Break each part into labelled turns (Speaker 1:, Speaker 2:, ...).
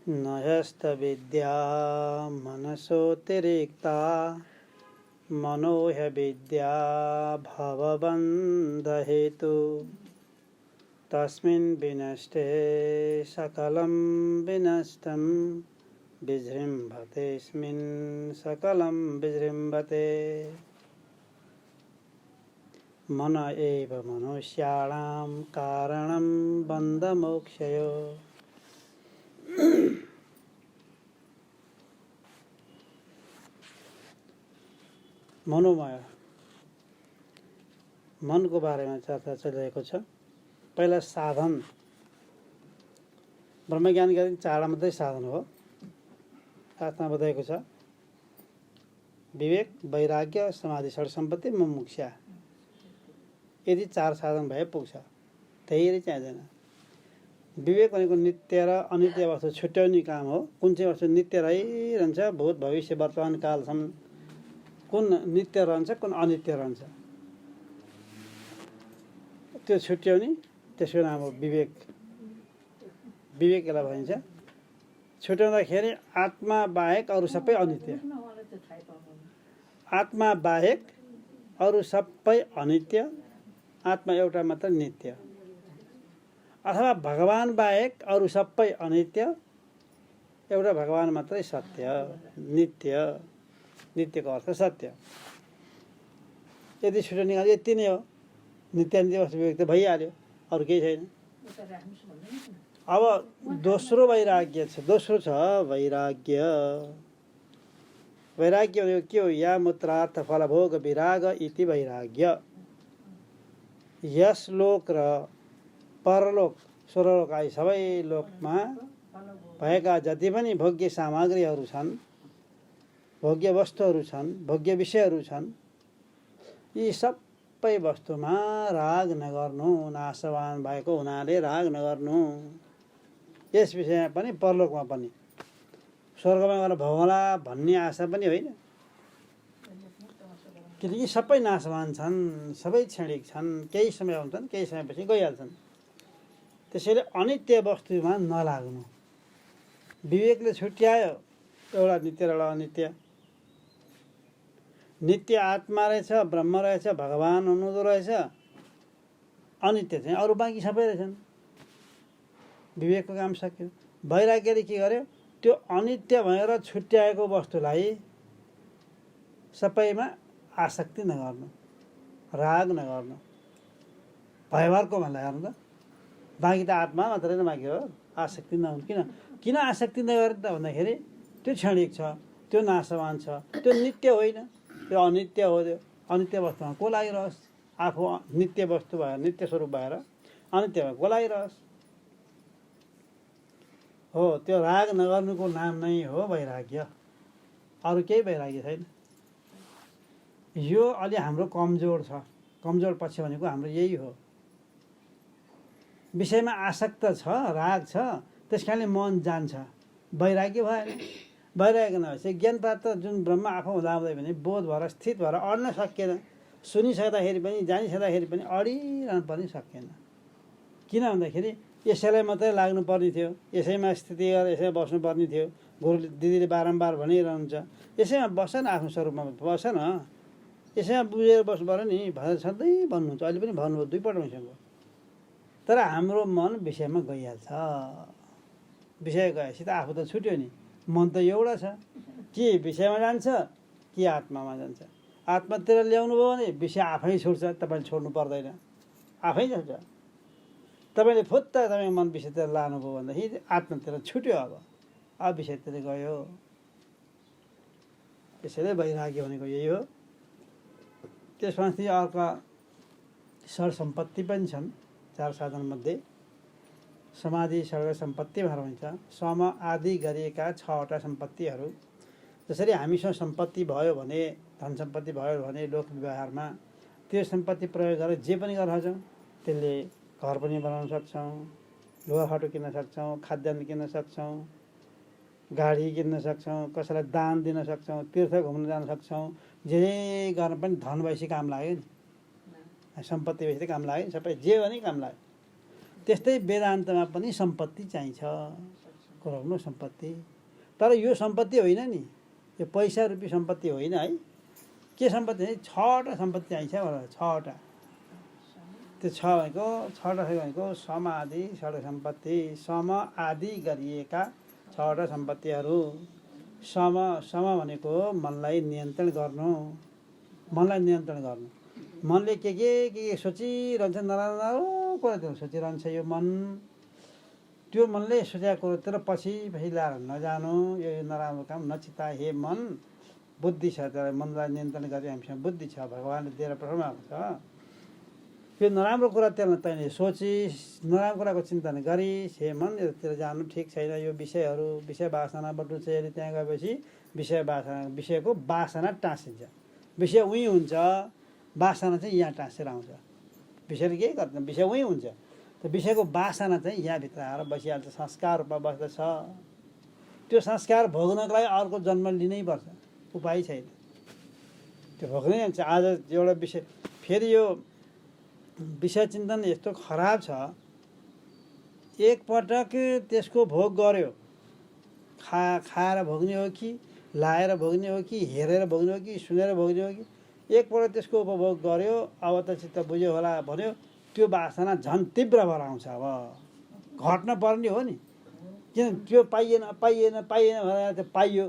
Speaker 1: न ह्यस्तविद्या मनसोऽतिरिक्ता मनो ह्यविद्या भवबन्धहेतु तस्मिन् विनष्टे सकलं विनष्टं विजृम्भतेऽस्मिन् सकलं विजृम्भते मन एव मनुष्याणां कारणं बन्धमोक्षयोः। मनोमय मनको बारेमा चर्चा चलिरहेको छ। पहिला साधन ब्रह्मज्ञान गर्ने चारवटा मात्रै साधन हो। शास्त्रमा बताएको छ विवेक, वैराग्य, समाधि, षड् सम्पत्ति, मुमुक्षा। यदि चार साधन भए पुग्छ, धेरै चाहिँदैन। विवेक भनेको नित्य र अनित्य वस्तु छुट्याउने काम हो। कुन चाहिँ वस्तु नित्य रहिरहन्छ, भूत भविष्य वर्तमान कालसम्म कुन नित्य रहन्छ, कुन अनित्य रहन्छ, त्यो छुट्याउने, त्यसको नाम हो विवेक। विवेक यसलाई भनिन्छ। छुट्याउँदाखेरि आत्मा बाहेक अरू सबै अनित्य, आत्मा बाहेक अरू सबै अनित्य, आत्मा एउटा मात्र नित्य। अथवा भगवान बाहेक अरू सबै अनित्य, एउटा भगवान मात्रै सत्य, नित्य। नित्यको अर्थ सत्य। यदि छुट्याउने काम यति नै हो, नित्यानित्य वस्तु विवेक त भइहाल्यो, अरू केही छैन। अब दोस्रो वैराग्य छ। दोस्रो छ वैराग्य। वैराग्य भनेको के हो? या मूत्रार्थ फलभोग विराग इति वैराग्य। यस लोक र परलोक, स्वर्गलोक आदि सबै लोकमा भएका जति पनि भोग्य सामग्रीहरू छन्, भोग्य वस्तुहरू छन्, भोग्य विषयहरू छन्, यी सबै वस्तुमा राग नगर्नु, नाशवान भएको हुनाले राग नगर्नु। यस विषयमा पनि परलोकमा पनि स्वर्गमा गएर भोगला भन्ने आशा पनि होइन। किनकि सबै नाशवान छन्, सबै क्षणिक छन्, केही समय हुन्छन्, केही समयपछि गइहाल्छन्। त्यसैले अनित्य वस्तुमा नलाग्नु। विवेकले छुट्यायो एउटा नित्य र एउटा अनित्य। नित्य आत्मा रहेछ, ब्रह्म रहेछ, भगवान हुनुहुँदो रहेछ। अनित्य चाहिँ अरू बाँकी सबै रहेछन्। विवेकको काम सक्यो। वैराग्यले के गर्यो? त्यो अनित्य भनेर छुट्याएको वस्तुलाई सबैमा आसक्ति नगर्नु, राग नगर्नु, भयभरको भन्दा गर्नु त। बाँकी त आत्मा मात्रै न बाँकी हो। आसक्ति नहुनु। किन आसक्ति नगर्नु त भन्दाखेरि त्यो क्षणिक छ, त्यो नाशवान छ, त्यो नित्य होइन, त्यो अनित्य हो। त्यो अनित्य वस्तुमा को लागिरहोस्? आफू नित्य वस्तु भएर, नित्य स्वरूप भएर अनित्यमा को लागिरहोस्? हो, त्यो राग नगर्नुको नाम नै हो वैराग्य। अरू केही वैराग्य छैन। यो अलि हाम्रो कमजोर छ। कमजोर पक्ष भनेको हाम्रो यही हो। विषयमा आसक्त छ, राग छ, त्यस कारणले मन जान्छ, वैराग्य भएन। वैराग्य नभएपछि ज्ञान प्राप्त जुन ब्रह्म आफू हुँदाहुँदै पनि बोध भएर स्थित भएर अड्न सकिएन। सुनिसक्दाखेरि पनि, जानिसक्दाखेरि पनि अडिरहनु पनि सकिएन। किन भन्दाखेरि यसैलाई मात्रै लाग्नु पर्ने थियो, यसैमा स्थिति गरेर यसैमा बस्नुपर्ने थियो। गुरु दिदीले बारम्बार भनिरहनुहुन्छ, यसैमा बस न, आफ्नो स्वरूपमा बस न, यसैमा बुझेर बस्नु पऱ्यो नि भनेर सधैँ भन्नुहुन्छ। अहिले पनि भन्नुभयो, दुईपल्ट भइसक्यो। तर हाम्रो मन विषयमा गइहाल्छ। विषय गएपछि त आफू त छुट्यो नि। मन त एउटा छ। के विषयमा जान्छ कि आत्मामा जान्छ? आत्मातिर ल्याउनु भयो भने विषय आफै छुट्छ, तपाईँले छोड्नु पर्दैन, आफै जान्छ। तपाईँले फुत्त तपाईँको मन विषयतिर लानुभयो भन्दाखेरि आत्मातिर छुट्यो। अब विषयतिर गयो। त्यसैले वैराग्य भनेको यही हो। त्यसपछि अर्का षड् सम्पत्ति पनि छन्। चार साधनमध्ये समाधि, षड् सम्पत्ति भनेर भनिन्छ। सम आदि गरिएका 6वटा सम्पत्तिहरू। जसरी हामीसँग सम्पत्ति भयो भने, धन सम्पत्ति भयो भने लोक व्यवहारमा त्यो सम्पत्ति प्रयोग गरेर जे पनि गर्न सक्छौँ। त्यसले घर पनि बनाउन सक्छौँ, लुगाफाटो किन्न सक्छौँ, खाद्यान्न किन्न सक्छौँ, गाडी किन्न सक्छौँ, कसैलाई दान दिन सक्छौँ, तीर्थ घुम्न जान सक्छौँ। जे गर्न पनि धन भएपछि काम लाग्यो नि, सम्पत्ति भएपछि काम लाग्यो नि, सबै जे भने काम लाग्यो। त्यस्तै वेदान्तमा पनि सम्पत्ति चाहिन्छ। करोडौँ सम्पत्ति। तर यो सम्पत्ति होइन नि, यो पैसा रुपियाँ सम्पत्ति होइन है। के सम्पत्ति है? 6वटा सम्पत्ति आइन्छ भनेर, 6वटा। त्यो 6 भनेको 6वटा भनेको सम आदि षड सम्पत्ति, सम आदि गरिएका 6वटा सम्पत्तिहरू। सम भनेको मनलाई नियन्त्रण गर्नु, मनलाई नियन्त्रण गर्नु। मनले के सोचिरहन्छ, नराम्रो कुरातिर सोचिरहन्छ यो मन। त्यो मनले सोचेको कुरोतिर पछि ल्याएर नजानु, यो नराम्रो काम नचिता। हे मन, बुद्धि छ, तर मनलाई नियन्त्रण गरी हामीसँग बुद्धि छ, भगवान्ले दिएर पठाउनु भएको छ। यो नराम्रो कुरा त्यसलाई तैँले सोचिस्, नराम्रो कुराको चिन्तन गरिस्। हे मन, यतातिर जानु ठिक छैन। यो विषयहरू, विषय वासना बटुल्छ। यदि त्यहाँ गएपछि विषयको वासना टाँसिन्छ। विषय उहीँ हुन्छ, वासना चाहिँ यहाँ टाँसेर आउँछ। विषयले केही गर्दैन, विषय उहीँ हुन्छ। त्यो विषयको वासना चाहिँ यहाँभित्र आएर बसिहाल्छ, संस्कार रूपमा बस्दछ। त्यो संस्कार भोग्नको लागि अर्को जन्म लिनै पर्छ, उपाय छैन। त्यो भोग्नै हुन्छ। आज एउटा विषय, फेरि यो विषय चिन्तन यस्तो खराब छ, एकपटक त्यसको भोग गर्यो, खाएर भोग्ने हो कि लाएर भोग्ने हो कि हेरेर भोग्ने हो कि सुनेर भोग्ने हो कि, एकपल्ट त्यसको उपभोग गर्यो, अब त चित्त बुझ्यो होला भन्यो, त्यो वासना झन् तीव्र भएर आउँछ। अब घट्न पर्ने हो नि, किन त्यो पाइएन भनेर त्यो पाइयो,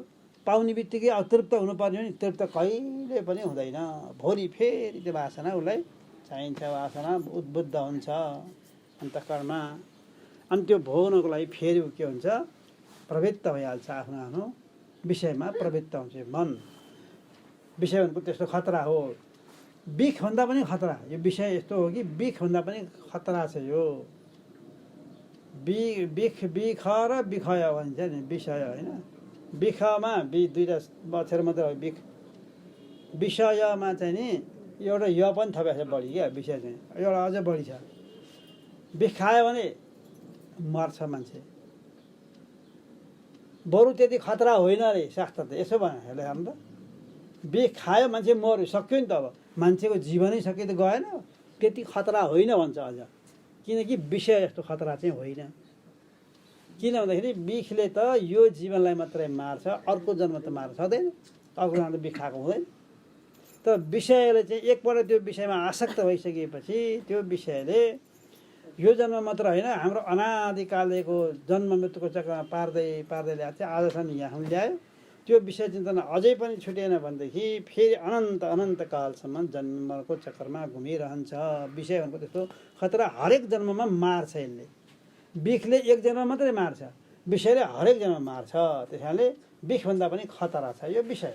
Speaker 1: पाउने बित्तिकै अतृप्त हुनुपर्ने हो नि, तृप्त कहिले पनि हुँदैन। भोलि फेरि त्यो वासना उसलाई चाहिन्छ, वासना उद्बुद्ध हुन्छ अन्तःकरणमा। अनि त्यो भोग्नको लागि फेरि के हुन्छ, प्रवृत्त भइहाल्छ, आफ्नो आफ्नो विषयमा प्रवृत्त हुन्छ मन। विषय भनेको त्यस्तो खतरा हो, बिखभन्दा पनि खतरा। यो विषय यस्तो हो कि बिखभन्दा पनि खतरा छ यो। बिख र विखय भन्छ नि, विषय होइन। बिखमा दुईवटा अक्षर मात्रै हो, बिख। विषयमा चाहिँ नि एउटा य पनि थपेको छ बढी, क्या विषय चाहिँ एउटा अझै बढी छ। बिख खायो भने मर्छ मान्छे, बरु त्यति खतरा होइन अरे शास्त्र त यसो भने हेर्दै हामी त। बिख खायो मान्छे मर्यो, सक्यो नि त। अब मान्छेको जीवनै सक्यो त गएन, त्यति खतरा होइन भन्छ अझ। किनकि विषय जस्तो खतरा चाहिँ होइन। किन भन्दाखेरि बिखले त यो जीवनलाई मात्रै मार्छ, अर्को जन्म त मार्न सक्दैन, अर्को जन्म त बिख खाएको हुँदैन। तर विषयले चाहिँ एकपल्ट त्यो विषयमा आसक्त भइसकेपछि त्यो विषयले यो जन्म मात्र होइन, हाम्रो अनादिकालको जन्म मृत्युको चक्रमा पार्दै ल्याएको चाहिँ आजसम्म यहाँ ल्यायो। त्यो विषय चिन्तन अझै पनि छुटेन भनेदेखि फेरि अनन्त कालसम्म जन्मको चक्करमा घुमिरहन्छ। विषय भनेको त्यस्तो खतरा, हरेक जन्ममा मार्छ यसले। बिखले एक जन्म मात्रै मार्छ, विषयले हरेक जन्म मार्छ। त्यस कारणले बिखभन्दा पनि खतरा छ यो विषय,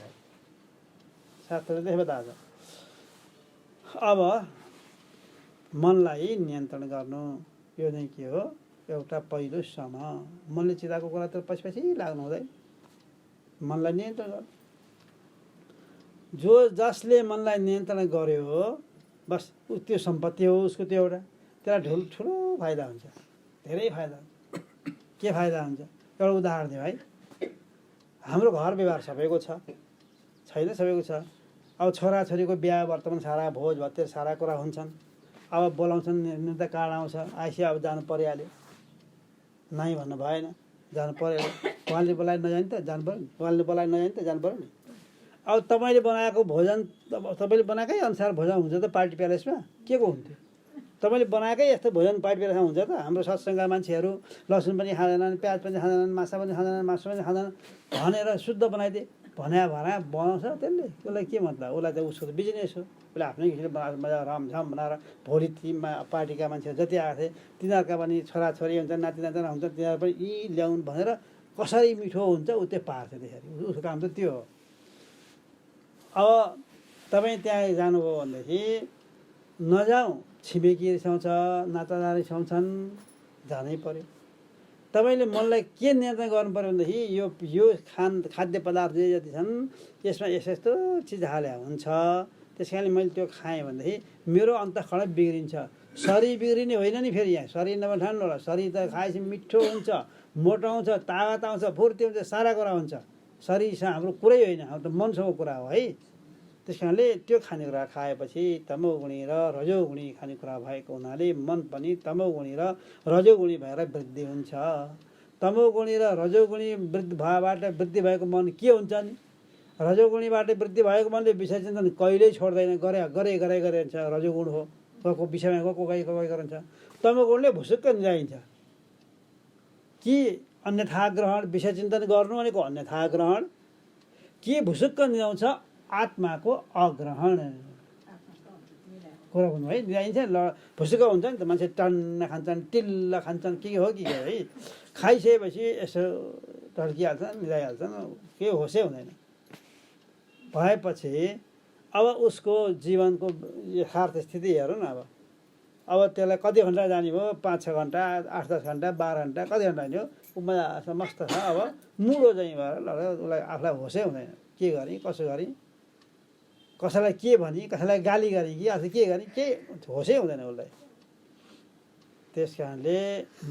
Speaker 1: शास्त्रले त्यसो बताएको छ। अब मनलाई नियन्त्रण गर्नु, यो चाहिँ के हो, एउटा पहिलो सम। मनले चिताएको कुरा त पछि लाग्नु हुँदैन, मनलाई नियन्त्रण गर्नु। जसले मनलाई नियन्त्रण गर्यो बस त्यो सम्पत्ति हो उसको, त्यो एउटा त्यसलाई ठुलो फाइदा हुन्छ, धेरै फाइदा। के फाइदा हुन्छ? एउटा उदाहरण दियो है। हाम्रो घर व्यवहार सबैको छ, छैन? सबैको छ। अब छोराछोरीको बिहा वर्तमान सारा भोज भतेर सारा कुरा हुन्छन्। अब बोलाउँछन्, निम्ता कार्ड आउँछ, आइसी अब जानु परिहाल्यो, नाइ भन्नु भएन, जानु पऱ्यो। उहाँले बोलाइ नजाने त जानु पऱ्यो नि, उहाँले बोलाइ नजाने त जानु पऱ्यो नि। अब तपाईँले बनाएको भोजन, तपाईँले बनाएकै अनुसार भोजन हुन्छ त पार्टी प्यालेसमा, के को हुन्थ्यो? तपाईँले बनाएकै यस्तो भोजन पार्टी प्यालेसमा हुन्छ त? हाम्रो सत्सङ्ग मान्छेहरू लसुन पनि खाँदैनन्, प्याज पनि खाँदैनन्, माछा पनि खाँदैनन्, मासु पनि खाँदैनन् भनेर शुद्ध बनाइदिए। बनाउँछ त्यसले, उसलाई के मतलब? उसलाई त उसको त बिजनेस हो। उसले आफ्नै किसिमले बनाएर मजा रमझम बनाएर भोलि ती पार्टीका मान्छेहरू जति आएको थिए तिनीहरूका पनि छोराछोरी हुन्छन्, नाति नातिना हुन्छन्, तिनीहरू पनि यी ल्याउन् भनेर कसरी मिठो हुन्छ ऊ त्यो पार्छ। त्यसरी उसको काम त त्यो हो। अब तपाईँ त्यहाँ जानुभयो भनेदेखि नजाउँ, छिमेकी रिसाउँछ, नातानानी रिसाउँछन्, जानै पर्यो। तपाईँले मनलाई के नियन्त्रण गर्नु पर्यो भनेदेखि यो खाद्य पदार्थ जति छन् यसमा यस्तो चिज हाले हुन्छ, त्यस कारणले मैले त्यो खाएँ भनेदेखि मेरो अन्तःकरण बिग्रिन्छ। शरीर बिग्रिने होइन नि, फेरि यहाँ शरीर नबठान्नु होला। शरीर त खाएपछि मिठो हुन्छ, मोटो आउँछ, तागत आउँछ, फुर्ती हुन्छ, सारा कुरा हुन्छ। शरीरसँग हाम्रो कुरै होइन, हाम्रो त मनसँगको कुरा हो है। त्यस कारणले त्यो खानेकुरा खाएपछि तमोगुणी र रजोगुणी खानेकुरा भएको हुनाले मन पनि तमोगुणी र रजोगुणी भएर वृद्धि हुन्छ। तमोगुणी र रजोगुणी वृद्धि भएबाट वृद्धि भएको मन के हुन्छ नि? रजोगुणीबाट वृद्धि भएको मनले विषय चिन्तन कहिल्यै छोड्दैन, गरे रहन्छ। रजोगुण हो, गएको विषयमा गएको गरिरहन्छ। तमोगुणले भुसुक्क निजाइन्छ कि अन्यथा ग्रहण, विषय चिन्तन गर्नु भनेको अन्यथा ग्रहण, के भुसुक्क निजाउँछ आत्माको अग्रहण। कुरा भन्नु है, निजाइन्छ भुसुक्क हुन्छ नि त, मान्छे टन्न खान्छन्, टिल्ल खान्छन्, के हो कि है, खाइसकेपछि यसो टर्किहाल्छ, निजाइहाल्छन्, केही होसै हुँदैन। भएपछि अब उसको जीवनको यथार्थ स्थिति हेरौँ न। अब त्यसलाई कति घन्टा जाने भयो? 5-6 घन्टा, 8-10 घन्टा, 12 घन्टा, कति घन्टा हिँड्यो? मजा मस्त छ। अब मुडो चाहिँ भएर उसलाई आफूलाई होसै हुँदैन, के गरेँ कसो गरेँ, कसैलाई के भने, कसैलाई गाली गरेँ कि आज के गरेँ, के होसै हुँदैन उसलाई। त्यस कारणले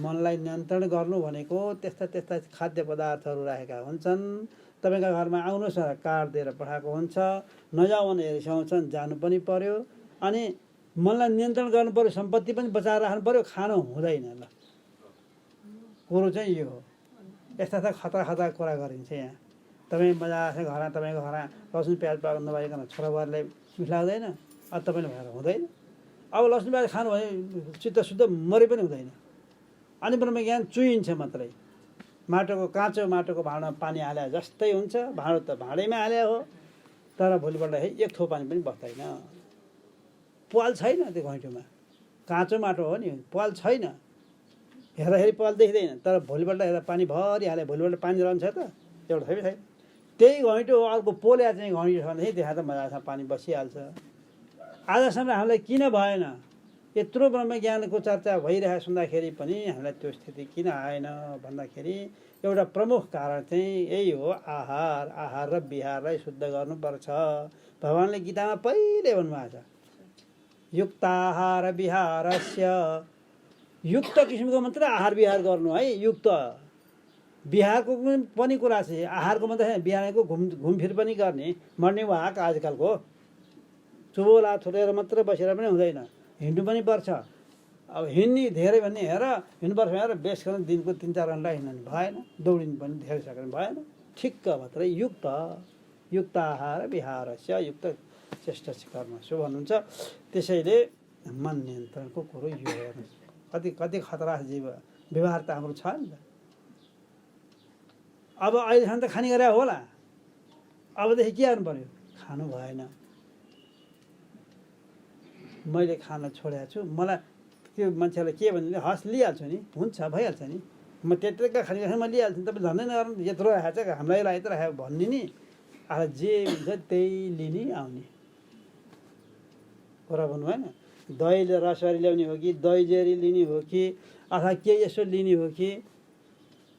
Speaker 1: मनलाई नियन्त्रण गर्नु भनेको त्यस्ता खाद्य पदार्थहरू राखेका हुन्छन्। तपाईँको घरमा आउनुहोस् न, कार्ड दिएर पठाएको हुन्छ, नजाऊ भने रिसाउँछन्, जानु पनि पर्यो। अनि मनलाई नियन्त्रण गर्नु पर्यो, सम्पत्ति पनि बचाएर राख्नु पर्यो, खानु हुँदैन। ल कुरो चाहिँ यो हो। यस्ता खतरा कुरा गरिन्छ यहाँ। तपाईँ मजाले घरमा, तपाईँको घरमा लसुन प्याज पाएको नभइकन छोराबारलाई मिठ लाग्दैन, अब तपाईँले भएर हुँदैन। अब लसुन प्याज खानु भने चित्त शुद्ध मरे पनि हुँदैन। अनि ब्रह्मज्ञान चुइन्छ मात्रै। काँचो माटोको भाँडामा पानी हाले जस्तै हुन्छ। भाँडो त भाँडैमा हाले हो, तर भोलिपल्ट एक थो पानी पनि बस्दैन। पाल छैन त्यो घैँटोमा, काँचो माटो हो नि, पाल छैन, हेर्दाखेरि पाल देखिँदैन। तर भोलिपल्ट हेर्दा पानी भरि हाले, भोलिपल्ट पानी रहन्छ त? एउटा छैन। त्यही घैँटो हो, अर्को पोल्या चाहिँ घैँटो छ भनेदेखि त्यहाँ त मजासँग पानी बसिहाल्छ। आजसम्म हामीलाई किन भएन? यत्रो ब्रह्मज्ञानको चर्चा भइरहेको सुन्दाखेरि पनि हामीलाई त्यो स्थिति किन आएन भन्दाखेरि एउटा प्रमुख कारण चाहिँ यही हो, आहार र विहारलाई शुद्ध गर्नुपर्छ। भगवानले गीतामा पहिले भन्नुभएको छ, युक्ताहार विहारस्य। युक्त किसिमको मात्र आहार विहार गर्नु है। युक्त बिहारको पनि कुरा छ, आहारको मात्रै बिहानको घुमफिर पनि गर्ने। मर्निङ वाक आजकलको चुबोला थुरेर मात्रै बसेर पनि हुँदैन, हिँड्नु पनि पर्छ। अब हिँड्ने धेरै भन्ने हेर, हिँड्नुपर्छ हेर, बेस गर्न दिनको 3-4 घन्टा हिँड्नु भएन, दौडिनु पनि धेरै सक्नु भएन। ठिक्क मात्रै युक्त आहार विहारस्य युक्त चेष्टा कर्म सो भन्नुहुन्छ। त्यसैले मन नियन्त्रणको कुरो यो हेर्नुहोस्, कति खतरा जीव व्यवहार त हाम्रो छ नि त। अब अहिलेसम्म त खाने गरे होला, अबदेखि के गर्नु पर्यो? खानु भएन। मैले खाना छोडेको छु, मलाई त्यो मान्छेलाई के भन्ने, हस् लिइहाल्छु नि, हुन्छ भइहाल्छ नि, म त्यत्तिकै खाने म लिइहाल्छु नि, तपाईँ धन्दै नगर्नु, यत्रो राखेको छ हामीलाई लागि त राखेको भन्ने नि। अब जे हुन्छ त्यही लिने आउने कुरा भन्नु भएन। दहीले रसरी ल्याउने हो कि दही जेरी लिने हो कि अथवा के यसो लिने हो कि,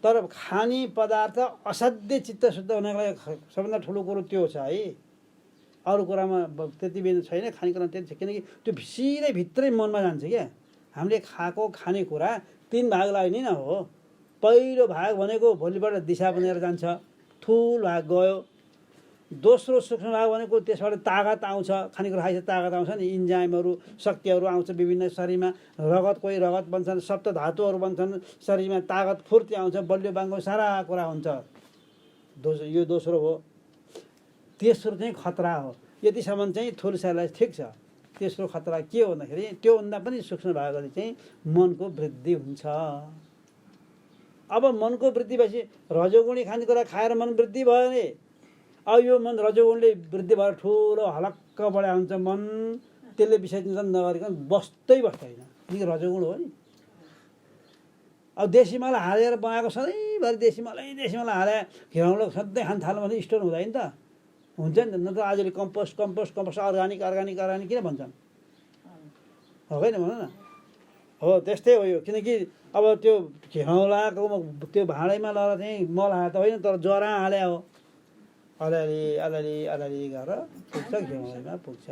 Speaker 1: तर खाने पदार्थ असाध्य चित्त शुद्ध हुनको लागि सबभन्दा ठुलो कुरो त्यो छ है। अरू कुरामा त्यति बेला छैन, खानेकुरा त्यति छ, किनकि त्यो सिधै भित्रै मनमा जान्छ क्या। हामीले खाएको खानेकुरा 3 भाग लाग्ने न हो। पहिलो भाग भनेको भोलिबाट दिशा बनेर जान्छ, ठुलो भाग गयो। दोस्रो सूक्ष्म भाग भनेको त्यसबाट तागत आउँछ, खानेकुरा खाइसके तागत आउँछ नि, इन्जाइमहरू शक्तिहरू आउँछ विभिन्न शरीरमा, रगत कोही रगत बन्छन्, सप्त धातुहरू बन्छन् शरीरमा, तागत फुर्ती आउँछ, बलियो बाङ्गो सारा कुरा हुन्छ। यो दोस्रो हो। तेस्रो चाहिँ खतरा हो। यतिसम्म चाहिँ थुल शरीरलाई ठिक छ। तेस्रो खतरा के हो भन्दाखेरि त्योभन्दा पनि सूक्ष्म भागले चाहिँ मनको वृद्धि हुन्छ। अब मनको वृद्धि भएपछि रजोगुणी खानेकुरा खाएर मन वृद्धि भयो भने, अब यो मन रजोगुणले वृद्धि भएर ठुलो हलक्क बढा हुन्छ मन, त्यसले विषय चिन्तन नगरिकन बस्दैन, किनकि रजोगुण हो नि। अब देशी मल हालेर बनाएको सधैँभरि देशी मल हाले घिराउलो सधैँ खान थाल्यो भने स्टोर हुँदैन त? हुन्छ नि त। न त आजले कम्पोस्ट अर्ग्यानिक किन भन्छन्? हो होइन भन न। हो त्यस्तै हो यो। किनकि अब त्यो घिराउलाको त्यो भाँडैमा लगाएर चाहिँ मल हाले त होइन, तर जरा हाले हो। अलिअलि गरेर पुग्छ, घिउमा पुग्छ।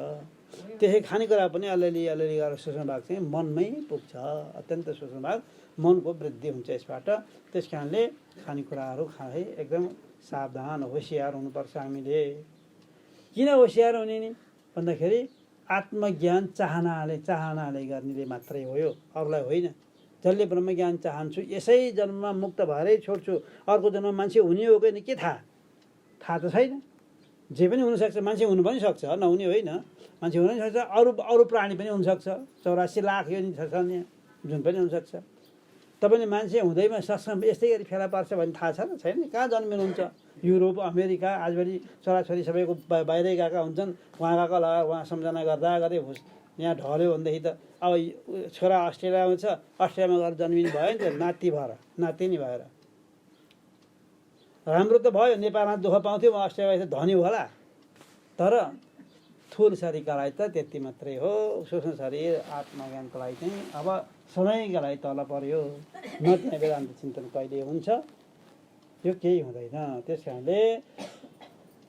Speaker 1: त्यसै खानेकुरा पनि अलिअलि गरेर सूक्ष्म भाग चाहिँ मनमै पुग्छ। अत्यन्त सूक्ष्म भाग मनको वृद्धि हुन्छ यसबाट। त्यस कारणले खानेकुराहरू खाए एकदम सावधान होसियार हुनुपर्छ हामीले। किन होसियार हुने नि भन्दाखेरि आत्मज्ञान चाहनाले गर्नेले मात्रै हो यो, अरूलाई होइन। जसले ब्रह्मज्ञान चाहन्छु यसै जन्ममा मुक्त भएरै छोड्छु, अर्को जन्ममा मान्छे हुने हो कि के थाहा त छैन। जे पनि हुनसक्छ, मान्छे हुनु पनि सक्छ, नहुने होइन, मान्छे हुन पनि सक्छ, अरू प्राणी पनि हुनसक्छ, 84 लाख यो छ नि जुन पनि हुनसक्छ। तपाईँले मान्छे हुँदैमा सत्सङ्ग यस्तै गरी फेला पार्छ भन्ने थाहा छ न छैन? कहाँ जन्मिनुहुन्छ? युरोप, अमेरिका, आजभरि छोराछोरी सबैको बाहिरै गएका हुन्छन्, उहाँ गएको लगाएर उहाँ सम्झना गर्दा गर्दै यहाँ ढल्यो भनेदेखि त अब छोरा अस्ट्रेलियामा छ, अस्ट्रेलियामा गएर जन्मिनु भयो नि त, नाति भएर, नातिनी भएर। राम्रो त भयो, नेपालमा दुःख पाउँथ्यो, म अस्ट्रेलिया धनी होला, तर थुल शरीरका लागि त त्यति मात्रै हो। सूक्ष्म शरीर आत्मज्ञानको लागि चाहिँ अब सधैँका लागि तल पर्यो, न त्यहाँ वेदान्त चिन्तन कहिले हुन्छ, यो केही हुँदैन। त्यस कारणले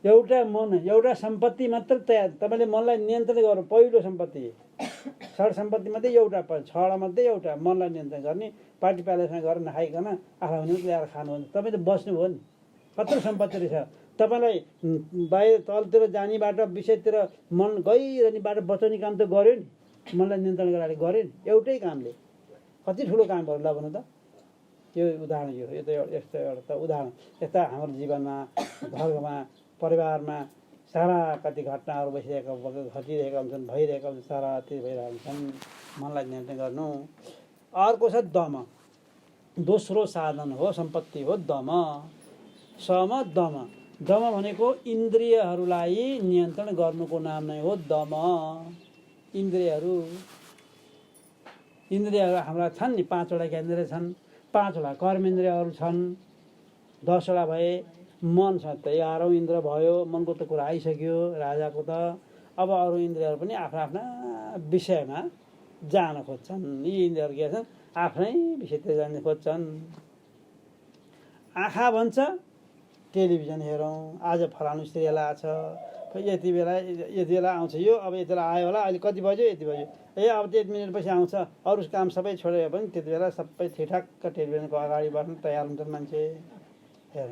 Speaker 1: एउटा मन, एउटा सम्पत्ति मात्र तयार, तपाईँले मनलाई नियन्त्रण गर्नु, पहिलो सम्पत्ति षड सम्पत्ति मध्ये एउटा, छवटा मध्ये एउटा मनलाई नियन्त्रण गर्ने, पार्टी प्यालेसमा गएर नखाइकन आफूलाई हुने ल्याएर खानु भने तपाईँ त बस्नुभयो नि। कत्रो सम्पत्ति रहेछ, तपाईँलाई बाहिर तलतिर जाने बाटो, विषयतिर मन गइरहने बाटो बचाउने काम त गर्यो नि, मनलाई नियन्त्रण गरेर गर्यो नि, एउटै कामले। कति ठुलो काम भयो ल भन्नु त। यो उदाहरण, यो त यस्तो एउटा त उदाहरण। यस्ता हाम्रो जीवनमा, घरमा, परिवारमा सारा कति घटनाहरू घटिरहेका हुन्छन्, भइरहेका हुन्छन्, सारा त्यो भइरहेका हुन्छन्। मनलाई नियन्त्रण गर्नु। अर्को छ दम, दोस्रो साधन हो, सम्पत्ति हो दम। सम दम, दम भनेको इन्द्रियहरूलाई नियन्त्रण गर्नुको नाम नै हो दम। इन्द्रियहरू हाम्रा छन् नि, 5वटा ज्ञानेन्द्रिय छन्, 5वटा कर्मेन्द्रियहरू छन्, 10वटा भए। मन छ त 11औं इन्द्र भयो, मनको त कुरा आइसक्यो राजाको त। अब अरू इन्द्रियहरू पनि आफ्ना आफ्ना विषयमा जान खोज्छन्। यी इन्द्रियहरू के छन्? आफ्नै विषयतिर जान खोज्छन्। आँखा भन्छ टेलिभिजन हेरौँ, आज फलानु सिरियल आछ, यति बेला आउँछ यो, अब यति बेला आयो होला, अहिले कति बज्यो, यति बज्यो, अब 1 मिनटपछि आउँछ, अरू काम सबै छोडेर पनि त्यति बेला सबै ठिकठाक टेलिभिजनको अगाडि बस्न तयार हुन्छन् मान्छे। हेर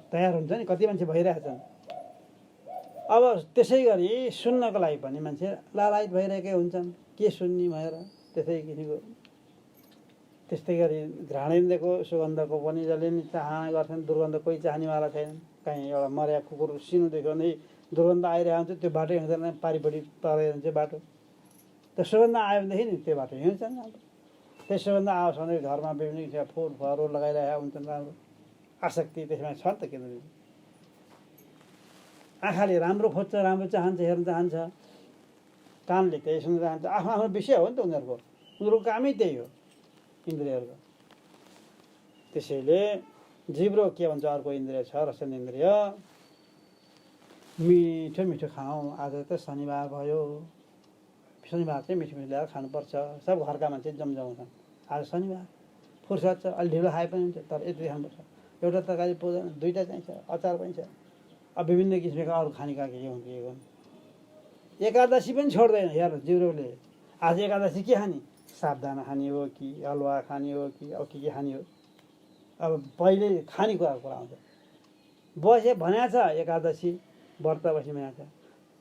Speaker 1: तयार हुन्छ नि, कति मान्छे भइरहेछन्। अब त्यसै गरी सुन्नको लागि पनि मान्छे लालायत भइरहेकै हुन्छन्, के सुन्ने भएर त्यसै किसिमको। त्यस्तै गरी घ्राणेन्द्रको सुगन्धको पनि जसले नि चाहना गर्छन्, दुर्गन्ध कोही चाहनेवाला छैनन्। कहीँ एउटा मर्या कुकुर सिनो देख्यो भने दुर्गन्ध आइरहेको हुन्छ, त्यो बाटो हिँड्दैन, पारिपट्टि तरेर हुन्छ बाटो। त्यो सुगन्ध आयो भनेदेखि नि त्यो बाटो हिँड्छन्। त्यो सुगन्ध आओस् भने घरमा विभिन्न किसिमका फुलहरू लगाइरहेका हुन्छन्, राम्रो आसक्ति त्यसमा छ नि त। किनभने आँखाले राम्रो खोज्छ, राम्रो चाहन्छ, हेर्न चाहन्छ, कानले त्यही सुन्न चाहन्छ, आफ्नो आफ्नो विषय हो नि त उनीहरूको कामै त्यही हो इन्द्रियहरूको। त्यसैले जिब्रो के भन्छ, अर्को इन्द्रिय छ रसन इन्द्रिय। मिठो मिठो खाउँ, आज त शनिबार भयो, शनिबार चाहिँ मिठो मिठो ल्याएर खानुपर्छ। सब घरका मान्छे जमजाउँछन्, आज शनिबार फुर्सद छ, अलि ढिलो खाए पनि हुन्छ, तर यति खानुपर्छ। एउटा तरकारी पुग्दैन, 2टा चाहिन्छ, अचार पनि छ, अब विभिन्न किसिमका अरू खानेका के हुन्छ के गर्नु। एकादशी पनि छोड्दैन हेर जिब्रोले। आज एकादशी के खाने, साबुदाना खाने हो कि हलुवा खाने हो कि अब के खाने हो। अब पहिले खाने कुरा आउँछ, बसे भनेको छ एकादशी व्रत बसी भनेको छ,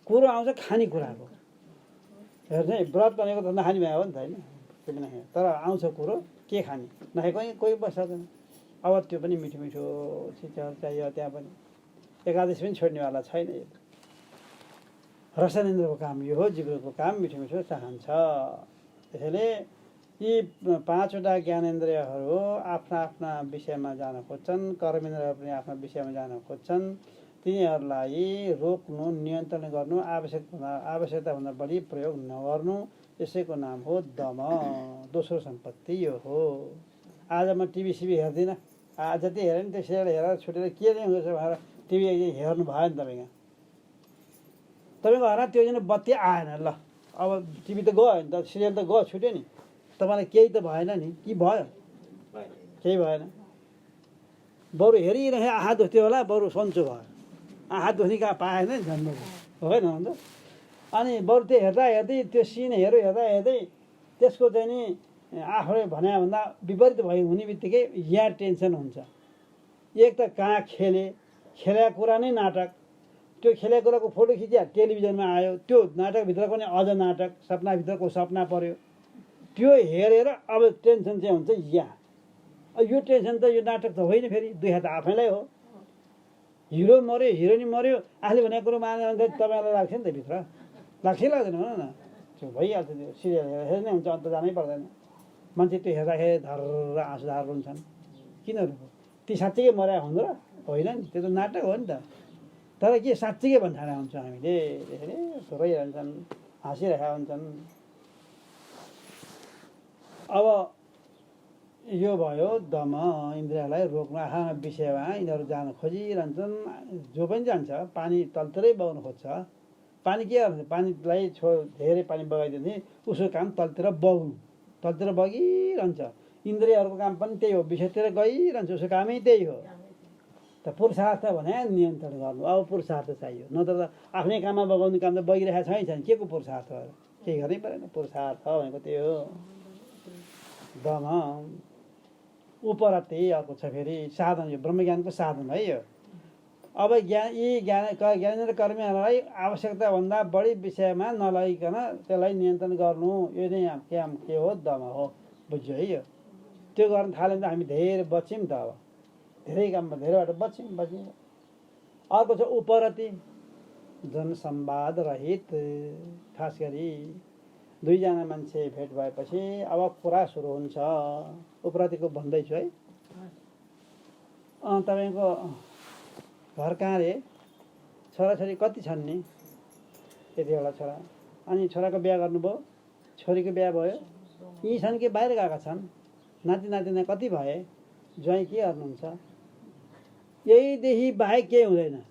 Speaker 1: कुरो आउँछ खाने कुराको। हेर्छ है, व्रत भनेको त नखाने भयो नि त होइन, त्यो पनि नखाने, तर आउँछ कुरो के खाने, नखाएको कोही बस्दैन। अब त्यो पनि मिठो मिठो चिजहरू चाहियो त्यहाँ पनि। एकादशी पनि छोड्नेवाला छैन। रसनेन्द्रको काम यो हो, जिब्रोको काम मिठो मिठो चाहन्छ। त्यसैले यी 5वटा ज्ञानेन्द्रियहरू आफ्ना आफ्ना विषयमा जान खोज्छन्, कर्मेन्द्रियहरू पनि आफ्ना विषयमा जान खोज्छन्। तिनीहरूलाई रोक्नु, नियन्त्रण गर्नु, आवश्यकताभन्दा बढी प्रयोग नगर्नु, यसैको नाम हो दम। दोस्रो सम्पत्ति यो हो। आज म टिभी हेर्दिनँ, आज जति हेरेँ नि त्यो सिरियल हेरेर छुटेर के नै हुन्छ भनेर टिभी हेर्नु भयो नि तपाईँको घरमा, त्यो दिन बत्ती आएन, ल अब टिभी त गयो नि त, सिरियल त गयो, छुट्यो नि, तपाईँलाई केही त भएन नि, कि भयो? केही भएन। बरु हेरिरहे आँखा दुख्थ्यो होला, बरु सन्चो भयो, आँखा दुख्ने कहाँ पाएन नि जन्म होइन अन्त। अनि बरु त्यो हेर्दै त्यो सिन हेर्दै त्यसको चाहिँ नि आफूले भन्दा विपरीत हुने बित्तिकै यहाँ टेन्सन हुन्छ। एक त कहाँ खेलेको कुरा नै नाटक, त्यो खेलेको कुराको फोटो खिच्या टेलिभिजनमा आयो, त्यो नाटकभित्रको नै अझ नाटक, सपनाभित्रको सपना पर्यो, त्यो हेरेर अब टेन्सन चाहिँ हुन्छ यहाँ यो टेन्सन त यो नाटक त होइन फेरि दुई हात आफैलाई हो हिरो मऱ्यो हिरोइनी मऱ्यो आफूले भनेको कुरो मान्यो भने त तपाईँलाई लाग्छ नि त भित्र लाग्छ लाग्दैन भन न त्यो भइहाल्छ त्यो सिरियल हेर्नै हुन्छ अन्त जानै पर्दैन मान्छे त्यो हेर्दाखेरि धर्र आँसुधार रुन्छन् किन रुको ती साँच्चीकै मर्या हुँदो र होइन नि त्यो त नाटक हो नि त तर के साँच्चीकै भन्ठाने हुन्छौँ हामीले त्यसरी रोइरहन्छन् हाँसिरहेका हुन्छन् अब यो भयो दम इन्द्रियलाई रोक्न आँखामा विषयमा यिनीहरू जान खोजिरहन्छन् जो पनि जान्छ पानी तलतिरै बगाउनु खोज्छ पानी के गर्छ पानीलाई धेरै पानी बगाइदियो भने उसको काम तलतिर बग्नु तलतिर बगिरहन्छ इन्द्रियहरूको काम पनि त्यही हो विषयतिर गइरहन्छ उसको कामै त्यही हो त पुरुषार्थ भने नियन्त्रण गर्नु अब पुरुषार्थ चाहियो नत्र त आफ्नै काममा बगाउने काम त बगिरहेको छैन के को पुरुषार्थ केही गर्नै परेन पुरुषार्थ भनेको त्यही हो दम उपरति अर्को छ फेरि साधन यो ब्रह्मज्ञानको साधन है यो अब ज्ञानेन्द्र कर्मीहरूलाई आवश्यकताभन्दा बढी विषयमा नलगिकन त्यसलाई नियन्त्रण गर्नु यो नै काम के हो दम हो बुझ्यो है यो त्यो गर्न थाल्यो भने त हामी धेरै बच्यौँ त अब धेरै काममा धेरैबाट बच्यौँ अर्को छ उपरति जनसंवाद रहित खास गरी दुईजना मान्छे भेट भएपछि अब कुरा सुरु हुन्छ उपरतिको भन्दैछु है तपाईँको घर कहाँ रे छोराछोरी कति छन् नि यति एउटा छोरा अनि छोराको बिहा गर्नुभयो छोरीको बिहा भयो यी छन् कि बाहिर गएका छन् नाति नातिना कति भए ज्वाइँ के गर्नुहुन्छ यहीदेखि बाहेक केही हुँदैन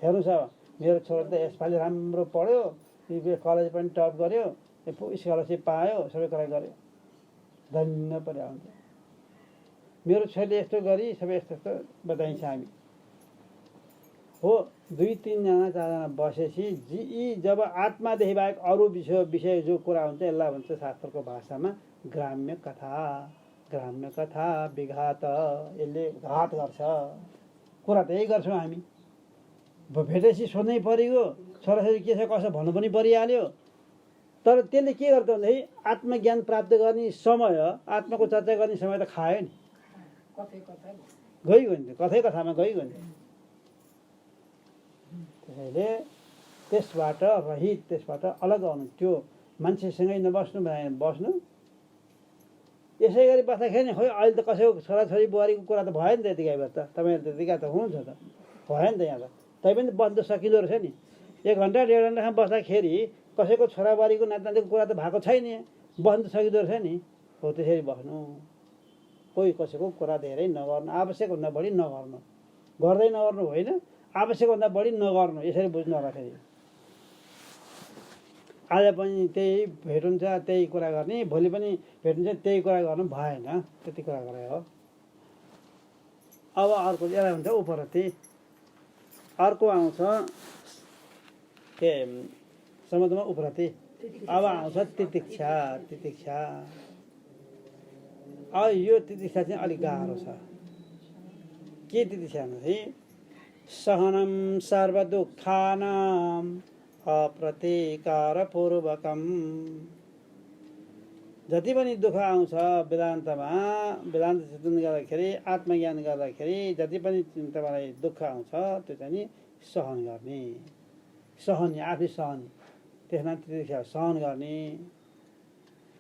Speaker 1: हेर्नुहोस् अब मेरो छोरा त यसपालि राम्रो पढ्यो कलेज पनि टप गर्यो स्कलरसिप पायो सबै कुरा गर्यो धन्य पर्यो हुन्छ मेरो छोरीले यस्तो गरी सबै यस्तो यस्तो बताइन्छ हामी हो दुई तिनजना चारजना बसेपछि यी जब आत्मादेखि बाहेक अरू विषय जो कुरा हुन्छ यसलाई भन्छ शास्त्रको भाषामा ग्राम्य कथा विघात यसले घात गर्छ कुरा त यही गर्छौँ हामी भेटेपछि सोध्नै परेको छोराछोरी के छ कसो भन्नु पनि परिहाल्यो तर त्यसले के गर्छ भन्दाखेरि आत्मज्ञान प्राप्त गर्ने समय आत्माको चर्चा गर्ने समय त खायो नि गइगयो नि कथै कथामा गइगयो नि त्यसैले त्यसबाट रहित त्यसबाट अलग आउनु त्यो मान्छेसँगै नबस्नु भने बस्नु यसै गरी बस्दाखेरि नि खोइ अहिले त कसैको छोराछोरी बुहारीको कुरा त भयो नि त यतिकै भएर त तपाईँहरू त्यतिकै त हुनुहुन्छ त भयो नि त यहाँ त तैपनि बस्नु सकिँदो रहेछ नि 1 घन्टा 1.5 घन्टासम्म बस्दाखेरि कसैको छोराबारीको नातिनातिको कुरा त भएको छैन बस्नु सकिँदो रहेछ नि हो त्यसरी बस्नु कोही कसैको कुरा धेरै नगर्नु आवश्यकभन्दा बढी नगर्नु गर्दै नगर्नु होइन आवश्यकभन्दा बढी नगर्नु यसरी बुझ्नु होला फेरि आज पनि त्यही भेट हुन्छ त्यही कुरा गर्ने भोलि पनि भेट हुन्छ त्यही कुरा गर्नु भएन त्यति कुरा गरे हो अब अर्को यसलाई हुन्छ उपरति अर्को आउँछ के सम्बन्धमा उपरति अब आउँछ तितिक्षा अब यो तितिक्षा चाहिँ अलिक गाह्रो छ के तितिक्षा भन्दाखेरि सहनम सर्वदुःखानां अप्रतिकारपूर्वकम् जति पनि दुःख आउँछ वेदान्तमा वेदान्त चिन्तन गर्दाखेरि आत्मज्ञान गर्दाखेरि जति पनि तपाईँलाई दुःख आउँछ त्यो चाहिँ नि सहन गर्ने सहने आफै सहने त्यसमा तितिक्षा सहन गर्ने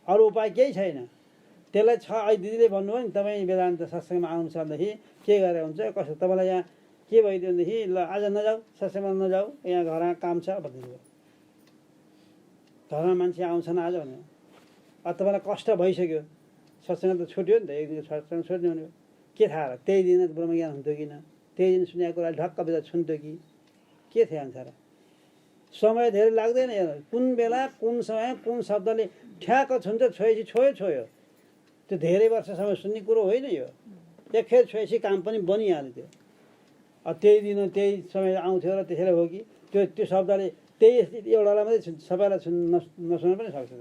Speaker 1: अरू उपाय केही छैन त्यसलाई छ अहिले दिदीले भन्नुभयो नि तपाईँ वेदान्त सत्सङ्गमा आउनु छ भनेदेखि के गरेर हुन्छ कसो तपाईँलाई यहाँ के भइदियो भनेदेखि ल आज नजाऊ सत्सङ्गमा नजाऊ यहाँ घरमा काम छ भनिदिनु घरमा मान्छे आउँछन् आज भने तपाईँलाई कष्ट भइसक्यो सत्सङ्ग त छुट्यो नि त एक दिन सत्सङ्ग छुट्यो भने के थाहा र त्यही दिन ब्रह्मज्ञान हुन्थ्यो कि न त्यही दिन सुनेको कुरा ढक्क बेला छुन्थ्यो कि के थियो अनुसार समय धेरै लाग्दैन कुन बेला कुन समय कुन शब्दले ठ्याक्क छुन्छ छोएपछि छोयो त्यो धेरै वर्षसम्म सुन्ने कुरो होइन यो एकखेर छोएपछि काम पनि बनिहाल्यो त्यो त्यही दिन त्यही समय आउँथ्यो र त्यसैले हो कि त्यो शब्दले त्यही एउटालाई मात्रै सबैलाई नसुन्न पनि सक्छ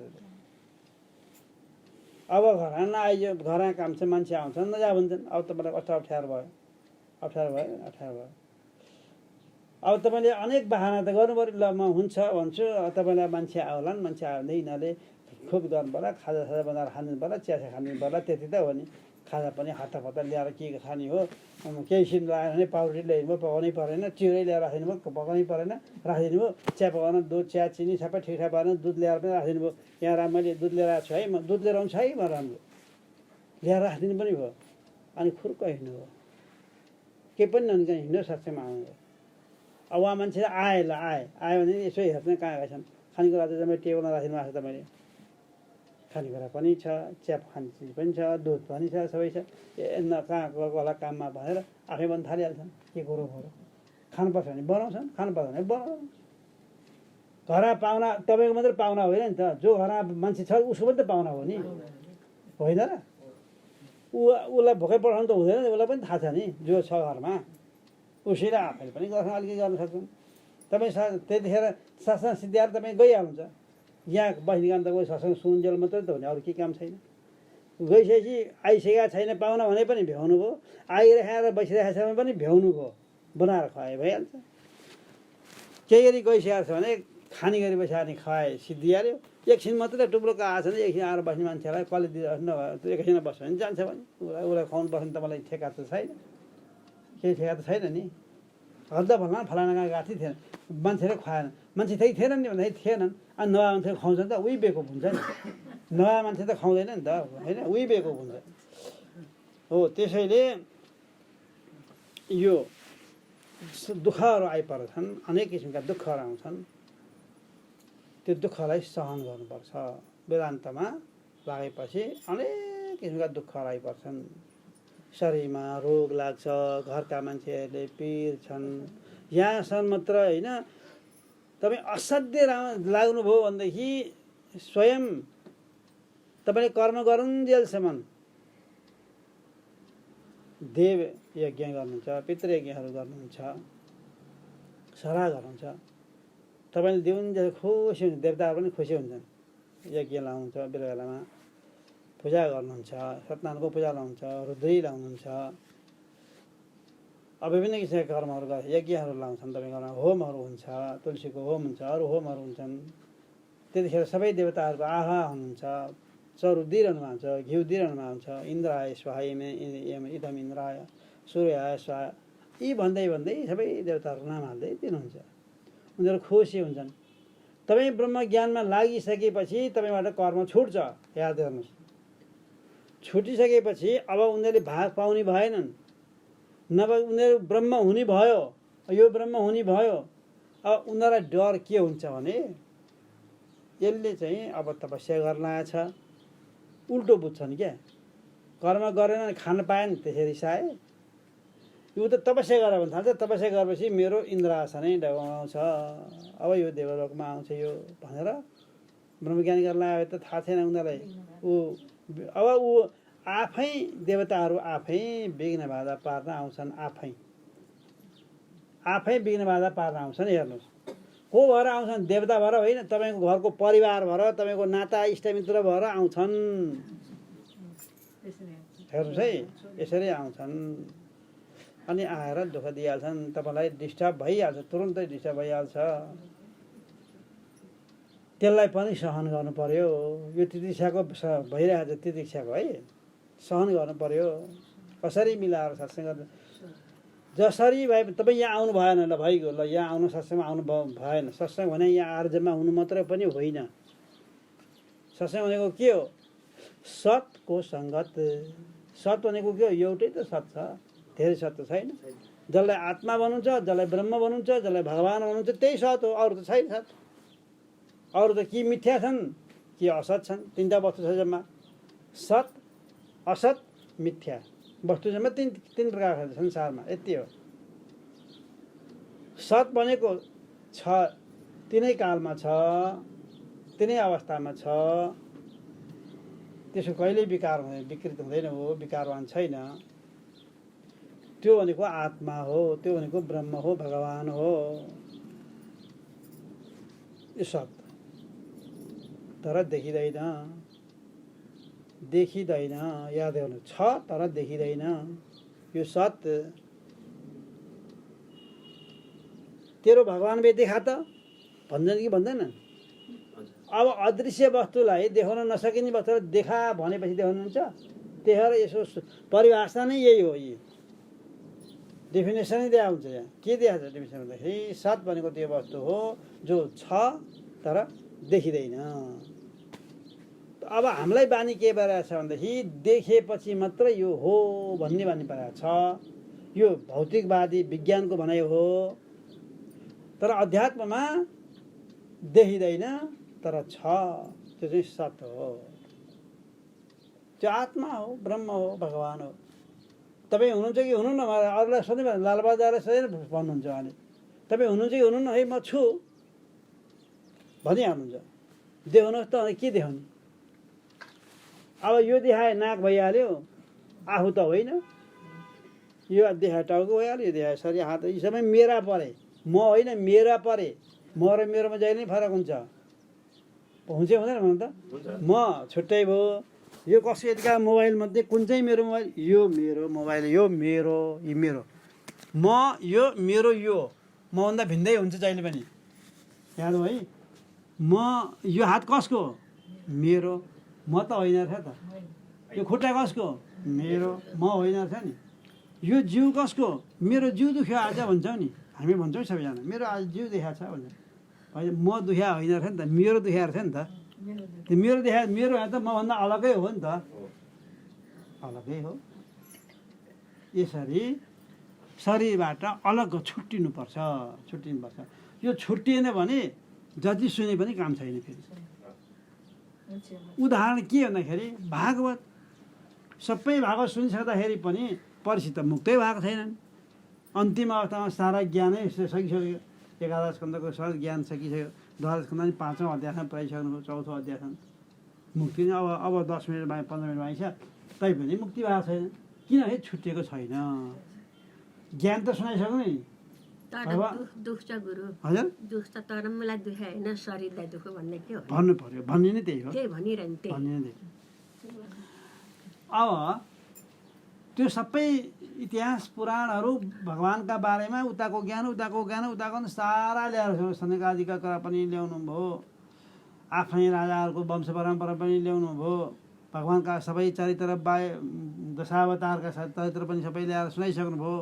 Speaker 1: अब घरमा आइयो घरमा काम छ मान्छे आउँछन् नजा भन्छन् अब तपाईँलाई कस्तो अप्ठ्यारो भयो अब तपाईँले अनेक बहाना त गर्नु पऱ्यो ल म हुन्छ भन्छु तपाईँलाई मान्छे आउलान् मान्छे आयो भने यिनीहरूले खुब गर्नु पर्ला, खाजा बनाएर खानु पर्ला, चिया खानु पर्ला, त्यति त हो नि। खाजा पनि हत्ता ल्याएर के खाने हो, केही सिम लगाएन भने पाउडर ल्याइदिनु भयो, पकाउनै परेन, चिउरै ल्याएर राखिदिनु भयो, पकाउनै परेन, राखिदिनु भयो। चिया पकाउन दुध, चिया, चिनी सबै ठिकठाक पारेर दुध ल्याएर पनि राखिदिनु भयो। यहाँ मैले दुध लिएर आएको छु है, म दुध लिएर आउँछु है, म राम्रो ल्याएर राखिदिनु पनि भयो। अनि खुर्क हिँड्नु भयो, केही पनि ननिकन हिँड्नु सक्षम आउनु। अब उहाँ मान्छे आयो भने यसो हेर्ने कहाँ गएछन्। खानेकुरा चाहिँ मैले टेबलमा राखिदिनु भएको छ त मैले, खानेकुरा पनि छ, चिया खाने चिज पनि छ, दुध पनि छ, सबै छ। कहाँ गएको होला काममा भनेर आफै बन्न थालिहाल्छन्। के कुरो खानुपर्छ भने बनाउँछन्, खानुपर्छ भने बनाउँछन्। घरमा पाहुना तपाईँको मात्रै पाहुना होइन नि त, जो घरमा मान्छे छ उसको पनि त पाहुना हो नि, होइन र? उसलाई भोकै पठाउनु त हुँदैन, उसलाई पनि थाहा छ नि जो छ घरमा, उसैले आफैले पनि गर्न अलिकति गर्न सक्छन्। तपाईँ त्यतिखेर सत्सङ्ग सिद्धिएर तपाईँ गइहाल्नुहुन्छ। यहाँ बस्ने त कोही सत्सङ्ग सुन्जेल मात्रै त हो नि, अरू केही काम छैन। गइसकेपछि आइसकेका छैन पाहुना भने पनि भ्याउनु भयो, आइरहेर बसिरहेको छ भने पनि भ्याउनु भयो, बनाएर खुवाए भइहाल्छ। केही गरी गइसकेको छ भने खाने गरी बसियो भने खुवाए सिद्धिहाल्यो। एकछिन मात्रै टुप्लोको आएको छ भने एकछिन आएर बस्ने मान्छेलाई कसले नभए एकैछिन बस्यो भने जान्छ भने उसलाई खुवाउनु पर्छ नि, तपाईँलाई ठेका त छैन, केही ठेका त छैन नि। हल्दा भन्ला फलाना कहाँ गएको थिएन, मान्छेले खुवाएन, मान्छे त्यही थिएनन् नि भन्दाखेरि थिएनन्। अनि नभए मान्छे खुवाउँछ नि त, उही बेको हुन्छ नि, नभए मान्छे त खुवाउँदैन नि त, होइन, उही बेको हुन्छ हो। त्यसैले यो दुःखहरू आइपर्छन्, अनेक किसिमका दुःखहरू आउँछन्, त्यो दुःखलाई सहन गर्नुपर्छ। वेदान्तमा लागेपछि अनेक किसिमका दुःखहरू आइपर्छन्। शरीरमा रोग लाग्छ, घरका मान्छेहरूले पिर्छन्, यहाँसम्म मात्र होइन, तपाईँ असाध्य लाग्नुभयो भनेदेखि स्वयं तपाईँले कर्म गरुन्जेलसम्म देव यज्ञ गर्नुहुन्छ, पितृयज्ञहरू गर्नुहुन्छ, सराह गर्नुहुन्छ, तपाईँले दिउन्जेल खुसी हुन्छ, देवताहरू पनि खुसी हुन्छन्। यज्ञ लाउनुहुन्छ, बेला बेलामा पूजा गर्नुहुन्छ, सत्यनारायणको पूजा लाउनुहुन्छ, रुद्री लाउनुहुन्छ, अब विभिन्न किसिमका कर्महरू गर्छ, यज्ञहरू लाउँछन् तपाईँको घरमा, होमहरू हुन्छ, तुलसीको होम हुन्छ, अरू होमहरू हुन्छन्। त्यतिखेर सबै देवताहरूको आहा हुनुहुन्छ, चरु दिइरहनुमा हुन्छ, घिउ दिइरहनुमा हुन्छ, इन्द्राय स्वाहा इदम इन्द्राय, सूर्याय स्वाहा, यी भन्दै सबै देवताहरूको नाम हाल्दै दिनुहुन्छ। उनीहरू खुसी हुन्छन्। तपाईँ ब्रह्म ज्ञानमा लागिसकेपछि तपाईँबाट कर्म छुट्छ, याद गर्नुहोस्। छुटिसकेपछि अब उनीहरूले भाग पाउने भएनन्, नभए उनीहरू ब्रह्म हुने भयो, यो ब्रह्म हुने भयो। अब उनीहरूलाई डर के हुन्छ भने यसले चाहिँ अब तपस्या गर्न आएछ, उल्टो बुझ्छन् क्या, कर्म गरेन खान पाएन त्यसरी रिसाए, यो त तपस्या गरेर भने थाल्छ, तपस्या गरेपछि मेरो इन्द्र आसनै डगाउँछ, अब यो देवलोकमा आउँछ यो भनेर ब्रह्मज्ञानी गर्न आयो त थाहा छैन उनीहरूलाई। अब आफै देवताहरू आफै विघ्न बाधा पार्न आउँछन्, आफै विघ्न बाधा पार्न आउँछन्। हेर्नुहोस् को भएर आउँछन्, देवता भएर होइन, तपाईँको घरको परिवार भएर, तपाईँको नाता इष्टमित्र भएर आउँछन्। हेर्नुहोस् है, यसरी आउँछन्। अनि आएर दुःख दिइहाल्छन्, तपाईँलाई डिस्टर्ब भइहाल्छ, तुरुन्तै डिस्टर्ब भइहाल्छ। त्यसलाई पनि सहन गर्नु पर्यो। यो तितिक्षाको भइरहेको छ, तितिक्षाको है, सहन गर्नु पर्यो। कसरी मिलाएर सत्सङ्ग गर्नु, जसरी भए तपाईँ यहाँ आउनु भएन, ल भइगयो, ल यहाँ आउनु सत्सङ्गमा आउनु भएन। सत्सङ्ग भने यहाँ आएर जम्मा हुनु मात्रै पनि होइन। सत्सङ्ग भनेको के हो? सतको सङ्गत। सत भनेको के हो? एउटै त सत छ, धेरै सत त छैन। जसलाई आत्मा भन्नुहुन्छ, जसलाई ब्रह्म भन्नुहुन्छ, जसलाई भगवान भन्नुहुन्छ, त्यही सत हो, अरू त छैन सत। अरू त कि मिथ्या छन् कि असत छन्, तिनवटा वस्तु छ जम्मा, सत असत मिथ्या वस्तु जम्मा तीन प्रकारका संसारमा, यति हो। सत भनेको छ, तिनै कालमा छ, तिनै अवस्थामा छ, त्यसको कहिल्यै विकार हुँदैन, विकृत हुँदैन, हो विकारवान छैन। त्यो भनेको आत्मा हो, त्यो भनेको ब्रह्म हो, भगवान हो, यो सत। तर देखिँदैन, याद गर्नु, छ तर देखिँदैन, यो सत। तेरो भगवान बे देखा त भन्छन् कि भन्दैनन्? अब अदृश्य वस्तुलाई देखाउन नसकिने वस्तुलाई देखा भनेपछि देखाउनुहुन्छ। त्यही भएर यसो परिभाषा नै यही हो। यी डेफिनेसनै दिया हुन्छ। यहाँ के दिएको छ डेफिनेसन भन्दाखेरि सत भनेको त्यो वस्तु हो जो छ तर देखिँदैन। अब हामीलाई बानी के भइरहेछ भनेदेखि देखेपछि मात्र यो हो भन्ने बानी परेको छ। यो भौतिकवादी विज्ञानको भनाइ हो। तर अध्यात्ममा देखिँदैन तर छ, त्यो चाहिँ सत हो। त्यो आत्मा हो, ब्रह्म हो, भगवान हो। तपाईँ हुनुहुन्छ कि हुनुहुन्न? अरूलाई सधैँ लालबहादुरलाई सधैँ भन्नुहुन्छ उहाँले, तपाईँ हुनुहुन्छ कि हुनुहुन्न? है म छु भनिहाल्नुहुन्छ। देखाउनुहोस् त के देखाउने? अब यो देखाए नाक भइहाल्यो, आफू त होइन। यो देखाए टाउको भइहाल्यो, यो देखाए शरीर हात, यी सबै मेरा परे, म होइन मेरा परे। म र मेरोमा जहिले नै फरक हुन्छ। हुन्छ हुँदैन भन्नु त? म छुट्टै भयो। यो कसो यतिका मोबाइल मध्ये कुन चाहिँ मेरो मोबाइल? यो मेरो मोबाइल, यो मेरो, यो मेरो। म यो मेरो यो मभन्दा भिन्दै हुन्छ जहिले पनि। याद भयो है? म यो हात कसको? मेरो। म त होइन रहेछ त। यो खुट्टा कसको? मेरो। म होइन रहेछ नि। यो जिउ कसको? मेरो जिउ दुख्यो आज भन्छौँ नि हामी, भन्छौँ सबैजना मेरो आज जिउ दुखेको छ भन्छ। होइन, म दुख्या होइन रहेछ नि त, मेरो दुख्या रहेछ नि त। त्यो मेरो देखा मेरो यहाँ त मभन्दा अलगै हो नि त, अलगै हो। यसरी शरीरबाट अलग छुट्टिनुपर्छ। यो छुट्टिएन भने जति सुने पनि काम छैन। फेरि उदाहरण के भन्दाखेरि भागवत, सबै भागवत सुनिसक्दाखेरि पनि परिचित मुक्तै भएको छैनन्। अन्तिम अवस्थामा सारा ज्ञानै सकिसक्यो। एकादश स्कन्धको सारा ज्ञान सकिसक्यो। द्वादश स्कन्ध पनि 5औं अध्यायमा पुऱ्याइसक्नुभयो, 4औं अध्यायसम्म। मुक्ति नै अब 10 मिनट 15 मिनट बाँकी छ, तैपनि मुक्ति भएको छैन। किनभने छुट्टिएको छैन। ज्ञान त सुनाइसक्नु नि।
Speaker 2: दुख छ गुरु,
Speaker 1: हजुर
Speaker 2: दुख त तर मलाई दुखे होइन, शरीरलाई दुख भन्ने के हो?
Speaker 1: भन्नु पर्यो, भन्ने नै त्यही हो।
Speaker 2: त्यही भनिरहनु त्यही।
Speaker 1: भन्ने नै अब त्यो सबै इतिहास पुराणहरू भगवानका बारेमा उताको ज्ञान उताको सारा ल्याएर सनकादिका कुरा पनि ल्याउनु भयो। आफ्नै राजाहरूको वंश परम्परा पनि ल्याउनु भयो। भगवानका सबै चरित्र दशावतारका चरित्र पनि सबै ल्याएर सुनाइसक्नु भयो।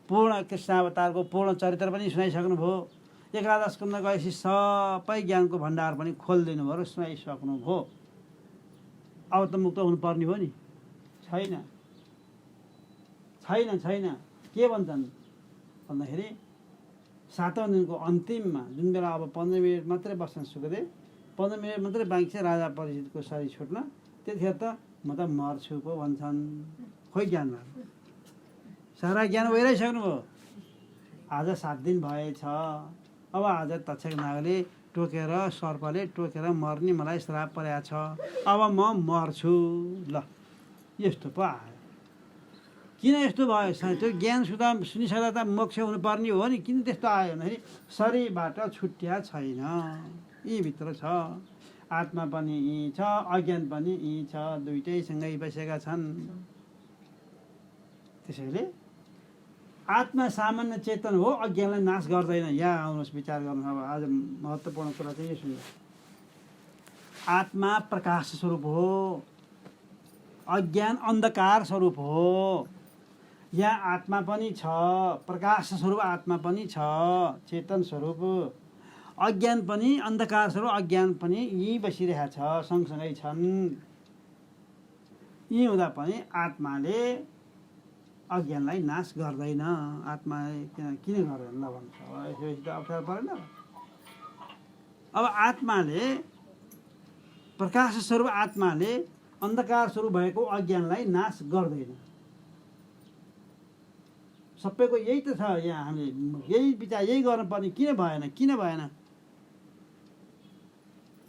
Speaker 1: पूर्ण कृष्णावतारको पूर्ण चरित्र पनि सुनाइसक्नु भयो। एकादश स्कन्ध गएपछि सबै ज्ञानको भण्डार पनि खोलिदिनु भयो र सुनाइसक्नु भयो। अब त मुक्त हुनुपर्ने हो नि? छैन। के भन्छन् भन्दाखेरि 7औं दिनको अन्तिममा जुन बेला अब 15 मिनट मात्रै बस्छन् सुखदेव, 15 मिनट मात्रै बाँकी छ राजा परिचितको शरीर छुट्न, त्यतिखेर त म त मर्छु पो भन्छन्। खोइ ज्ञान भयो, सारा ज्ञान भइरहेसक्नु भयो। आज 7 दिन भएछ। अब आज तक्षक नागले टोकेर, सर्पले टोकेर मर्ने मलाई श्राप परेको छ। अब म मर्छु। ल यस्तो पो आयो। किन यस्तो भयो? त्यो ज्ञान सुनिसक्दा त मोक्ष हुनुपर्ने हो नि। किन त्यस्तो आयो भन्दाखेरि शरीरबाट छुट्टिया छैन। यी भित्र छ आत्मा पनि, यी छ अज्ञान पनि, यी छ, दुइटैसँगै बसेका छन्। त्यसैले आत्मा सामान्य चेतन हो, अज्ञानलाई नाश गर्दैन। यहाँ आउनुहोस्, विचार गर्नु। अब आज महत्त्वपूर्ण कुरा चाहिँ यो सुन्नु। आत्मा प्रकाश स्वरूप हो, अज्ञान अन्धकार स्वरूप हो। यहाँ आत्मा पनि छ, प्रकाश स्वरूप आत्मा पनि छ, चेतन स्वरूप। अज्ञान पनि अन्धकार स्वरूप अज्ञान पनि यी बसिरहेको छ, सँगसँगै छन्। यी हुँदा पनि आत्माले अज्ञानलाई नाश गर्दैन। आत्माले किन गर्दैन ल भन्नु त अप्ठ्यारो परेन। अब आत्माले, प्रकाश स्वरूप आत्माले अन्धकार स्वरूप भएको अज्ञानलाई नाश गर्दैन। सबैको यही त छ। यहाँ हामीले यही विचार यही गर्नुपर्ने। किन भएन?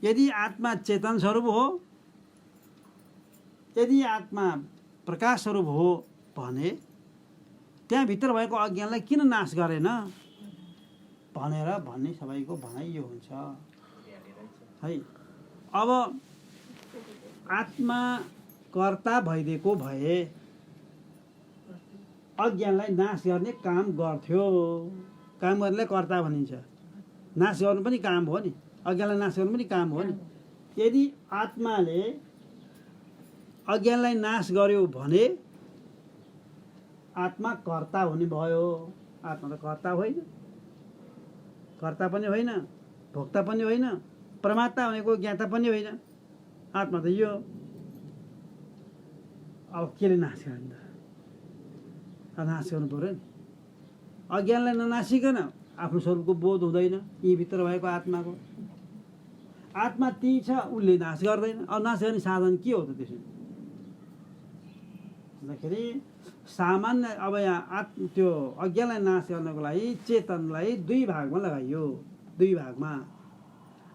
Speaker 1: यदि आत्मा चेतन स्वरूप हो, यदि आत्मा प्रकाश स्वरूप हो भने त्यहाँभित्र भएको अज्ञानलाई किन नाश गरेन भनेर भन्ने सबैको भनाइ यो हुन्छ है। अब आत्मा कर्ता भइदिएको भए अज्ञानलाई नाश गर्ने काम गर्थ्यो। काम गर्नेलाई कर्ता भनिन्छ। नाश गर्नु पनि काम हो नि, अज्ञानलाई नाश गर्नु पनि काम हो नि। यदि आत्माले अज्ञानलाई नाश गर्यो भने आत्मा कर्ता हुने भयो। आत्मा त कर्ता होइन, कर्ता पनि होइन, भोक्ता पनि होइन, परमात्मा भनेको ज्ञाता पनि होइन। आत्मा त यो अब केले नाश गर्ने त? नाश गर्नु पऱ्यो नि। अज्ञानलाई ननासिकन आफ्नो स्वरूपको बोध हुँदैन यी भित्र भएको आत्माको। आत्मा ती छ, उसले नाश गर्दैन। अब नाश गर्ने साधन के हो त त्यसो भन्दाखेरि सामान्य अब यहाँ त्यो अज्ञानलाई नाश गर्नको लागि चेतनलाई दुई भागमा लगाइयो। दुई भागमा,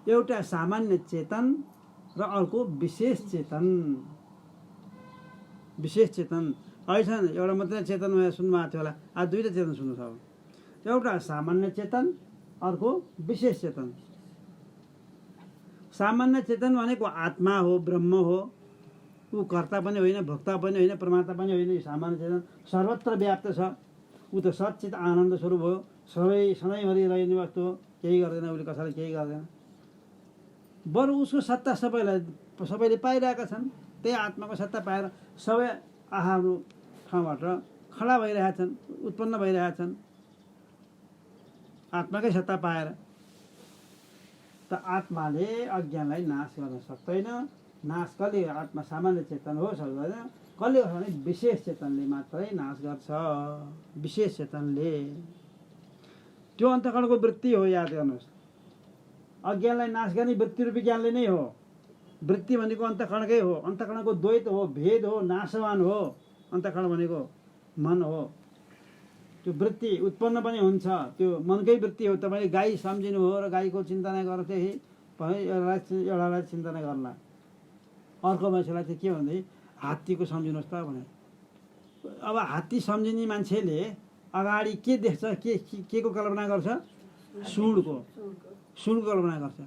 Speaker 1: एउटा सामान्य चेतन र अर्को विशेष चेतन। विशेष चेतन अहिलेसम्म एउटा मात्रै चेतन सुन्नुभएको थियो होला, आज दुईवटा चेतन सुन्नु छ। एउटा सामान्य चेतन, अर्को विशेष चेतन। सामान्य चेतन भनेको आत्मा हो, ब्रह्म हो। ऊ कर्ता पनि होइन, भोक्ता पनि होइन, परमात्मा पनि होइन। यो सामान्य चेतन सर्वत्र व्याप्त छ। ऊ त सच्चित आनन्द स्वरूप हो, सधैँभरि रहने वस्तु हो, केही गर्दैन, उसले कसैलाई केही गर्दैन। बरु उसको सत्ता सबैले पाइरहेका छन्। त्यही आत्माको सत्ता पाएर सबै आफ्नो ठाउँबाट खडा भइरहेका छन्, उत्पन्न भइरहेका छन् आत्माकै सत्ता पाएर। त आत्माले अज्ञानलाई नाश गर्न सक्दैन। नाश कसले? आत्मा सामान्य चेतन हो, सक्दैन। कसले गर्छ भने विशेष चेतनले मात्रै नाश गर्छ। विशेष चेतनले। त्यो अन्तःकरणको वृत्ति हो, याद गर्नुहोस्। अज्ञानलाई नाश गर्ने वृत्ति रूपी ज्ञानले नै हो। वृत्ति भनेको अन्तःकरणकै हो, अन्तःकरणको द्वैत हो, भेद हो, नाशवान हो। अन्तःकरण भनेको मन हो। त्यो वृत्ति उत्पन्न पनि हुन्छ, त्यो मनकै वृत्ति हो। तपाईँले गाई सम्झिनु हो र गाईको चिन्तना गर्दाखेरि एउटालाई चिन्तना गर्ला, अर्को मान्छेलाई चाहिँ के भन्दै हात्तीको सम्झिनुहोस् त भने। अब हात्ती सम्झिने मान्छेले अगाडि के देख्छ, के को कल्पना गर्छ? सुँडको कल्पना गर्छ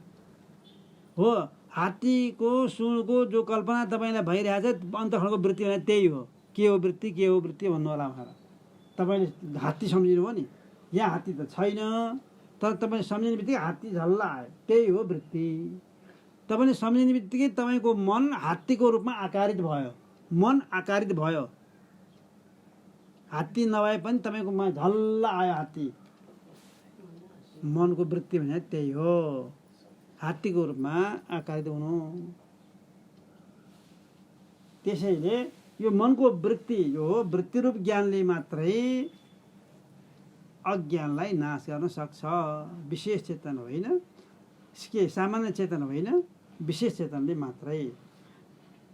Speaker 1: हो। हात्तीको सुँडको जो कल्पना तपाईँलाई भइरहेछ अन्तःकरणको वृत्ति भने त्यही हो। के हो वृत्ति, के हो वृत्ति भन्नु होला मलाई। तपाईँले हात्ती सम्झिनु हो नि, यहाँ हात्ती त छैन, तर तपाईँले सम्झिने बित्तिकै हात्ती झल्ला आयो, त्यही हो वृत्ति। तपाईँले सम्झिने बित्तिकै तपाईँको मन हात्तीको रूपमा आकारित भयो। मन आकारित भयो, हात्ती नभए पनि तपाईँकोमा झल्ला आयो हात्ती। मनको वृत्ति भने त्यही हो, हात्तीको रूपमा आकारित हुनु। त्यसैले यो मनको वृत्ति, यो वृत्तिरूप ज्ञानले मात्रै अज्ञानलाई नाश गर्न सक्छ। विशेष चेतन होइन, के सामान्य चेतन होइन, विशेष चेतनले मात्रै।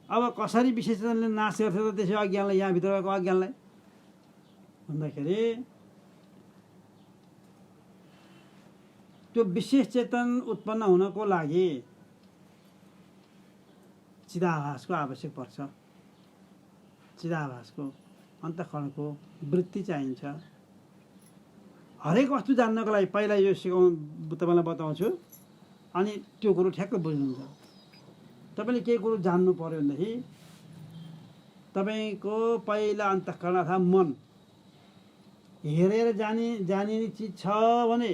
Speaker 1: अब कसरी विशेष चेतनले नाश गर्छ त त्यसै अज्ञानलाई, यहाँभित्र भएको अज्ञानलाई भन्दाखेरि त्यो विशेष चेतन उत्पन्न हुनको लागि चिदाभासको आवश्यक पर्छ। चिदाभासको अन्तःकरणको वृत्ति चाहिन्छ। हरेक वस्तु जान्नको लागि पहिला यो तपाईँलाई बताउँछु, अनि त्यो कुरो ठ्याक्क बुझ्नुहुन्छ। तपाईँले केही कुरो जान्नु पर्यो भनेदेखि तपाईँको पहिला अन्तःकरण अथवा मन हेरेर जानिने चिज छ भने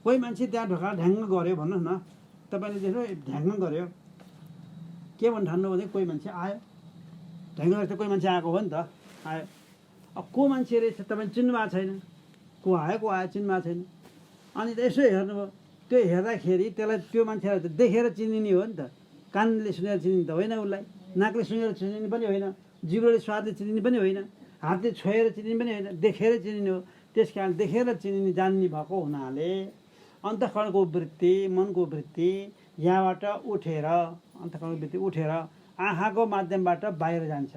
Speaker 1: कोही मान्छे त्यहाँ ढोका ढ्याङ्ग गऱ्यो भन्नुहोस् न, तपाईँले देख्नु ढ्याङ्ग गऱ्यो, के भन्नु ठान्नु भने कोही मान्छे आयो, ढ्याङ्ग रहेछ कोही मान्छे आएको हो नि त, आयो। अब को मान्छे रहेछ तपाईँले चिन्नु भएको छैन, को आयो चिन्नु भएको छैन। अनि त यसो हेर्नुभयो, त्यो हेर्दाखेरि त्यसलाई त्यो मान्छेलाई त देखेर चिनिने हो नि त। कानले सुनेर चिनिने त होइन, उसलाई नाकले सुनेर चिनिने पनि होइन, जिब्रोले स्वादले चिनिने पनि होइन, हातले छोएर चिनिने पनि होइन, देखेर चिनिने हो। त्यस कारण देखेर चिनिने जान्ने भएको हुनाले अन्तःकरणको वृत्ति, मनको वृत्ति यहाँबाट उठेर, अन्तःकरणको वृत्ति उठेर आँखाको माध्यमबाट बाहिर जान्छ।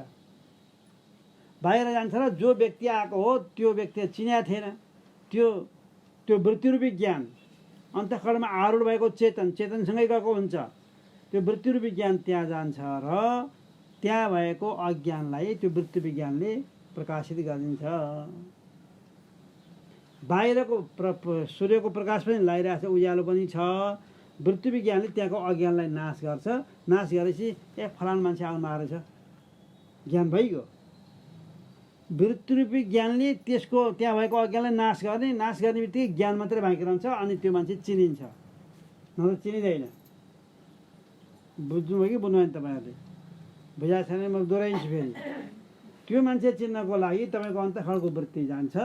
Speaker 1: बाहिर जान्छ र जो व्यक्ति आएको हो त्यो व्यक्तिले चिनेको थिएन, त्यो वृत्तिरूपी ज्ञान अन्तःकरणमा आरूढ भएको चेतनसँगै गएको हुन्छ। त्यो वृत्तिरूपी ज्ञान त्यहाँ जान्छ र त्यहाँ भएको अज्ञानलाई त्यो वृत्तिरूपी ज्ञानले प्रकाशित गरिदिन्छ। बाहिरको सूर्यको प्रकाश पनि लगाइरहेको छ, उज्यालो पनि छ। वृत्तिरूपी ज्ञानले त्यहाँको अज्ञानलाई नाश गर्छ। नाश गरेपछि फलानु मान्छे आउनु आएको रहेछ, ज्ञान भइगयो। वृत्तिरूपी ज्ञानले त्यसको त्यहाँ भएको अज्ञानलाई नाश गर्ने बित्तिकै ज्ञान मात्रै बाँकी रहन्छ, अनि त्यो मान्छे चिनिन्छ, नत्र चिनिँदैन। बुझ्नुभयो कि बुझ्नु भएन तपाईँहरूले? बुझाएको छैन म दोहोऱ्याइन्छु फेरि। त्यो मान्छे चिन्नको लागि तपाईँको अन्तःखण्डको वृत्ति जान्छ,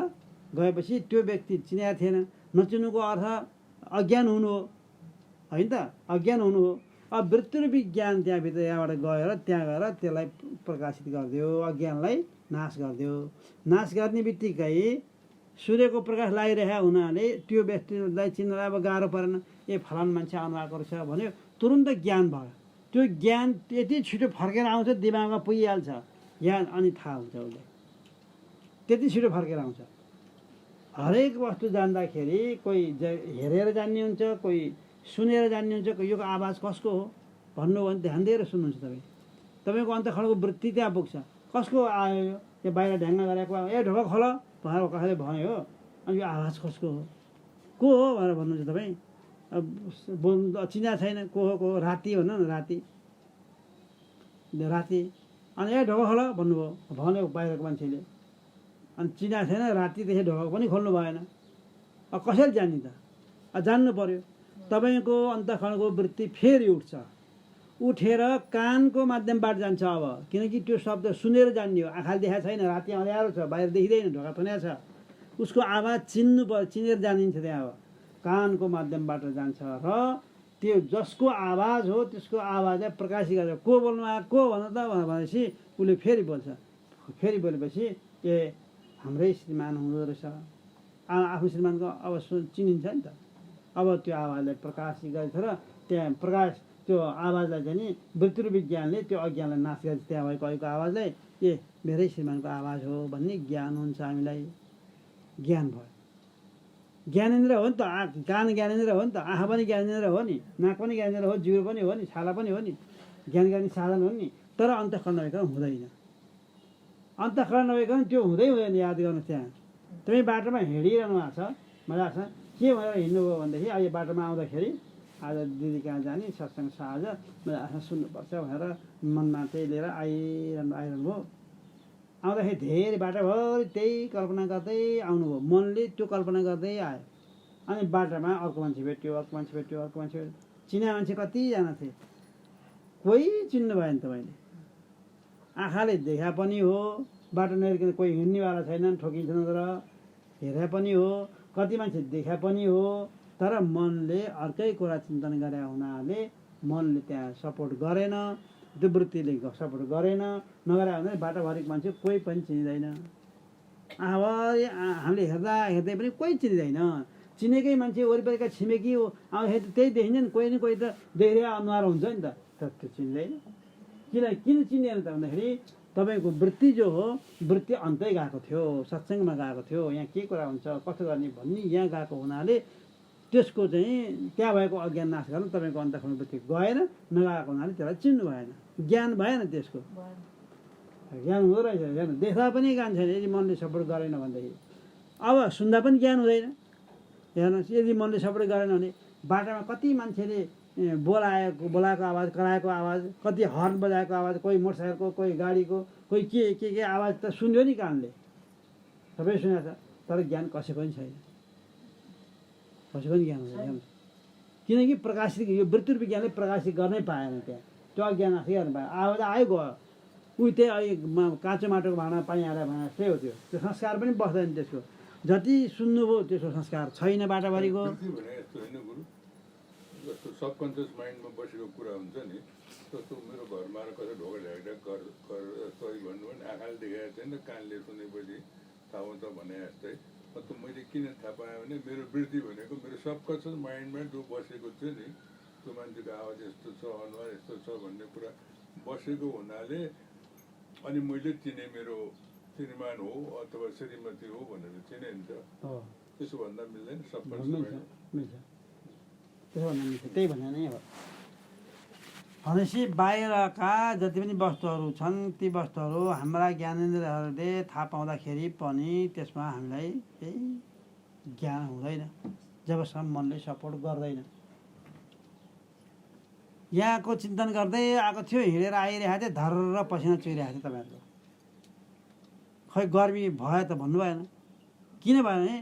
Speaker 1: गएपछि त्यो व्यक्ति चिनेको थिएन। नचिन्नुको अर्थ अज्ञान हुनु हो, होइन त? अज्ञान हुनु हो। अब वृत्तिरूपी ज्ञान त्यहाँभित्र यहाँबाट गएर त्यहाँ गएर त्यसलाई प्रकाशित गरिदियो, अज्ञानलाई नाश गरिदियो। नाश गर्ने बित्तिकै सूर्यको प्रकाश लागिरहेको हुनाले त्यो व्यक्तिलाई चिन्नलाई अब गाह्रो परेन। ए फलान मान्छे आउनुभएको रहेछ भन्यो, तुरुन्त ज्ञान भयो। त्यो ज्ञान यति छिटो फर्केर आउँछ, दिमागमा पुगिहाल्छ ज्ञान, अनि थाहा हुन्छ उसलाई। त्यति छिटो फर्केर आउँछ। हरेक वस्तु जान्दाखेरि कोही हेरेर जान्ने हुन्छ, कोही सुनेर जान्ने हुन्छ। यो आवाज कसको हो भन्नुभयो भने ध्यान दिएर सुन्नुहुन्छ तपाईँ। तपाईँको अन्तःखण्डको वृत्ति त्यहाँ पुग्छ। कसको आयो यो? त्यो बाहिर ढ्याङ्ग गरेको ए ढोका खोल भनेर कसैले भन्यो हो, अनि यो आवाज कसको हो, को हो भनेर भन्नुहुन्छ तपाईँ। अब बोल्नु चिना छैन को हो, राति भन्नु न, राति। अनि ए ढोका खोल भन्नुभयो, भन्यो बाहिरको मान्छेले, अनि चिना छैन, रातिदेखि ढोका पनि खोल्नु भएन। अब कसरी जान्ने त? जान्नु पर्यो। तपाईँको अन्तःखण्डको वृत्ति फेरि उठ्छ, उठेर कानको माध्यमबाट जान्छ अब, किनकि त्यो शब्द सुनेर जान्ने हो। आँखाले देखाएको छैन, राति अँध्यारो छ, बाहिर देखिँदैन, ढोका थुन्या छ। उसको आवाज चिन्नु पर्यो, चिनेर जानिन्छ त्यहाँ। अब कानको माध्यमबाट जान्छ र त्यो जसको आवाज हो त्यसको आवाजलाई प्रकाशित गरेर को बोल्नु आएको को भन त भनेपछि उसले फेरि बोल्छ। फेरि बोलेपछि ए हाम्रै श्रीमान हुँदो रहेछ। आफ्नो श्रीमानको अब चिनिन्छ नि त। अब त्यो आवाजलाई प्रकाशित गरेछ र त्यहाँ प्रकाश त्यो आवाजलाई चाहिँ नि वृत्तिरूपी ज्ञानले त्यो अज्ञानलाई नाश गरेछ। त्यहाँ भएको अहिलेको आवाजलाई ए मेरै श्रीमानको आवाज हो भन्ने ज्ञान हुन्छ। हामीलाई ज्ञान भयो। ज्ञानेन्द्र हो नि त, कान ज्ञानेन्द्र हो नि त, आँखा पनि ज्ञानेन्द्र हो नि, नाक पनि ज्ञानेन्द्र हो, जिउ पनि हो नि, छाला पनि हो नि, ज्ञान गर्ने साधन हो नि। तर अन्तःकरण नभइकन हुँदैन। अन्तःकरण नभइकन त्यो हुँदैन। याद गर्नुहोस्, त्यहाँ तपाईँ बाटोमा हिँडिरहनु भएको छ, मजा छ, के भनेर हिँड्नुभयो भनेदेखि अहिले बाटोमा आउँदाखेरि आज दिदी कहाँ जाने सत्सङ्ग छ आज, मैले आफै सुन्नुपर्छ भनेर मनमा चाहिँ लिएर आइरहनु भयो। आउँदाखेरि धेरै बाटोभरि त्यही कल्पना गर्दै आउनुभयो। मनले त्यो कल्पना गर्दै आयो। अनि बाटोमा अर्को मान्छे भेट्यो, अर्को मान्छे भेट्यो, अर्को मान्छे भेट्यो। चिना मान्छे कतिजना थिए, कोही चिन्नु भएन तपाईँले। आँखाले देखा पनि हो, बाटो नहेरिकन कोही हिँड्नेवाला छैनन्, ठोकिन्छन् र हेरे पनि हो, कति मान्छे देखा पनि हो। तर मनले अर्कै कुरा चिन्तन गरे हुनाले मनले त्यहाँ सपोर्ट गरेन, त्यो वृत्तिले सपोर्ट गरेन। नगरे भने बाटोभरिको मान्छे कोही पनि चिनिँदैन। आँखाभरि हामीले हेर्दा हेर्दै पनि कोही चिनिँदैन। चिनेकै मान्छे वरिपरिका छिमेकी आउँदाखेरि त्यही देखिन्छ नि, कोही न कोही त देखेर अनुहार हुन्छ नि त, त्यो चिन्दैन। किन चिनेन त भन्दाखेरि तपाईँको वृत्ति जो हो, वृत्ति अन्तै गएको थियो, सत्सङ्गमा गएको थियो। यहाँ के कुरा हुन्छ, कसो गर्ने भन्ने यहाँ गएको हुनाले त्यसको चाहिँ त्यहाँ भएको अज्ञान नाश गर्न तपाईँको अन्तःकरण वृत्ति गएन। नगएको हुनाले त्यसलाई चिन्नु भएन, ज्ञान भएन। त्यसको ज्ञान हुँदो रहेछ। हेर्नु, देख्दा पनि ज्ञान छैन यदि मनले सपोर्ट गरेन भनेदेखि। अब सुन्दा पनि ज्ञान हुँदैन। हेर्नुहोस्, यदि मनले सपोर्ट गरेन भने बाटोमा कति मान्छेले बोलाएको आवाज, कराएको आवाज, कति हर्न बजाएको आवाज, कोही मोटरसाइकलको, कोही गाडीको, कोही के आवाज त सुन्यो नि कानले, सबै सुनेको छ। तर ज्ञान कसैको पनि छैन, कसैको पनि ज्ञान हुँदैन। किनकि प्रकाशित यो वृत्तिरूपी ज्ञानले प्रकाशित गर्नै पाएन। त्यहाँ त्यो अज्ञान नाश गर्न पाएन। आवाज आयो गयो, उही त्यही अहिले काँचो माटोको भाँडा पानी हालेर भने जस्तै हो। त्यो संस्कार पनि बस्दैन त्यसको। जति सुन्नुभयो त्यसको संस्कार छैन बाटाभरिको।
Speaker 3: जस्तो सबकन्सियस माइन्डमा बसेको कुरा हुन्छ नि, जस्तो मेरो घरमा आएर कसै ढोका ढ्याक्ढ्याक सही भन्नु भने आँखाले देखाएको छैन, कानले सुनेपछि थाहा हुन्छ भने जस्तै। अन्त मैले किन थाहा पाएँ भने मेरो वृत्ति भनेको मेरो सबकन्सियस माइन्डमा जो बसेको थियो नि, त्यो मान्छेको आवाज यस्तो छ, अनुहार यस्तो छ भन्ने कुरा बसेको हुनाले अनि मैले चिने मेरो श्रीमान हो अथवा श्रीमती हो भनेर चिने नि त। त्यसो भन्दा मिल्दैन? सबकन्सियस
Speaker 1: मिल्छ, त्यसो भन्दा मिल्छ। त्यही भने नै हो। भनेपछि बाहिरका जति पनि वस्तुहरू छन् ती वस्तुहरू हाम्रा ज्ञानेन्द्रहरूले थाहा पाउँदाखेरि पनि त्यसमा हामीलाई केही ज्ञान हुँदैन जबसम्म मनले सपोर्ट गर्दैन। यहाँको चिन्तन गर्दै आएको थियो, हिँडेर आइरहेको थियो, धर्र पसिना चुहिरहेको थियो तपाईँहरूको। खै गर्मी भयो त भन्नु भएन। किनभने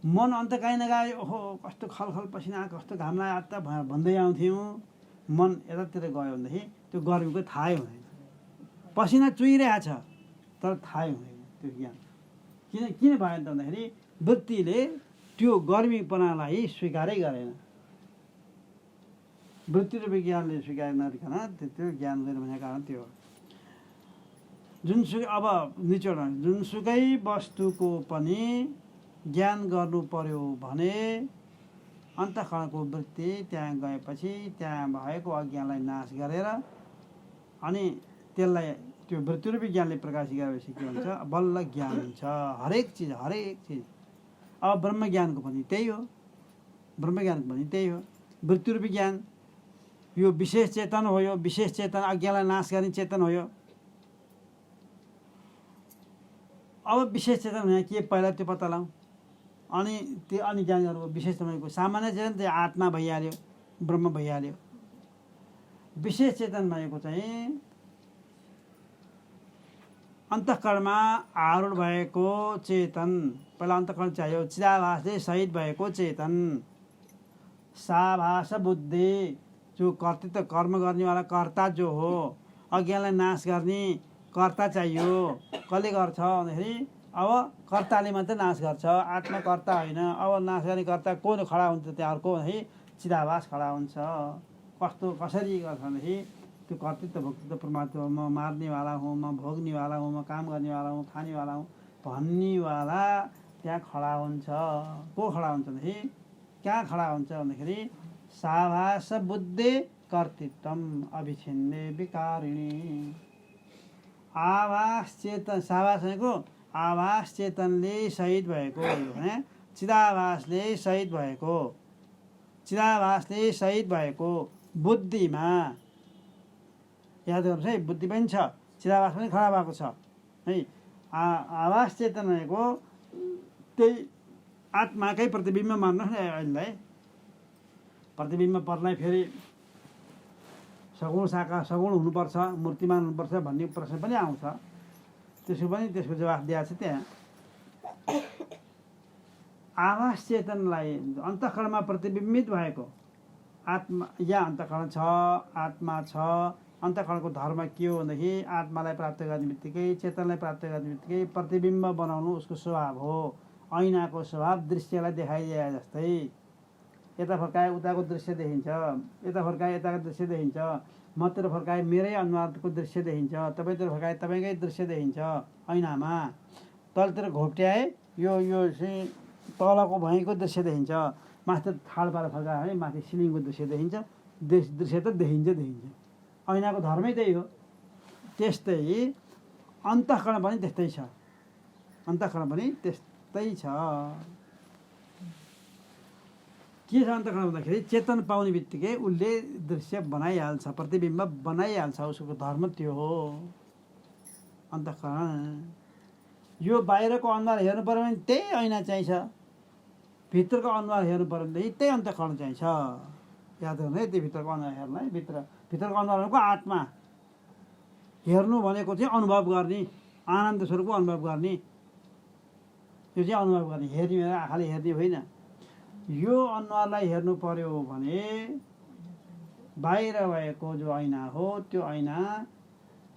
Speaker 1: मन अन्त काहीँ नगयो, ओहो कस्तो खलखल पसिना, कस्तो घाम लाग्यो त भन्दै आउँथ्यौँ। मन यतातिर गयो भनेदेखि त्यो गर्मीको थाहै हुँदैन। पसिना चुहिरहेछ तर थाहै हुँदैन त्यो ज्ञान। किन भएन त भन्दाखेरि वृत्तिले त्यो गर्मीपनालाई स्वीकारै गरेन। वृत्ति र विज्ञानले स्वीकार नगरिकन त्यो ज्ञान हुँदैन भनेको कारण त्यो हो। जुनसुकै अब निचोड जुनसुकै वस्तुको पनि ज्ञान गर्नु पर्यो भने अन्तःकरणको वृत्ति त्यहाँ गएपछि त्यहाँ भएको अज्ञानलाई नाश गरेर अनि त्यसलाई त्यो वृत्ति र विज्ञानले प्रकाशित गरेपछि के हुन्छ, बल्ल ज्ञान हुन्छ। हरेक चिज अब ब्रह्मज्ञानको पनि त्यही हो। ब्रह्मज्ञानको पनि त्यही हो। वृत्ति र विज्ञान यो विशेष चेतन हो। यो विशेष चेतन अज्ञानलाई नाश गर्ने चेतन हो। यो अब विशेष चेतन भने के पहिला त्यो पत्ता लगाउँ अनि त्यो अनि ज्ञान गर्नु। विशेष भनेको सामान्य चेतन त्यो आत्मा भइहाल्यो, ब्रह्म भइहाल्यो। विशेष चेतन भनेको चाहिँ अन्तःकरणमा आरूढ भएको चेतन। पहिला अन्तःकरण चाहियो। चिदाभासले सहित भएको चेतन। साभास बुद्धि जो कर्तृत्व कर्म गर्नेवाला कर्ता जो हो, अज्ञानलाई नाश गर्ने कर्ता चाहियो। कसले गर्छ भन्दाखेरि अब कर्ताले मात्रै नाश गर्छ, आत्मकर्ता होइन। अब नाश गर्ने कर्ता को खडा हुन्छ त्यहाँ अर्को भन्दाखेरि चिदाभास खडा हुन्छ। कसरी गर्छ भनेदेखि त्यो कर्तृत्व भोक्तृत्व परमात्मा म मार्नेवाला हुँ, म भोग्नेवाला हुँ, म काम गर्नेवाला हुँ, खानेवाला हुँ भन्नेवाला त्यहाँ खडा हुन्छ। को खडा हुन्छ भनेदेखि कहाँ खडा हुन्छ भन्दाखेरि साभास बुद्धि कर्तृत्वम अभिछिन्ने विकारिणी। आभास चेतन, साभास भनेको आभास चेतनले सहित भएको भने चिदाभासले सहित भएको, चिदाभासले सहित भएको बुद्धिमा याद गर्नुहोस् है। बुद्धि पनि छ, चिदाभास पनि खडा भएको छ है। आभास चेतन भनेको त्यही आत्माकै प्रतिबिम्ब मान्नुहोस् न। अहिले प्रतिबिम्ब पर्लाई फेरि सगुण साकार सगुण हुनुपर्छ, मूर्तिमान हुनुपर्छ भन्ने प्रश्न पनि आउँछ। त्यसको जवाफ दिएको छ त्यहाँ। आभास चेतनलाई अन्तःकरणमा प्रतिबिम्बित भएको आत्मा या अन्तःकरण छ, आत्मा छ। अन्तःकरणको धर्म के हो भनेदेखि आत्मालाई प्राप्त गर्ने बित्तिकै, चेतनलाई प्राप्त गर्ने बित्तिकै प्रतिबिम्ब बनाउनु उसको स्वभाव हो। ऐनाको स्वभाव दृश्यलाई देखाइदिए जस्तै यता फर्काए उताको दृश्य देखिन्छ, यता फर्काए यताको दृश्य देखिन्छ, मतिर फर्काए मेरै अनुहारको दृश्य देखिन्छ, तपाईँतिर फर्काए तपाईँकै दृश्य देखिन्छ ऐनामा। तलतिर घोप्ट्याए यो चाहिँ तलको भैँको दृश्य देखिन्छ, माथि थाल पारेर फर्कायो भने माथि सिलिङको दृश्य देखिन्छ। दृश्य त देखिन्छ। ऐनाको धर्मै त्यही हो। त्यस्तै अन्तःकरण पनि त्यस्तै छ। अन्तःकरण पनि त्यस्तै छ। के छ अन्तःकरण भन्दाखेरि चेतन पाउने बित्तिकै उसले दृश्य बनाइहाल्छ, प्रतिबिम्ब बनाइहाल्छ। उसको धर्म त्यो हो अन्तःकरण। यो बाहिरको अनुहार हेर्नु पऱ्यो भने त्यही ऐना चाहिन्छ, भित्रको अनुहार हेर्नु पऱ्यो भनेदेखि त्यही अन्तःकरण चाहिन्छ। याद गर्नु है। त्यो भित्रको अनुहार हेर्नलाई भित्रको अनुहार भनेको आत्मा। हेर्नु भनेको चाहिँ अनुभव गर्ने, आनन्द स्वरूपको अनुभव गर्ने। त्यो चाहिँ अनुभव गर्ने, हेर्ने भनेर आँखाले हेर्ने होइन। यो अनुहारलाई हेर्नु पर्यो भने बाहिर भएको जो ऐना हो त्यो ऐना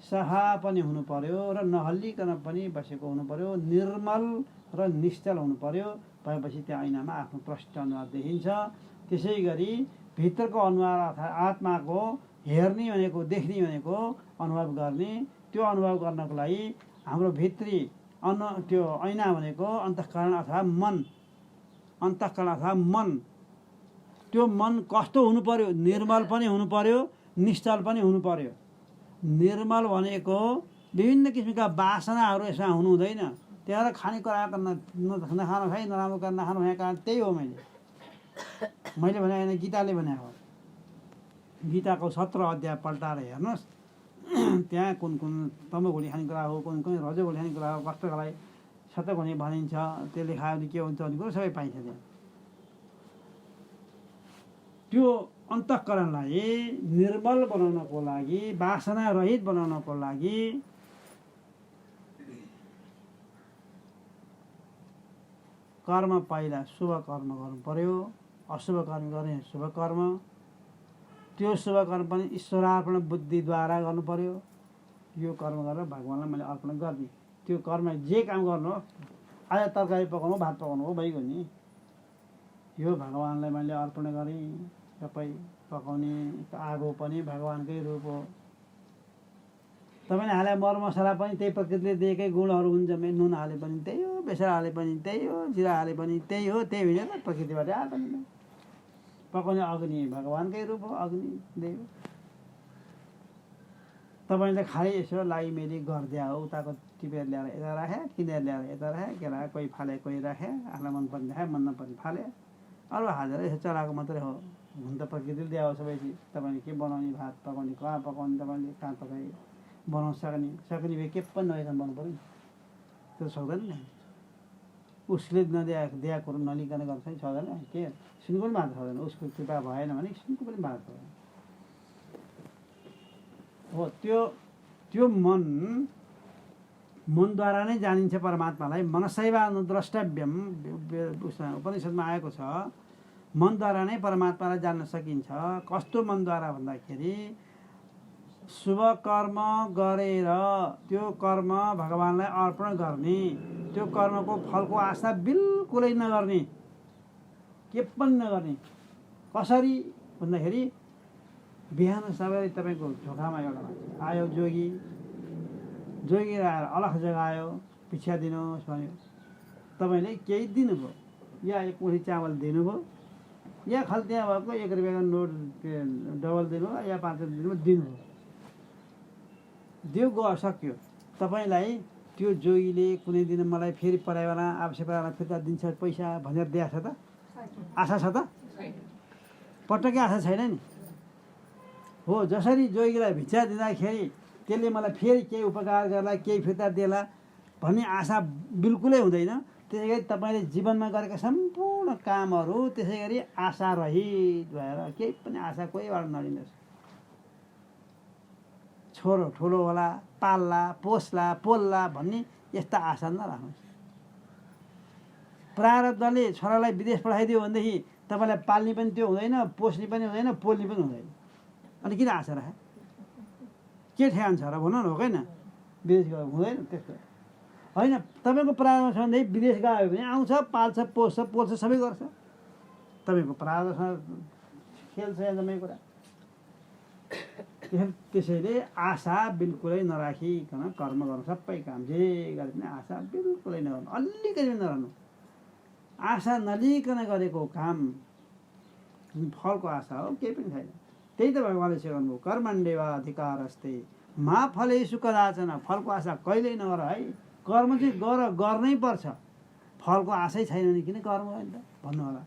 Speaker 1: सफा पनि हुनु पर्यो र नहल्लिकन पनि बसेको हुनु पर्यो, निर्मल र निश्चल हुनु पर्यो। भएपछि त्यो ऐनामा आफ्नो प्रष्ट अनुहार देखिन्छ। त्यसै गरी भित्रको अनुहार अर्थात् आत्माको हेर्ने भनेको, देख्ने भनेको अनुभव गर्ने। त्यो अनुभव गर्नको लागि हाम्रो भित्री त्यो ऐना भनेको अन्तःकरण अथवा मन। अन्तःकरण अथवा मन। त्यो मन कस्तो हुनु पर्यो? निर्मल पनि हुनु पर्यो, निश्चल पनि हुनु पर्यो। निर्मल भनेको विभिन्न किसिमका वासनाहरू यसमा हुनु हुँदैन। त्यहाँ खानेकुरा नखानु खाइ, नराम्रो कुरा नखानु भनेको कारण त्यही हो। मैले भने होइन, गीताले भने हो। गीताको 17 अध्याय पल्टाएर हेर्नुहोस्। त्यहाँ कुन कुन तमोगुणी खानेकुरा हो, कुन कुन रजोगुणी खानेकुरा हो, कष्टको लागि शतगुणी भनिन्छ। त्यसले खायो भने के हुन्छ भन्ने कुरो सबै पाइन्छ त्यहाँ। त्यो अन्तःकरणलाई निर्मल बनाउनको लागि, वासना रहित बनाउनको लागि कर्म पहिला शुभ कर्म गर्नु पर्यो, अशुभ कर्म गर्ने शुभ कर्म। त्यो शुभ कर्म पनि ईश्वरार्पण बुद्धिद्वारा गर्नु पर्यो। यो कर्म गरेर भगवान्लाई मैले अर्पण गरिदिएँ। त्यो कर्म जे काम गर्नु हो, आज तरकारी पकाउनु भात पकाउनु हो भइगयो नि, यो भगवान्लाई मैले अर्पण गरेँ। सबै पकाउने आगो पनि भगवान्कै रूप हो। तपाईँले हाले मरमसला पनि त्यही प्रकृतिले दिएकै गुणहरू हुन्छ। नुन हाले पनि त्यही हो, बेसर हाले पनि त्यही हो, जिरा हाले पनि त्यही हो। त्यही होइन त प्रकृतिबाट आएको नि। पकाउने अग्नि भगवान्कै रूप हो, अग्नि देव। तपाईँले खालि यसो लाइमेली गरिदिया हो, उताको टिपेर ल्याएर यता राखे, किनेर ल्याएर यता राखे, केरा कोही फाले कोही राखे, आफूलाई मनपर्ने राखे, मन नपर्ने फाले, अरू हालेर यसो चलाएको मात्रै हो। हुन त प्रकृतिले दिया हो सबै चिज। तपाईँले के बनाउने, भात पकाउने, कहाँ पकाउने, तपाईँले कहाँ पकाइ बनाउन सक्ने भए के पनि नलिकन बनाउनु पऱ्यो नि। त्यो सक्दैन नि। उसले दिया कुरो नलिकन गर्छ नि, सक्दैन के सुनको पनि बात सक्दैन। उसको कृपा भएन भने सुनको पनि बात सक्दैन हो। त्यो मनद्वारा नै जानिन्छ परमात्मालाई। मनसैव अनुद्रष्टव्यम उपनिषदमा आएको छ। मनद्वारा नै परमात्मालाई जान्न सकिन्छ। कस्तो मनद्वारा भन्दाखेरि शुभ कर्म गरेर त्यो कर्म भगवान्लाई अर्पण गर्ने, त्यो कर्मको फलको आशा बिल्कुलै नगर्ने, के पनि नगर्ने। कसरी भन्दाखेरि बिहान सबैले तपाईँको झोकामा एउटा आयो जोगी आएर अलख जगायो, भिक्षा दिनुहोस् भन्यो। तपाईँले केही दिनुभयो, या एक मुठी चामल दिनुभयो, या खल्तिया भएको 1 रुपियाँको नोट डबल दिनुभयो, या 5 रुपियाँ दिनुभयो। दियो गयो, सक्यो। तपाईँलाई त्यो जोगीले कुनै दिन मलाई फेरि पराइवाला आवश्यक पराइवाला फिर्ता दिन्छ पैसा भनेर दिएको छ त? आशा छ त? पटक्कै आशा छैन नि। हो, जसरी जोगीलाई भिक्षा दिँदाखेरि त्यसले मलाई फेरि केही उपकार गर्ला, केही फिर्ता देला भन्ने आशा बिल्कुलै हुँदैन। त्यसै गरी तपाईँले जीवनमा गरेका सम्पूर्ण कामहरू त्यसै गरी आशा रहित भएर केही पनि आशा कोहीबाट नलिनुहोस्। छोरो ठुलो होला, पाल्ला, पोस्ला, पोल्ला भन्ने यस्ता आशा नराख्नुहोस्। प्रारब्धले छोरालाई विदेश पठाइदियो भनेदेखि तपाईँलाई पाल्ने पनि त्यो हुँदैन, पोस्ने पनि हुँदैन, पोल्ने पनि हुँदैन। अनि किन आशा राखे? के ठेगान छ र भन न, हो होइन? विदेश गयो हुँदैन त्यस्तो होइन। तपाईँको प्रारब्ध छ भनेदेखि विदेश गयो भने आउँछ, पाल्छ, पोल्छ, सबै गर्छ। तपाईँको प्रारब्धसँग खेल्छ जम्मै कुरा। त्यसैले आशा बिल्कुलै नराखिकन कर्म गर्नु। सबै काम जे गरे पनि आशा बिल्कुलै नगर्नु, अलिकति पनि नरहनु। आशा नलिकन गरेको काम फलको आशा हो, केही पनि छैन। त्यही त भगवान्ले सिकाउनु, कर्मण्येवा अधिकारस्ते मा फलेषु कदाचन। फलको आशा कहिल्यै नगर है। कर्म चाहिँ गर्नै पर्छ। फलको आशै छैन भने किन कर्म गर्ने त भन्नु होला।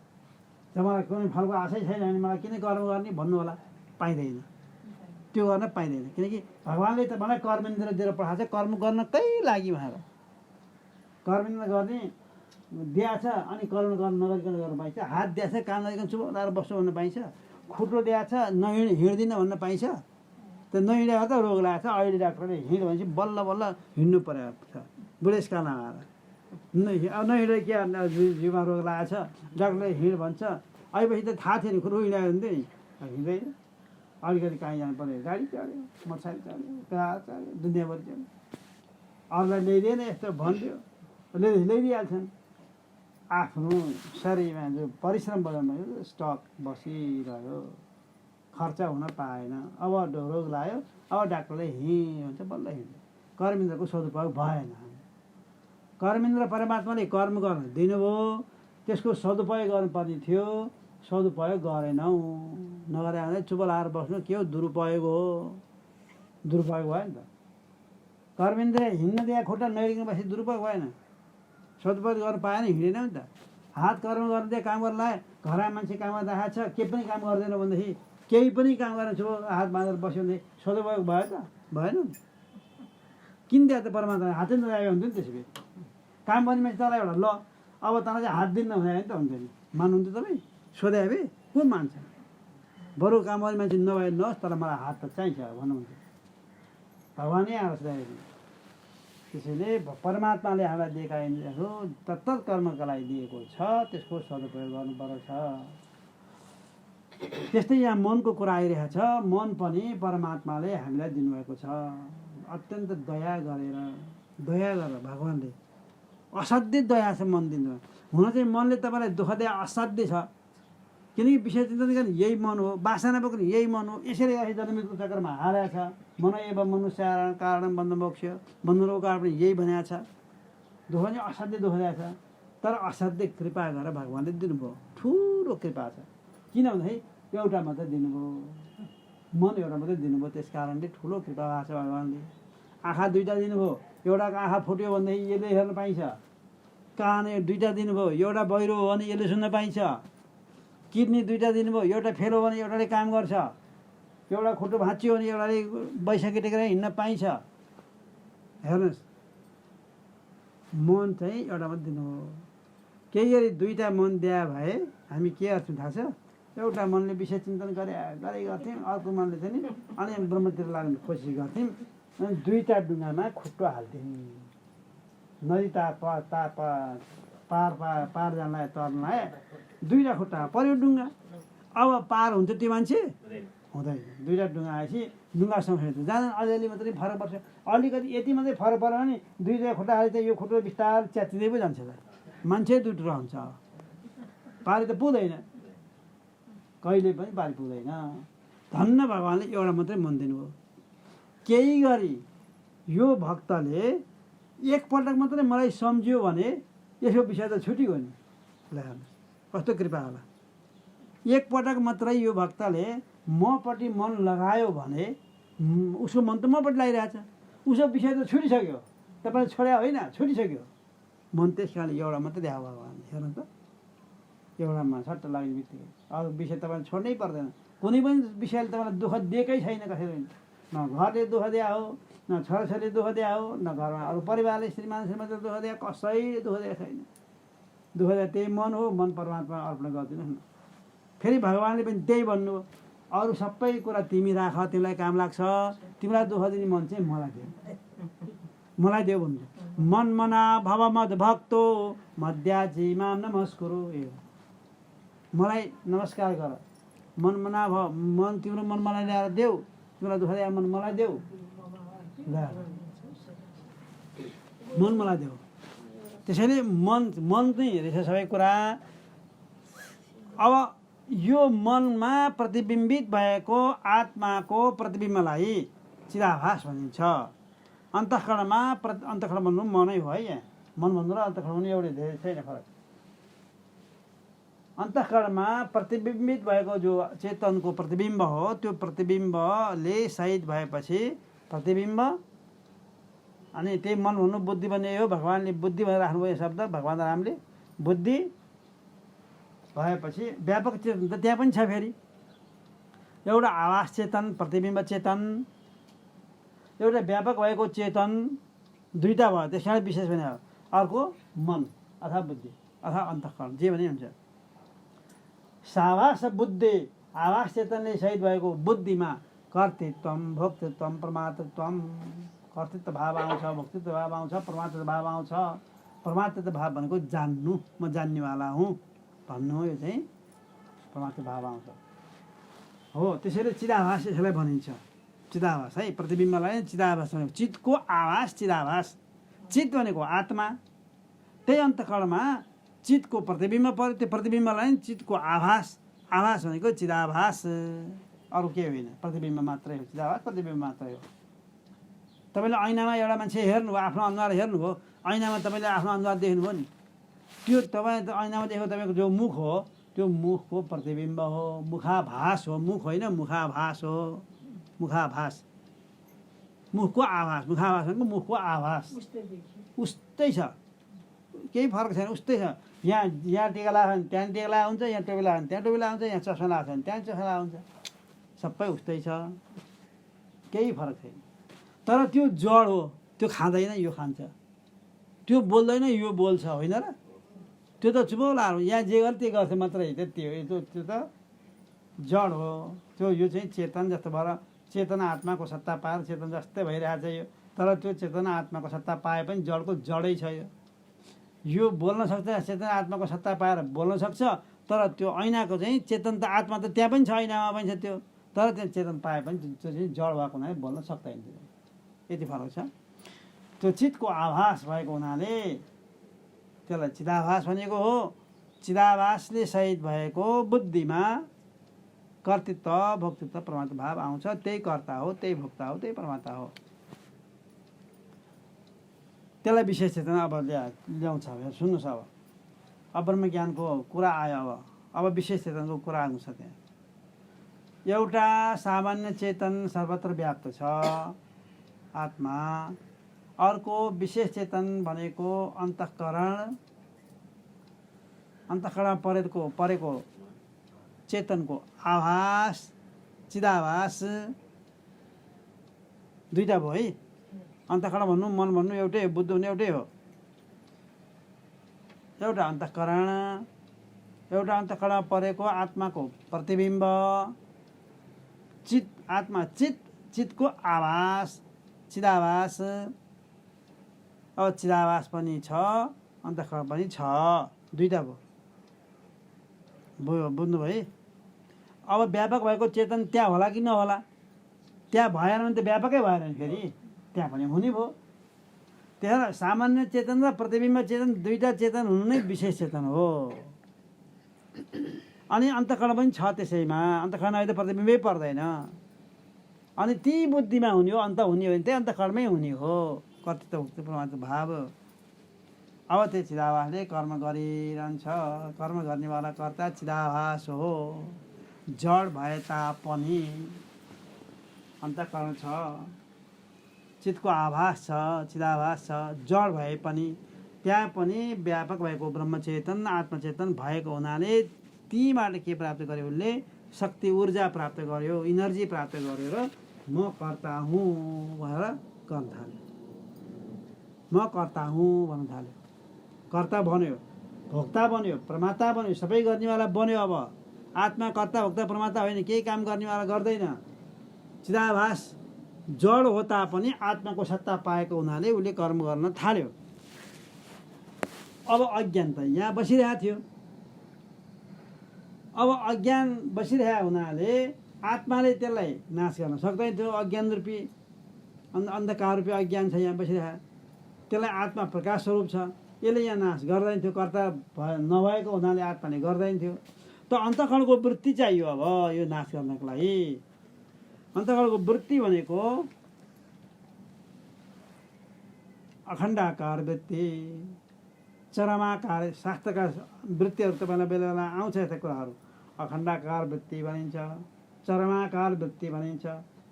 Speaker 1: जब मलाई कुनै फलको आशै छैन भने मलाई किन कर्म गर्ने भन्नु होला। पाइँदैन, त्यो गर्न पाइँदैन। किनकि भगवान्ले त मलाई कर्मेन्द्र दिएर पठाएको छ कर्म गर्नकै लागि भनेर। कर्मेन्द्र गर्ने दिएको छ, अनि कर्म गर्न नगरिकन गर्न पाइन्छ। हात दिएको छ, काम नगरिकन चुप लाएर बस्नु भन्न पाइन्छ। खुट्रो दिएको छ, हिँड्दिनँ भन्न पाइन्छ। त्यो नहिँडेको त रोग लागेको छ। अहिले डाक्टरले हिँड भनेपछि बल्ल बल्ल हिँड्नु परेको छ बुढेसकाल आएर। नहिँडे के जिउमा रोग लागेको छ, डाक्टरले हिँड भन्छ। आएपछि त थाहा थियो नि, खुट्रो हिँडायो भने त हिँड्दैन। अलिकति कहीँ जानु पऱ्यो, गाडी चढ्यो, मोटरसाइकल चढ्यो, कार चढ्यो, दुनियाँभरि चढ्यो। अरूलाई ल्याइदिएन यस्तो भनिदियो, ल्याइदिइहाल्छन्। आफ्नो शरीरमा जो परिश्रम बगाउनु स्टक बसिरह्यो, खर्च हुन पाएन। अब रोग लाग्यो, अब डाक्टरले हिँड भन्छ, बल्ल हिँड्यो। कर्मेन्द्रको सदुपयोग भएन। कर्मेन्द्र परमात्माले कर्म गर्न दिनुभयो, त्यसको सदुपयोग गर्नुपर्ने थियो, सदुपयोग गरेनौँ। नगरे भने चुप लाएर बस्नु के हो? दुरुपयोग हो। दुरुपयोग भयो नि त। कर्मेन्द्र हिँड्न दिए खुट्टा नहिँडिकन बसी दुरुपयोग भएन। सदुपयोग गर्नु पाएन, हिँडेन नि त। हात कर्म गर्नु दिए, काम गर्न लाए, घरमा मान्छे काम गर्दा छ, केही पनि काम गर्दैन भनेदेखि, केही पनि काम गर्न छु हात बाँधेर बस्यो भने सदुपयोग भयो त? भएन नि। किन दिए त परमात्माले? हातै नलाग्यो हुन्थ्यो नि। त्यसो भए काम गर्ने मान्छे तँलाई एउटा ल अब तँलाई चाहिँ हात दिन्न भने त हुन्थ्यो नि। मान्नुहुन्थ्यो तपाईँ? सोधे भए को मान्छ? बरु काम गर्ने मान्छे नभए नहोस्, तर मलाई हात त चाहिन्छ भन्नुहुन्थ्यो। भगवानै आएर सोधायो। त्यसैले परमात्माले हामीलाई दिएका इन्द्रियहरू तत्त कर्मका लागि दिएको छ, त्यसको सदुपयोग गर्नुपर्छ। त्यस्तै यहाँ मनको कुरा आइरहेको छ। मन पनि परमात्माले हामीलाई दिनुभएको छ। अत्यन्त दया गरेर भगवान्ले असाध्यै दया छ मन दिनु। हुन चाहिँ मनले तपाईँलाई दुःख दिए असाध्य छ, किनकि विषय चिन्तन गर्ने यही मन हो, वासना बोक्ने यही मन हो। यसरी अहिले जन्ममृत्यु चक्रमा हारेको छ। मन एवं मनुष्य कारण बन्ध मोक्ष, बन्धनको कारण पनि यही भनेको छ। दुःख पनि असाध्य दुःख दिएको छ, तर असाध्य कृपा गरेर भगवान्ले दिनुभयो। ठुलो कृपा छ। किन भन्दाखेरि एउटा मात्रै दिनुभयो, मन एउटा मात्रै दिनुभयो, त्यस कारणले ठुलो कृपा भएको छ भगवान्ले। आँखा दुईवटा दिनुभयो, एउटाको आँखा फुट्यो भनेदेखि यसले हेर्न पाइन्छ। कान दुईवटा दिनुभयो, एउटा बहिरो हो भने यसले सुन्न पाइन्छ। किडनी दुईवटा दिनुभयो, एउटा फेल हो भने एउटाले काम गर्छ। एउटा खुट्टो भाँचियो भने एउटाले बैसाखी टेकेर हिँड्न पाइन्छ। हेर्नुहोस्, मन चाहिँ एउटा मात्रै दिनुभयो। केही गरी दुईवटा मन दिए भए हामी के गर्थ्यौँ थाहा छ? एउटा मनले विषय चिन्तन गर्थ्यौँ, अर्को मनले चाहिँ नि अनि ब्रह्मतिर लाग्ने कोसिस गर्थ्यौँ। अनि दुईवटा डुङ्गामा खुट्टो हाल्थ्यौँ। नदी पार जानलाई तर्नलाई दुईवटा खुट्टा पर्यो डुङ्गा। अब पार हुन्छ त्यो मान्छे? हुँदैन। दुईवटा डुङ्गा आएपछि डुङ्गा सँगसँगै त जाँदैन, अलिअलि मात्रै फरक पर्छ। अलिकति यति मात्रै फरक पऱ्यो भने दुईवटा खुट्टा हाले त यो खुट्टो बिस्तार च्यातिँदै पो जान्छ त। मान्छे दुईवटा रहन्छ, पारी त पुग्दैन, कहिले पनि पारी पुग्दैन। धन्न भगवान्ले एउटा मात्रै मन दिनुभयो। केही गरी यो भक्तले एकपटक मात्रै मलाई सम्झ्यो भने यसको विषय त छुट्यो नि। ल कस्तो कृपा होला। एकपटक मात्रै यो भक्तले मपट्टि मन लगायो भने उसको मन त मपट्टि लागिरहेछ, उसको विषय त छुटिसक्यो। तपाईँले छोड्या होइन, छुटिसक्यो मन। त्यस कारणले एउटा मात्रै देखायो भगवान्। हेर्नु त, एउटामा सट्ट लाग्ने बित्तिकै अरू विषय तपाईँले छोड्नै पर्दैन। कुनै पनि विषयले तपाईँलाई दुःख दिएकै छैन कसैले। न घरले दुःख दिया हो, न छोराछोरीले दुःख दिया हो, न घरमा अरू परिवारले श्रीमान श्रीमतीले दुःख दिया, कसैले दुःख दिएको छैन। दुःख दिए त्यही मन हो। मन परमात्मा अर्पण गरिदिनुहोस् न। फेरि भगवान्ले पनि त्यही भन्नु, अरू सबै कुरा तिमी राख, तिमीलाई काम लाग्छ। तिमीलाई दुःख दिने मन चाहिँ मलाई देऊ, मलाई देऊ भन्नु। मन मना भव मद भक्तो मध्याजी माम नमस्कुरु। मलाई नमस्कार गर। मन मना भव, मन तिम्रो मन मलाई ल्याएर देऊ, तिमीलाई दुःख दिए मन मलाई देऊ। ल मन मलाई देऊ। त्यसैले मन चाहिँ रहेछ सबै कुरा। अब यो मनमा प्रतिबिम्बित भएको आत्माको प्रतिबिम्बलाई चिदाभास भनिन्छ। अन्तःकरणमा अन्तःकरण भन्नु मनै हो है। यहाँ मन भन्नु र अन्तःकरण भन्नु एउटै, धेरै छैन फरक। अन्तःकरणमा प्रतिबिम्बित भएको जो चेतनको प्रतिबिम्ब हो, त्यो प्रतिबिम्बले सहित भएपछि प्रतिबिम्ब, अनि त्यही मन भन्नु बुद्धि भन्ने हो। भगवान्ले बुद्धि भनेर राख्नुभयो यो शब्द, भगवान् रामले। बुद्धि भएपछि व्यापक चेतन त त्यहाँ पनि छ। फेरि एउटा आवास चेतन, प्रतिबिम्ब चेतन, एउटा व्यापक भएको चेतन, दुईवटा भयो। त्यस कारण विशेष भने अर्को मन अथवा बुद्धि अथवा अन्तःकरण, जे भने हुन्छ। सावास बुद्धि, आवास चेतनले सहित भएको बुद्धिमा कर्तृत्व, भोक्तृत्व, परमात्मत्व, कर्तृत्व भाव आउँछ, भोक्तृत्व भाव आउँछ, परमात्मत्व भाव आउँछ। परमात्मत्व भाव भनेको जान्नु, म जान्नेवाला हुँ भन्नु हो। यो चाहिँ परमात्म भाव आउँछ हो। त्यसैले चिदाभास यसलाई भनिन्छ। चिदाभास है, प्रतिबिम्बलाई चिदाभास भनेको चितको आभास, चिदाभास। चित भनेको आत्मा, त्यही अन्तःकरणमा चितको प्रतिबिम्ब पर्यो। त्यो प्रतिबिम्बलाई चितको आभास, आभास भनेको चिदाभास, अरू केही होइन। प्रतिबिम्ब मात्रै हो, चिदाभास प्रतिबिम्ब मात्रै हो। तपाईँले ऐनामा एउटा मान्छे हेर्नुभयो, आफ्नो अनुहार हेर्नुभयो, ऐनामा तपाईँले आफ्नो अनुहार देख्नुभयो नि, त्यो तपाईँ ऐनामा देखेको तपाईँको जो मुख हो, त्यो मुखको प्रतिबिम्ब हो, मुखाभास हो। मुख होइन, मुखाभास हो। मुखाभास, मुखको आभास। मुखाभास भनेको मुखको आभास उस्तै छ, केही फरक छैन, उस्तै छ। यहाँ टिका लगाएको भने त्यहाँ टिका लगाएको हुन्छ, यहाँ टोपी लगायो भने त्यहाँ टोपी लगाएको हुन्छ, यहाँ चस्मा लगाएको छ भने त्यहाँ चस्मा लगाएको हुन्छ। सबै उस्तै छ, केही फरक छैन। तर त्यो जड हो, त्यो खाँदैन, यो खान्छ। त्यो बोल्दैन, यो बोल्छ, होइन र? त्यो त चुपौलाहरू यहाँ जे गर्छ त्यो गर्छ मात्रै, त्यति हो। त्यो त जड हो। त्यो यो चाहिँ चेतन जस्तो भएर चेतना आत्माको सत्ता पाएर चेतन जस्तै भइरहेको छ यो। तर त्यो चेतना आत्माको सत्ता पाए पनि जडको जडै छ यो। यो बोल्न सक्छ, चेतना आत्माको सत्ता पाएर बोल्न सक्छ, तर त्यो ऐनाको चाहिँ चेतन त आत्मा त त्यहाँ पनि छ, ऐनामा पनि छ त्यो, तर त्यहाँ चेतन पाए पनि त्यो चाहिँ जड भएको हुनाले बोल्न सक्दैन। यति फरक छ। त्यो चितको आभास भएको हुनाले त्यसलाई चिदाभास भनेको हो। चिदाभासले सहित भएको बुद्धिमा कर्तृत्व भोक्तृत्व परमात्मा भाव आउँछ। त्यही कर्ता हो, त्यही भोक्ता हो, त्यही परमात्मा हो। त्यसलाई विशेष चेतना अब ल्याउँछ। सुन्नुहोस्, अब ब्रह्मज्ञानको कुरा आयो। अब विशेष चेतनको कुरा आउँछ। त्यहाँ एउटा सामान्य चेतन सर्वत्र व्याप्त छ आत्मा, अर्को विशेष चेतन भनेको अन्तःकरण परेको चेतनको आभास चिदाभास दुईटा भयो है। अन्तःकरण भन्नु मन भन्नु एउटै हो, बुद्ध भन्नु एउटै हो। एउटा अन्तःकरण परेको आत्माको प्रतिबिम्ब चित, आत्मा चितको आभास चिदाभास। अब चिदाभास पनि छ, अन्तःकरण पनि छ, दुईटा भयो। बुझ्नु भयो। अब व्यापक भएको चेतन त्यहाँ होला कि नहोला? त्यहाँ भएन भने त व्यापकै भएन नि, फेरि त्यहाँ पनि हुने भयो। त्यहाँ सामान्य चेतन र प्रतिबिम्ब चेतन दुईटा चेतन हुनु नै विशेष चेतन हो। अनि अन्तःकरण पनि छ त्यसैमा। अन्तःकरण अहिले त प्रतिबिम्बै पर्दैन। अनि ती बुद्धिमा हुने हो, अन्त हुने हो भने त्यही अन्तःकरणमै हुने हो, कर्तृत्व भोक्तृत्व परमात्मा भाव। अब त्यो चिदाभासले कर्म गरिरहन्छ। कर्म गर्नेवाला कर्ता चिदाभास हो। जड भए तापनि अन्तःकरण छ, चितको आभास छ, चिदाभास छ। जड भए पनि त्यहाँ पनि व्यापक भएको ब्रह्मचेतन आत्मचेतन भएको हुनाले तीबाट के प्राप्त गर्यो? उसले शक्ति ऊर्जा प्राप्त गर्यो, इनर्जी प्राप्त गर्यो र म कर्ता हुँ भनेर गर्न थाल्यो। म कर्ता हुँ भन्न थाल्यो। कर्ता बन्यो, भोक्ता बन्यो, प्रमाता बन्यो, सबै गर्नेवाला बन्यो। अब आत्मा कर्ता भोक्ता प्रमाता होइन, केही काम गर्नेवाला गर्दैन। चिदाभास जड हो तापनि आत्माको सत्ता पाएको हुनाले उसले कर्म गर्न थाल्यो। अब अज्ञान त यहाँ बसिरहेको थियो। अब अज्ञान बसिरहेको हुनाले आत्माले त्यसलाई नाश गर्न सक्दैन थियो। अज्ञान रूपी अन्धकार रूपी अज्ञान छ यहाँ बसिरहेको, त्यसलाई आत्मा प्रकाश स्वरूप छ, यसले यहाँ नाश गर्दैन थियो। कर्ता नभएको हुनाले आत्माले गर्दैन थियो। त अन्तःकरणको वृत्ति चाहियो अब यो नाश गर्नको लागि। अन्तःकरणको वृत्ति भनेको अखण्डाकार वृत्ति, चरमाकार। शास्त्रका वृत्तिहरू तपाईँलाई बेला बेला आउँछ यस्ता कुराहरू। अखण्डाकार वृत्ति भनिन्छ, चरमाकार वृत्ति भनिन्छ,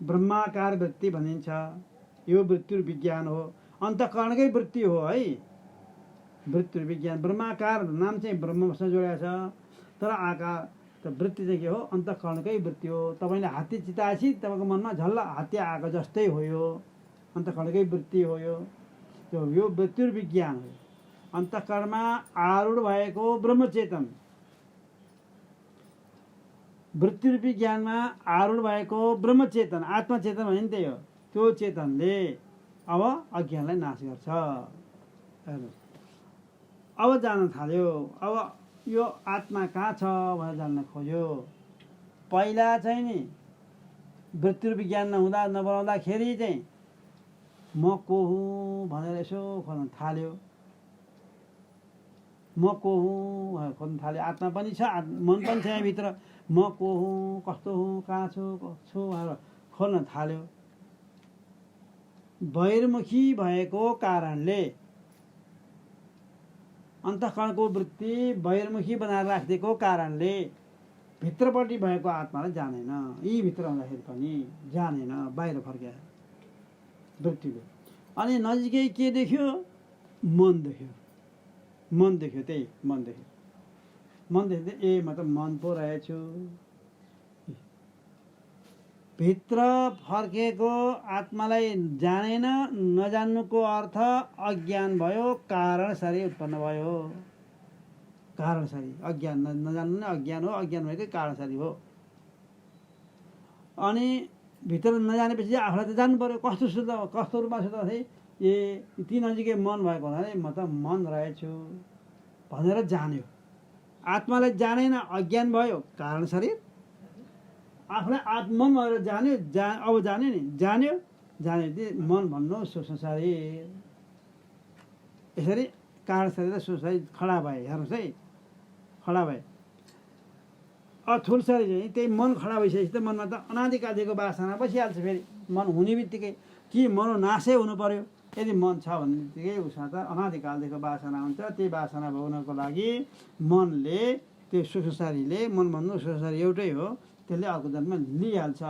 Speaker 1: ब्रह्माकार वृत्ति भनिन्छ। यो वृत्ति विज्ञान हो, अन्तःकरणकै वृत्ति हो है। वृत्ति विज्ञान ब्रह्माकार नाम चाहिँ ब्रह्मसँग जोडिएको छ, तर आकार त वृत्ति चाहिँ के हो? अन्तःकरणकै वृत्ति हो। तपाईँले हात्ती चिताएपछि तपाईँको मनमा झल्ल हात्ती आएको जस्तै हो, यो अन्तःकरणकै वृत्ति हो। यो वृत्ति विज्ञान हो। अन्तःकरणमा आरूढ भएको ब्रह्मचेतन, वृत्ति विज्ञानमा आरूढ भएको ब्रह्मचेतन आत्मचेतन भने त्यही हो। त्यो चेतनले अब अज्ञानलाई नाश गर्छ। अब जान थाल्यो। अब यो आत्मा कहाँ छ भनेर जान्न खोज्यो। पहिला चाहिँ नि वृत्ति विज्ञान नबनाउँदाखेरि चाहिँ म को हुँ भनेर यसो खोज्न थाल्यो। म को हुँ भनेर खोज्न थाल्यो। आत्मा पनि छ, मन पनि छ यहाँभित्र। म को हुँ, कस्तो हुँ, कहाँ छु भनेर खोज्न थाल्यो। बहिर्मुखी भएको कारणले अन्तःकरणको वृत्ति बहिर्मुखी बनाएर राखिदिएको कारणले भित्रपट्टि भएको आत्मालाई जानेन। यी भित्र हुँदाखेरि पनि जानेन, बाहिर फर्क्या वृत्तिले। अनि नजिकै के देख्यो? मन देख्यो। मन देख्यो, त्यही मन देख्यो। मन देख्दै ए म त मन पो रहेछु। भित्र फर्केको आत्मालाई जानेन। नजान्नुको अर्थ अज्ञान भयो, कारण सरी उत्पन्न भयो। कारण सरी अज्ञान, नजान्नु नै अज्ञान हो, अज्ञान भएकै कारण सरी हो। अनि भित्र नजानेपछि आफूलाई त जान्नु पर्यो। कस्तो रूपमा छ त? ए ती नजिकै मन भएको हुनाले म त मन रहेछु भनेर जान्यो। आत्मालाई जानेन, अज्ञान भयो, कारण शरीर। आफूलाई मन भएर जान्यो, अब जान्यो नि, जान्यो मन भन्नु सूक्ष्म शरीर। यसरी कारण शरीर र सूक्ष्म शरीर खडा भए। हेर्नुहोस् है, खडा भए। ठुल शरीर चाहिँ त्यही मन खडा भइसकेपछि त मनमा त अनादिकालदेखिको बासना बसिहाल्छ। फेरि मन हुने बित्तिकै कि मनोनाशै हुनु पर्यो। यदि मन छ भन्ने बित्तिकै उसमा त अनादिकालदेखिको बासना हुन्छ। त्यही बासना भोग्नको लागि मनले, त्यो सूक्ष्म शरीरले, मन भन्नु सूक्ष्म शरीर एउटै हो, त्यसले अर्को जन्म लिइहाल्छ।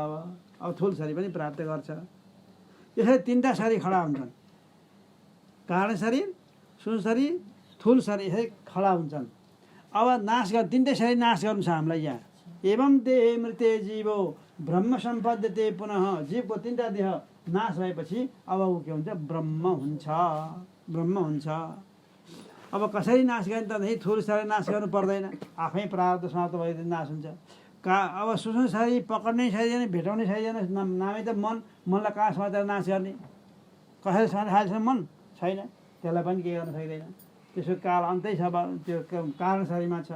Speaker 1: अब ठुल शरीर पनि प्राप्त गर्छ। यसरी तिनवटा शरीर खडा हुन्छन्, कारण शरीर, सूक्ष्म शरीर, ठुल शरीर। यसरी खडा हुन्छन्। अब नाश गर्नु, तिनटै शरीर नाश गर्नु छ हामीलाई यहाँ। एवं देहे मृत्ये जीवो ब्रह्म सम्पद्यते पुनः। जीवको तिनवटा देह नाश भएपछि अब ऊ के हुन्छ? ब्रह्म हुन्छ, ब्रह्म हुन्छ। अब कसरी नाश गर्ने त? ठुलो शरीर नाश गर्नु पर्दैन, आफै प्रारब्ध समाप्त भएदेखि नाश हुन्छ। अब सूक्ष्म शरीर पक्ड्नै छैन, भेटाउनै छैन, नामै त मन। मनलाई कहाँ समातेर नाश गर्ने? कसरी समातेर खाएछ मन? छैन, त्यसलाई पनि के गर्न सक्दैन। त्यसको काल अन्तै छ, त्यो कारण शरीरमा छ।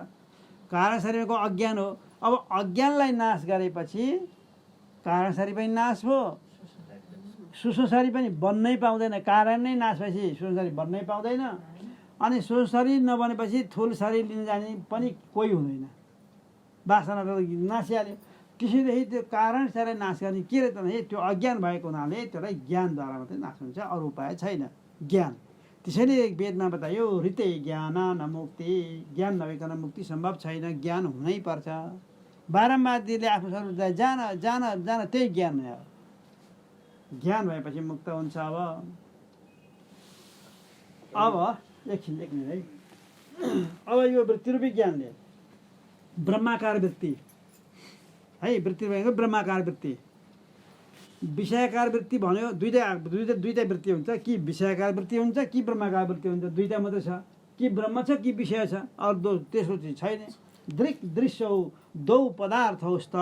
Speaker 1: कारण शरीरको अज्ञान हो। अब अज्ञानलाई नाश गरेपछि कारण शरीर पनि नाश भयो, सूक्ष्म शरीर पनि बन्नै पाउँदैन। कारण नै नाश भएपछि सूक्ष्म शरीर बन्नै पाउँदैन। अनि सूक्ष्म शरीर नबनेपछि ठुल शरीर लिन जाने पनि कोही हुँदैन। वासना त नासिहाल्यो। त्यसैदेखि त्यो कारण शरीर नाश गर्ने के रहे त? त्यो अज्ञान भएको हुनाले त्यसलाई ज्ञानद्वारा मात्रै नाश हुन्छ, अरू उपाय छैन। ज्ञान, त्यसैले वेदमा बतायो हृते ज्ञान न मुक्ति। ज्ञान नभइकन मुक्ति सम्भव छैन, ज्ञान हुनै पर्छ। बारम्बार दिले आफ्नो स्वरूपलाई जान जान जान, त्यही ज्ञान हो। ज्ञान भएपछि मुक्त हुन्छ। अब एकछिन लेख्ने है। अब यो वृत्तिरूपी ज्ञानले ब्रह्माकार वृत्ति है, वृत्ति भनेको ब्रह्माकार वृत्ति। विषयकार वृत्ति भन्यो, दुईटै वृत्ति हुन्छ। कि विषयकार वृत्ति हुन्छ कि ब्रह्माकार वृत्ति हुन्छ, दुईटा मात्रै छ। कि ब्रह्म छ कि विषय छ, अरू त्यसको चिज छैन। दृक् दृश्यौ द्वौ पदार्थौस्त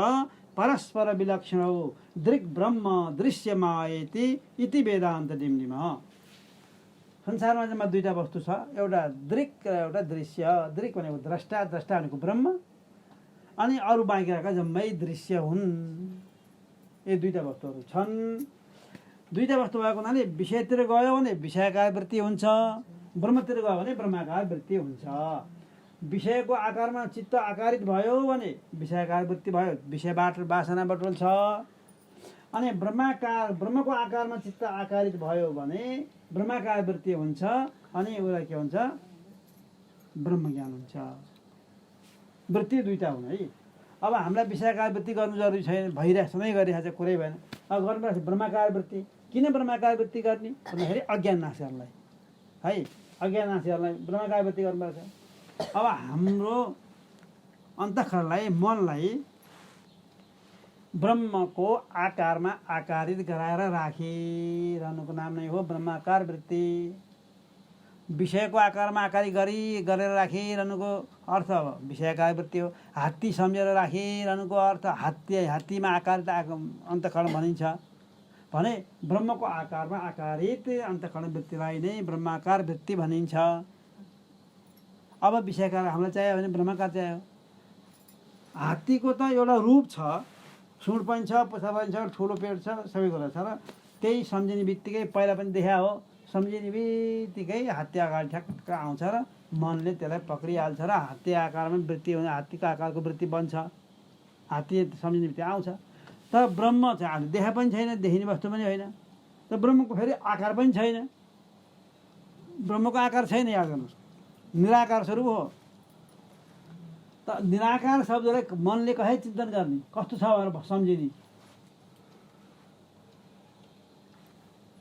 Speaker 1: परस्पर विलक्षणौ दृक् ब्रह्म दृश्यमायेति इति वेदान्त डिम्डिम। संसारमा चाहिँ दुईटा वस्तु छ, एउटा दृक् र एउटा दृश्य। दृक् भनेको द्रष्टा, द्रष्टा भनेको ब्रह्म, अनि अरू बाँकी रहेका जम्मै दृश्य हुन्। यी दुईटा वस्तुहरू छन्। दुईटा वस्तु भएको हुनाले विषयतिर गयो भने विषयकार वृत्ति हुन्छ, ब्रह्मतिर गयो भने ब्रह्माकार वृत्ति हुन्छ। विषयको आकारमा चित्त आकारित भयो भने विषयकार वृत्ति भयो, विषयबाट वासना बटुल छ। अनि ब्रह्मको आकारमा चित्त आकारित भयो भने ब्रह्माकार वृत्ति हुन्छ। अनि उसलाई के हुन्छ? ब्रह्मज्ञान हुन्छ। वृत्ति दुईटा हुन् है। अब हामीलाई विषयकार वृत्ति गर्नु जरुरी छैन, भइरहेको सधैँ गरिरहेको छ, कुरै भएन। अब गर्नुपर्छ ब्रह्माकार वृत्ति। किन ब्रह्माकार वृत्ति गर्ने भन्दाखेरि अज्ञान नाश गर्नलाई है, अज्ञान नाश गर्नलाई ब्रह्माकार वृत्ति गर्नुपर्छ। अब हाम्रो अन्तःकरणलाई, मनलाई ब्रह्मको आकारमा आकारित गराएर राखिरहनुको नाम नै हो ब्रह्माकार वृत्ति। विषयको आकारमा आकारित गरेर राखिरहनुको अर्थ अब विषयकार वृत्ति हो। हात्ती सम्झेर राखिरहनुको अर्थ हात्तीमा आकारित अन्तःकरण भनिन्छ भने ब्रह्मको आकारमा आकारित अन्तःकरण वृत्तिलाई नै ब्रह्माकार वृत्ति भनिन्छ। अब विषयकार हामीलाई चाहियो भने ब्रह्माकार चाहियो। हात्तीको त एउटा रूप छ, सुँड पनि छ, पुच्छर पनि छ, ठुलो पेट छ, सबै कुरा छ। र त्यही सम्झिने बित्तिकै पहिला पनि देखा हो, सम्झिने बित्तिकै हात्ती आकार ठ्याक्क आउँछ र मनले त्यसलाई पक्रिहाल्छ र हात्ती आकारमा वृत्ति हुने, हात्तीको आकारको वृत्ति बन्छ। हात्ती सम्झिने बित्तिकै आउँछ। तर ब्रह्म चाहिँ देखा पनि छैन, देखिने वस्तु पनि होइन। तर ब्रह्मको फेरि आकार पनि छैन। ब्रह्मको आकार छैन, याद गर्नुहोस्, निराकार स्वरूप हो। त निराकार शब्दलाई मनले कसरी चिन्तन गर्ने, कस्तो छ भनेर सम्झिने।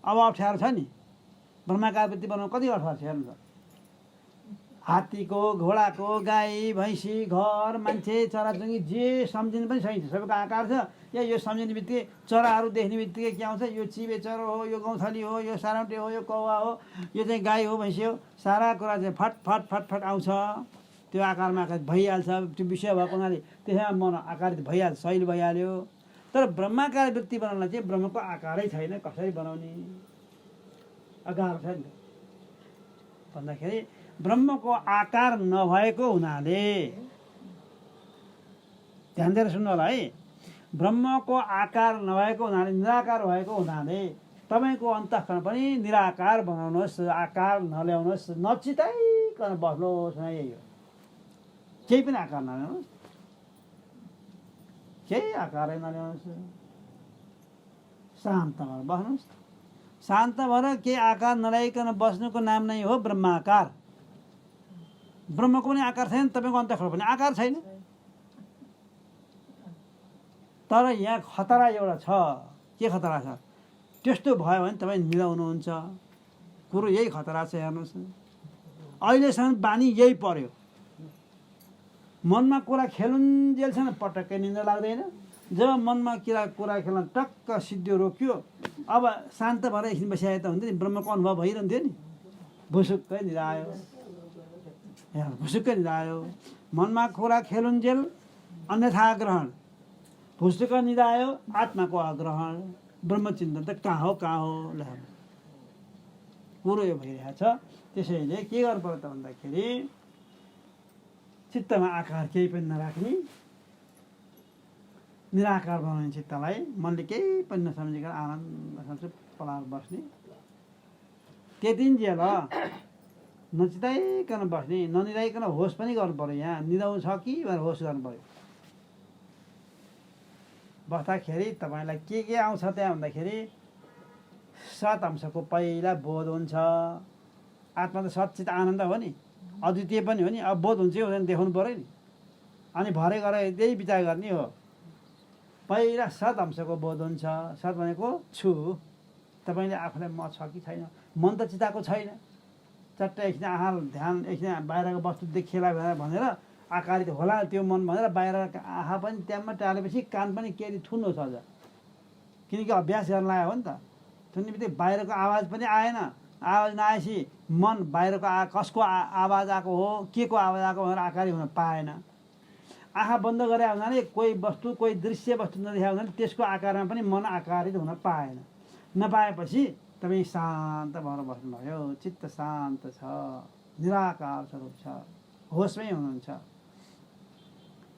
Speaker 1: अब अप्ठ्यारो छ नि, ब्रह्माकार वृत्ति बनाउनु कति अप्ठ्यारो छ हेर्नु त। हात्तीको, घोडाको, गाई, भैँसी, घर, मान्छे, चराचुरुङ्गी जे सम्झिनु पनि सकिन्छ, सबैको आकार छ। यो सम्झिने बित्तिकै चराहरू देख्ने बित्तिकै के आउँछ? यो चिबे चरो हो, यो गौँथली हो, यो सारौटे हो, यो कौवा हो, यो चाहिँ गाई हो, भैँसी हो, सारा कुरा चाहिँ फट फट फट फट आउँछ। त्यो आकारमा आकारित भइहाल्छ। त्यो विषय भएको हुनाले त्यसमा मन आकारित भइहाल्छ, शैली भइहाल्यो। तर ब्रह्माकार वृत्ति बनाउनलाई चाहिँ ब्रह्मको आकारै छैन, कसरी बनाउने? गाह्रो छ नि भन्दाखेरि ब्रह्मको आकार नभएको हुनाले ध्यान दिएर सुन्नु होला है। ब्रह्मको आकार नभएको हुनाले, निराकार भएको हुनाले तपाईँको अन्तःकरण पनि निराकार बनाउनुहोस्, आकार नल्याउनुहोस्, नचिताइकन बस्नुहोस् न। यही हो, केही पनि आकार नल्याउनुहोस्, केही आकारै नल्याउनुहोस्, शान्त भएर बस्नुहोस्। शान्त भएर केही आकार नल्याइकन बस्नुको नाम नै हो ब्रह्माकार। ब्रह्मको पनि आकार छैन, तपाईँको अन्तःकरण पनि आकार छैन। तर यहाँ खतरा एउटा छ। के खतरा छ? त्यस्तो भयो भने तपाईँ मिलाउनुहुन्छ। कुरो यही खतरा छ। हेर्नुहोस्, अहिलेसम्म बानी यही पर्यो। मनमा कुरा खेलुन्जेलसम्म पटक्कै निन्द्रा लाग्दैन। जब मनमा कुरा खेल्न टक्क सिद्धियो रोक्यो, अब शान्त भएर एकछिन बसिआए त हुन्थ्यो नि, ब्रह्मको अनुभव भइरहन्थ्यो नि। भुसुक्कै निद्रा आयो, भुसुक्कै निद्रा आयो। मनमा कुरा खेलुन्जेल अन्यथा ग्रहण, भुसुक्क निद्रा आयो आत्माको अग्रहण। ब्रह्मचिन्तन त कहाँ हो ल, कुरो यो भइरहेछ। त्यसैले के गर्नु पर्यो त भन्दाखेरि चित्तमा आकार केही पनि नराख्ने, निराकार बनाउने चित्तलाई। मनले केही पनि नसम्झिकन आनन्दसँग पलाएर बस्ने। त्यतिन्जेल नचिताइकन बस्ने, ननिदाइकन होस पनि गर्नु पर्यो। यहाँ निदाउनु छ कि भनेर होस गर्नु पर्यो। बस्दाखेरि तपाईँलाई के आउँछ त्यहाँ भन्दाखेरि सत अंशको पहिला बोध हुन्छ। आत्मा त सच्चित आनन्द हो नि, अद्वितीय पनि हो नि। अब बोध हुन्छ कि हुँदैन देखाउनु पऱ्यो नि। अनि भरे गएर त्यही विचार गर्ने हो। पहिला सत अंशको बोध हुन्छ। सत भनेको छु। तपाईँले आफूलाई म छ कि छैन, मन त चिताएको छैन। चट्टै एकछिन आँखा ध्यान, एकछिन बाहिरको वस्तु देखिएला भनेर आकारित होला त्यो मन भनेर बाहिर आँखा पनि त्यहाँमा टालेपछि कान पनि केही थुन्नुहोस् अझ, किनकि अभ्यास गर्न लाग्यो हो नि त। थुन्ने बित्तिकै बाहिरको आवाज पनि आएन। आवाज नआएपछि मन बाहिरको कसको आवाज आएको हो, के को आवाज आएको भनेर आकारित हुन पाएन। आँखा बन्द गरे हुनाले कोही वस्तु, कोही दृश्य वस्तु नदेखा हुनाले त्यसको आकारमा पनि मन आकारित हुन पाएन। नपाएपछि तपाईँ शान्त भएर बस्नुभयो। चित्त शान्त छ, निराकार स्वरूप छ, होसमै हुनुहुन्छ।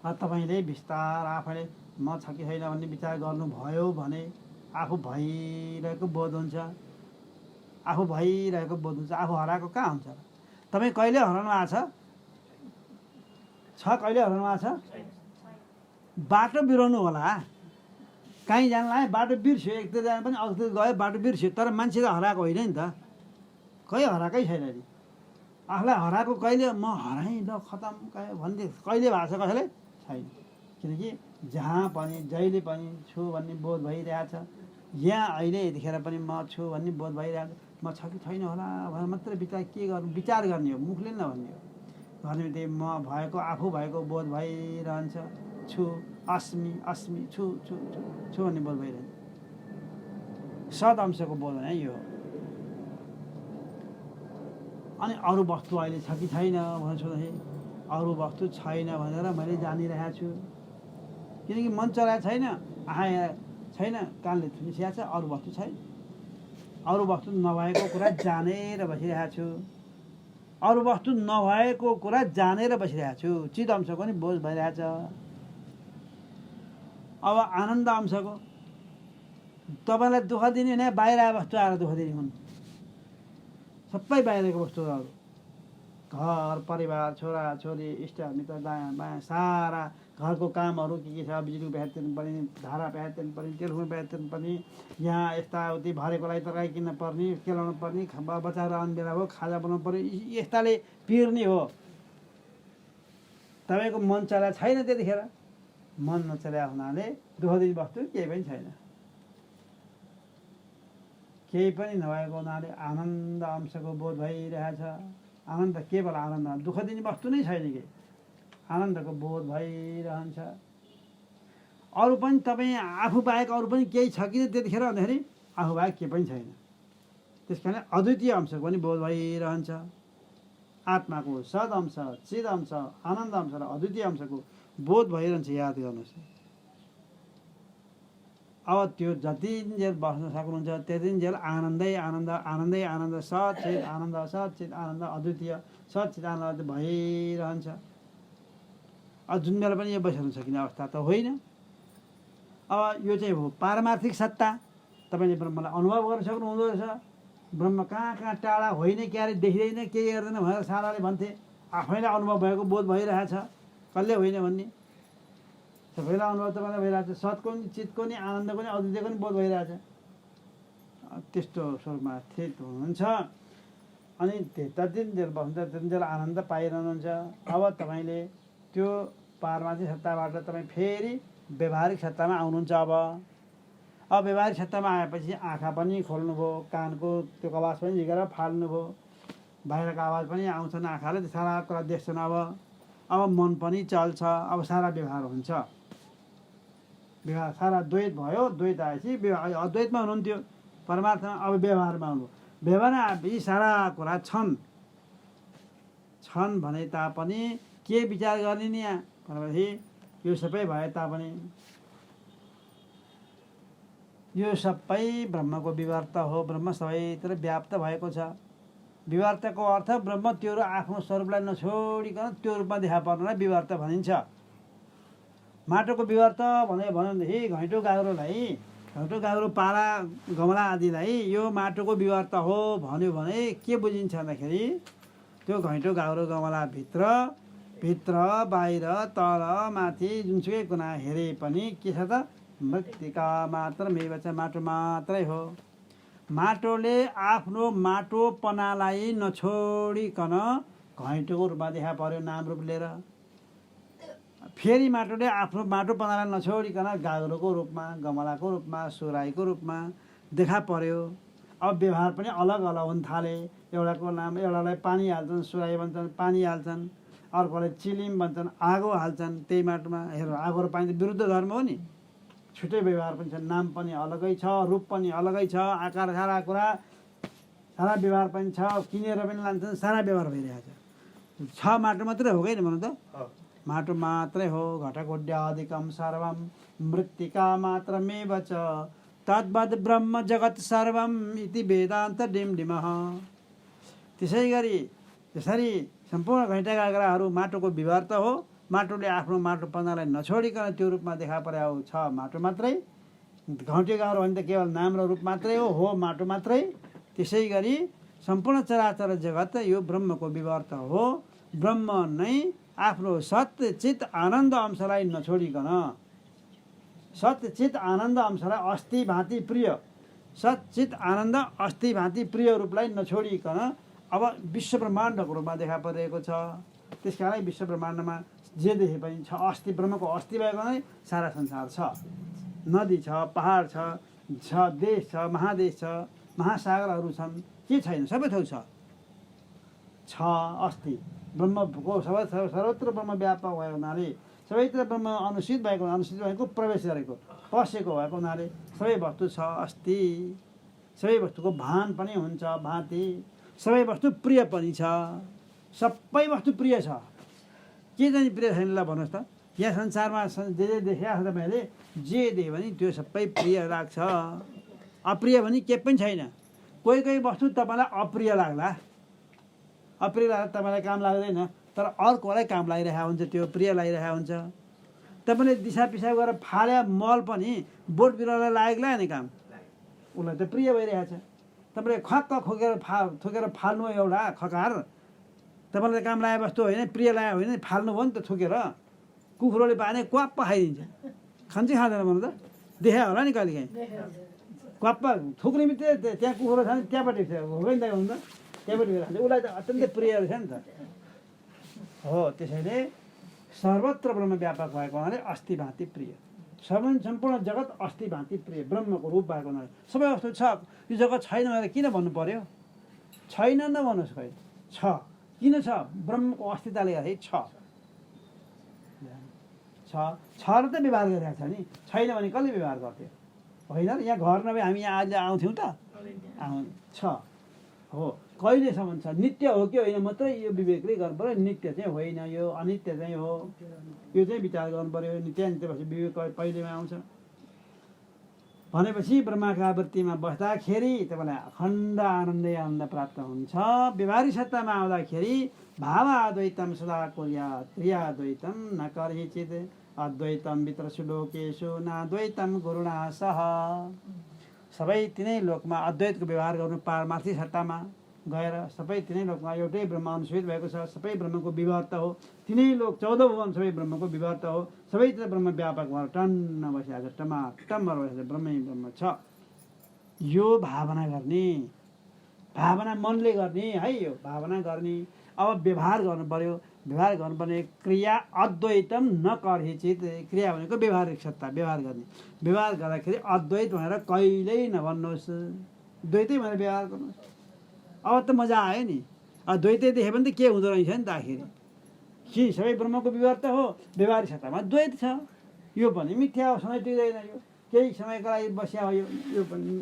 Speaker 1: तपाईँले बिस्तार आफैले म छ कि छैन भन्ने विचार गर्नुभयो भने आफू भइरहेको बोध हुन्छ। आफू भइरहेको बोध हुन्छ। आफू हराएको कहाँ हुन्छ? तपाईँ कहिले हराउनु भएको छ? कहिले हराउनु भएको छ? बाटो बिराउनु होला, कहीँ जानु लाग्यो बाटो बिर्स्यो, एकतिर जानु पनि अर्कोतिर गयो बाटो बिर्स्यो। तर मान्छे त हराएको होइन नि त, कहीँ हराएकै छैन नि। आफूलाई हराएको कहिले म हराएँ ल खतम भन्ने कहिले भएको छ कसैलाई? छैन। किनकि जहाँ पनि जहिले पनि छु भन्ने बोध भइरहेछ। यहाँ अहिले यतिखेर पनि म छु भन्ने बोध भइरहेछ। म छ कि छैन होला भनेर मात्रै विचार गर्ने हो, मुखले नभन्ने हो। भन्ने बित्तिकै म भएको, आफू भएको बोध भइरहन्छ। छु, अस्मि अस्मि, छु छु छु छु भन्ने बोध भइरहन्छ। सद अंशको बोध भने यो। अनि अरू वस्तु अहिले छ कि छैन भनेर सोध्दाखेरि अरू वस्तु छैन भनेर मैले जानिरहेको छु। किनकि मन चलाएको छैन, आँखा छैन, कानले सुनिसकेको छ, अरू वस्तु छैन। अरू वस्तु नभएको कुरा जानेर बसिरहेको छु। अरू वस्तु नभएको कुरा जानेर बसिरहेको छु। चित अंशको नि बोध भइरहेछ। अब आनन्द अंशको तपाईँलाई दुःख दिने भने बाहिर आएको वस्तु आएर दुःख दिने हुन्। सबै बाहिरको वस्तुहरू, घर परिवार, छोरा छोरी, इष्टमित्र, दायाँ बायाँ सारा घरको कामहरू के छ, बिजुलीको पैसा तिर्नु पर्ने, धारा पैसा तिर्नु पर्ने, टेलिफोन पैसा तिर्नु पर्ने, यहाँ यताउति भरेको लागि तरकारी किन्न पर्ने, केलाउनु पर्ने, बच्चाहरू आउने बेला हो खाजा बनाउनु पर्ने, यस्ताले पिर्ने हो। तपाईँको मन चला छैन। त्यतिखेर मन नचल्या हुनाले दुःख दिने वस्तु केही पनि छैन। केही पनि नभएको हुनाले आनन्द अंशको बोध भइरहेछ। आनन्द केवल आनन्द, दुःख दिने वस्तु नै छैन। केही आनन्दको बोध भइरहन्छ। अरू पनि तपाईँ आफू बाहेक अरू पनि केही छ कि त्यतिखेर भन्दाखेरि आफू बाहेक केही पनि छैन। त्यस कारण अद्वितीय अंशको पनि बोध भइरहन्छ। आत्माको सद अंश, चिद अंश, आनन्द अंश र अद्वितीय अंशको बोध भइरहन्छ। याद गर्नुहोस्। अब त्यो जतिन्जेल बस्न सक्नुहुन्छ त्यतिन्जेल आनन्दै आनन्द, आनन्दै आनन्द, सचित आनन्द, सचित आनन्द, अद्वितीय सचित आनन्द भइरहन्छ। जुन बेला पनि यो बसिरहन सकिने अवस्था त होइन। अब यो चाहिँ हो पारमार्थिक सत्ता। तपाईँले ब्रह्मलाई अनुभव गर्न सक्नुहुँदो रहेछ। ब्रह्म कहाँ कहाँ टाढा होइन, क्यारे देखिँदैन, केही गर्दैन भनेर साराले भन्थे। आफैलाई अनुभव भएको बोध भइरहेछ, कसले होइन भन्ने सबैलाई अनुभव तपाईँलाई भइरहेछ। सतको नि, चितको नि, आनन्दको नि, अद्वितीयको नि बोध भइरहेछ। त्यस्तो स्वरूपमा स्थित हुनुहुन्छ। अनि त्यतिन्जेल बस्नुहुन्छ, त्यतिन्जेल आनन्द पाइरहनुहुन्छ। अब तपाईँले त्यो पारमार्थिक सत्ताबाट तपाईँ फेरि व्यवहारिक सत्तामा आउनुहुन्छ। अब व्यवहारिक सत्तामा आएपछि आँखा पनि खोल्नुभयो, कानको त्यो आवाज पनि झिकेर फाल्नुभयो, बाहिरको आवाज पनि आउँछन्, आँखाले सारा कुरा देख्छन्। अब मन पनि चल्छ। अब सारा व्यवहार हुन्छ। व्यवहार सारा द्वैत भयो। द्वैत आएपछि अद्वैतमा हुनुहुन्थ्यो, परमार्थमा। अब व्यवहारमा आउनु। व्यवहारमा आएपछि सारा कुरा छन् भने तापनि के विचार गर्ने नि यहाँ भनेपछि यो सबै भए तापनि यो सबै ब्रह्मको विवर्त हो। ब्रह्म सबैतिर व्याप्त भएको छ। विवर्तको अर्थ ब्रह्म त्यो आफ्नो स्वरूपलाई नछोडिकन त्यो रूपमा देखा पर्नलाई विवर्त भनिन्छ। माटोको विवर्त भनेदेखि घैँटो गाग्रो पारा गमला आदिलाई यो माटोको विवर्त हो भन्यो भने के बुझिन्छ भन्दाखेरि त्यो घैँटो गाग्रो गमला भित्र बाहिर तल माथि जुनसुकै कुना हेरे पनि के छ त मृत्तिका मात्र मेवच, माटो मात्रै हो। माटोले आफ्नो माटोपनालाई नछोडिकन घैँटोको रूपमा देखा पर्यो नाम रूप लिएर। फेरि माटोले आफ्नो माटोपनालाई नछोडिकन गाग्रोको रूपमा, गमलाको रूपमा, सुराईको रूपमा देखा पर्यो। अब व्यवहार पनि अलग अलग हुन थाले। एउटाको नाम, एउटालाई पानी हाल्छन्, सुराई भन्छन्, पानी हाल्छन्। अर्कोलाई चिलिम भन्छन्, आगो हाल्छन् त्यही माटोमा। हेर, आगो र पानी त विरुद्ध धर्म हो नि। छुट्टै व्यवहार पनि छ, नाम पनि अलगै छ, रूप पनि अलगै छ, आकार सारा कुरा सारा व्यवहार पनि छ। किनेर पनि लान्छन्, सारा व्यवहार भइरहेछ। माटो मात्रै हो कि भन्नु त? माटो मात्रै हो। घटकोड्यादिकं सर्वं मृत्तिका मात्रमेव च तद्वद् ब्रह्म जगत् सर्वम् इति वेदान्त डिमडिमः। त्यसरी सम्पूर्ण घैँटा गाग्राहरू माटोको विवर्त हो। माटोले आफ्नो माटोपनालाई नछोडिकन त्यो रूपमा देखा परेको छ माटो मात्रै। घैँटे गाग्रो भने त केवल नाम र रूप मात्रै हो माटो मात्रै। त्यसै गरी सम्पूर्ण चराचर जगत यो ब्रह्मको विवर्त हो। ब्रह्म नै आफ्नो सत्य चित आनन्द अंशलाई नछोडिकन, सत्यचित आनन्द अंशलाई अस्ति भाँति प्रिय, सचित आनन्द अस्ति भाँति प्रिय रूपलाई नछोडिकन अब विश्व ब्रह्माण्डको रूपमा देखा परिरहेको छ। त्यस कारण विश्व ब्रह्माण्डमा जे देखे पनि छ। अस्ति ब्रह्मको अस्ति भएको नै सारा संसार छ। नदी छ, पहाड छ, देश छ, महादेश छ, महासागरहरू छन्, के छैन? सबै थोक छ अस्ति। ब्रह्मको सर्वत्र ब्रह्म व्यापक भएको हुनाले, सबैतिर ब्रह्म अनुसित भएको प्रवेश गरेको पसेको भएको हुनाले सबै वस्तु छ अस्ति। सबै वस्तुको भान पनि हुन्छ, भाँति। सबै वस्तु प्रिय पनि छ। सबै वस्तु प्रिय छ। के चाहिँ प्रिय छैन ल भन्नुहोस् त? यहाँ संसारमा जे देखे तपाईँले जे देख्यो भने त्यो सबै प्रिय लाग्छ। अप्रिय भने के पनि छैन। कोही वस्तु तपाईँलाई अप्रिय लाग्ला, अप्रिय लाग्दा तपाईँलाई काम लाग्दैन, तर अर्कोलाई काम लागिरहेको हुन्छ, त्यो प्रिय लागिरहेको हुन्छ। तपाईँले दिसा पिसाब गरेर फाले मल पनि बोट बिरुवालाई लागेको लाग्यो नि काम, उसलाई त प्रिय भइरहेछ। तपाईँले खक्क थुकेर फाल्नु एउटा खकार, तपाईँलाई काम लागेको वस्तु होइन, प्रिय लागेको होइन, फाल्नु भयो नि त थुकेर। कुखुरोले पाने क्वाप्प खाइदिन्छ, खान्छ खाँदैन भन्नु त? देखा होला नि कहिलेकाहीँ क्वाप्प थुक्ने बित्तिकै त्यहाँ कुखुरो छ नि त्यहाँपट्टि हो कि त हुनु त? त्यहाँपट्टि खान्छ, उसलाई त अत्यन्तै प्रिय रहेछ नि त। हो, त्यसैले सर्वत्र ब्रह्म व्यापक भएको हुनाले अस्ति भाँति प्रिय। सम्पूर्ण जगत अस्ति भाँति प्रिय ब्रह्मको रूप भएको हुनाले सबै वस्तु छ। यो जगत छैन भनेर किन भन्नु पर्यो? छैन नभन्नुहोस्, खै छ। किन छ? ब्रह्मको अस्तित्वले गर्दाखेरि छ र त व्यवहार गरिरहेको छ नि। छैन भने कसले व्यवहार गर्थ्यो? होइन, यहाँ घर नभए हामी यहाँ आज आउँथ्यौँ त? छ हो। कहिलेसम्म छ? नित्य हो कि होइन मात्रै यो विवेकले गर्नु पऱ्यो। नित्य चाहिँ होइन, यो अनित्य चाहिँ हो। यो चाहिँ विचार गर्नु पऱ्यो। नित्य अनित्य भएपछि विवेक पहिलेमा आउँछ। भनेपछि ब्रह्माका वृत्तिमा बस्दाखेरि तपाईँलाई अखण्ड आनन्द प्राप्त हुन्छ। व्यवहारिक सत्तामा आउँदाखेरि भावाद्वैतम सदा कुर्यात् क्रियाद्वैतम न कर्हिचित् अद्वैतम वित्रसु लोकेषु नाद्वैतम गुरुणा सह। सबै तिनै लोकमा अद्वैतको व्यवहार गर्नु पारमार्थिक सत्तामा गएर सबै तिनै लोकमा एउटै ब्रह्म अनुसूचित भएको छ। सबै ब्रह्मको विभक्त हो। तिनै लोक 14 भुवन सबै ब्रह्मको विभक्त हो। सबैतिर ब्रह्म व्यापक भएर टन्न बसिरहेको छ, टमाटम बसिरहेको छ, ब्रह्मै ब्रह्म छ। यो भावना गर्ने, भावना मनले गर्ने है, यो भावना गर्ने। अब व्यवहार गर्नु पर्यो। व्यवहार गर्नुपर्ने क्रिया अद्वैतम न कर्हिचित्। क्रिया भनेको व्यवहारिक सत्ता, व्यवहार गर्ने। व्यवहार गर्दाखेरि अद्वैत भनेर कहिल्यै नभन्नुहोस्, द्वैतै भनेर व्यवहार गर्नुहोस्। अब त मजा आयो नि। द्वैतै देख्यो भने त के हुँदो रहेछ नि त आखिर। कि सबै ब्रह्मको विभक्त हो, व्यवहारिक सत्तामा द्वैत छ। यो पनि मिथ्या हो, समय टिक्दैन। यो केही समयको लागि बस्या हो। यो पनि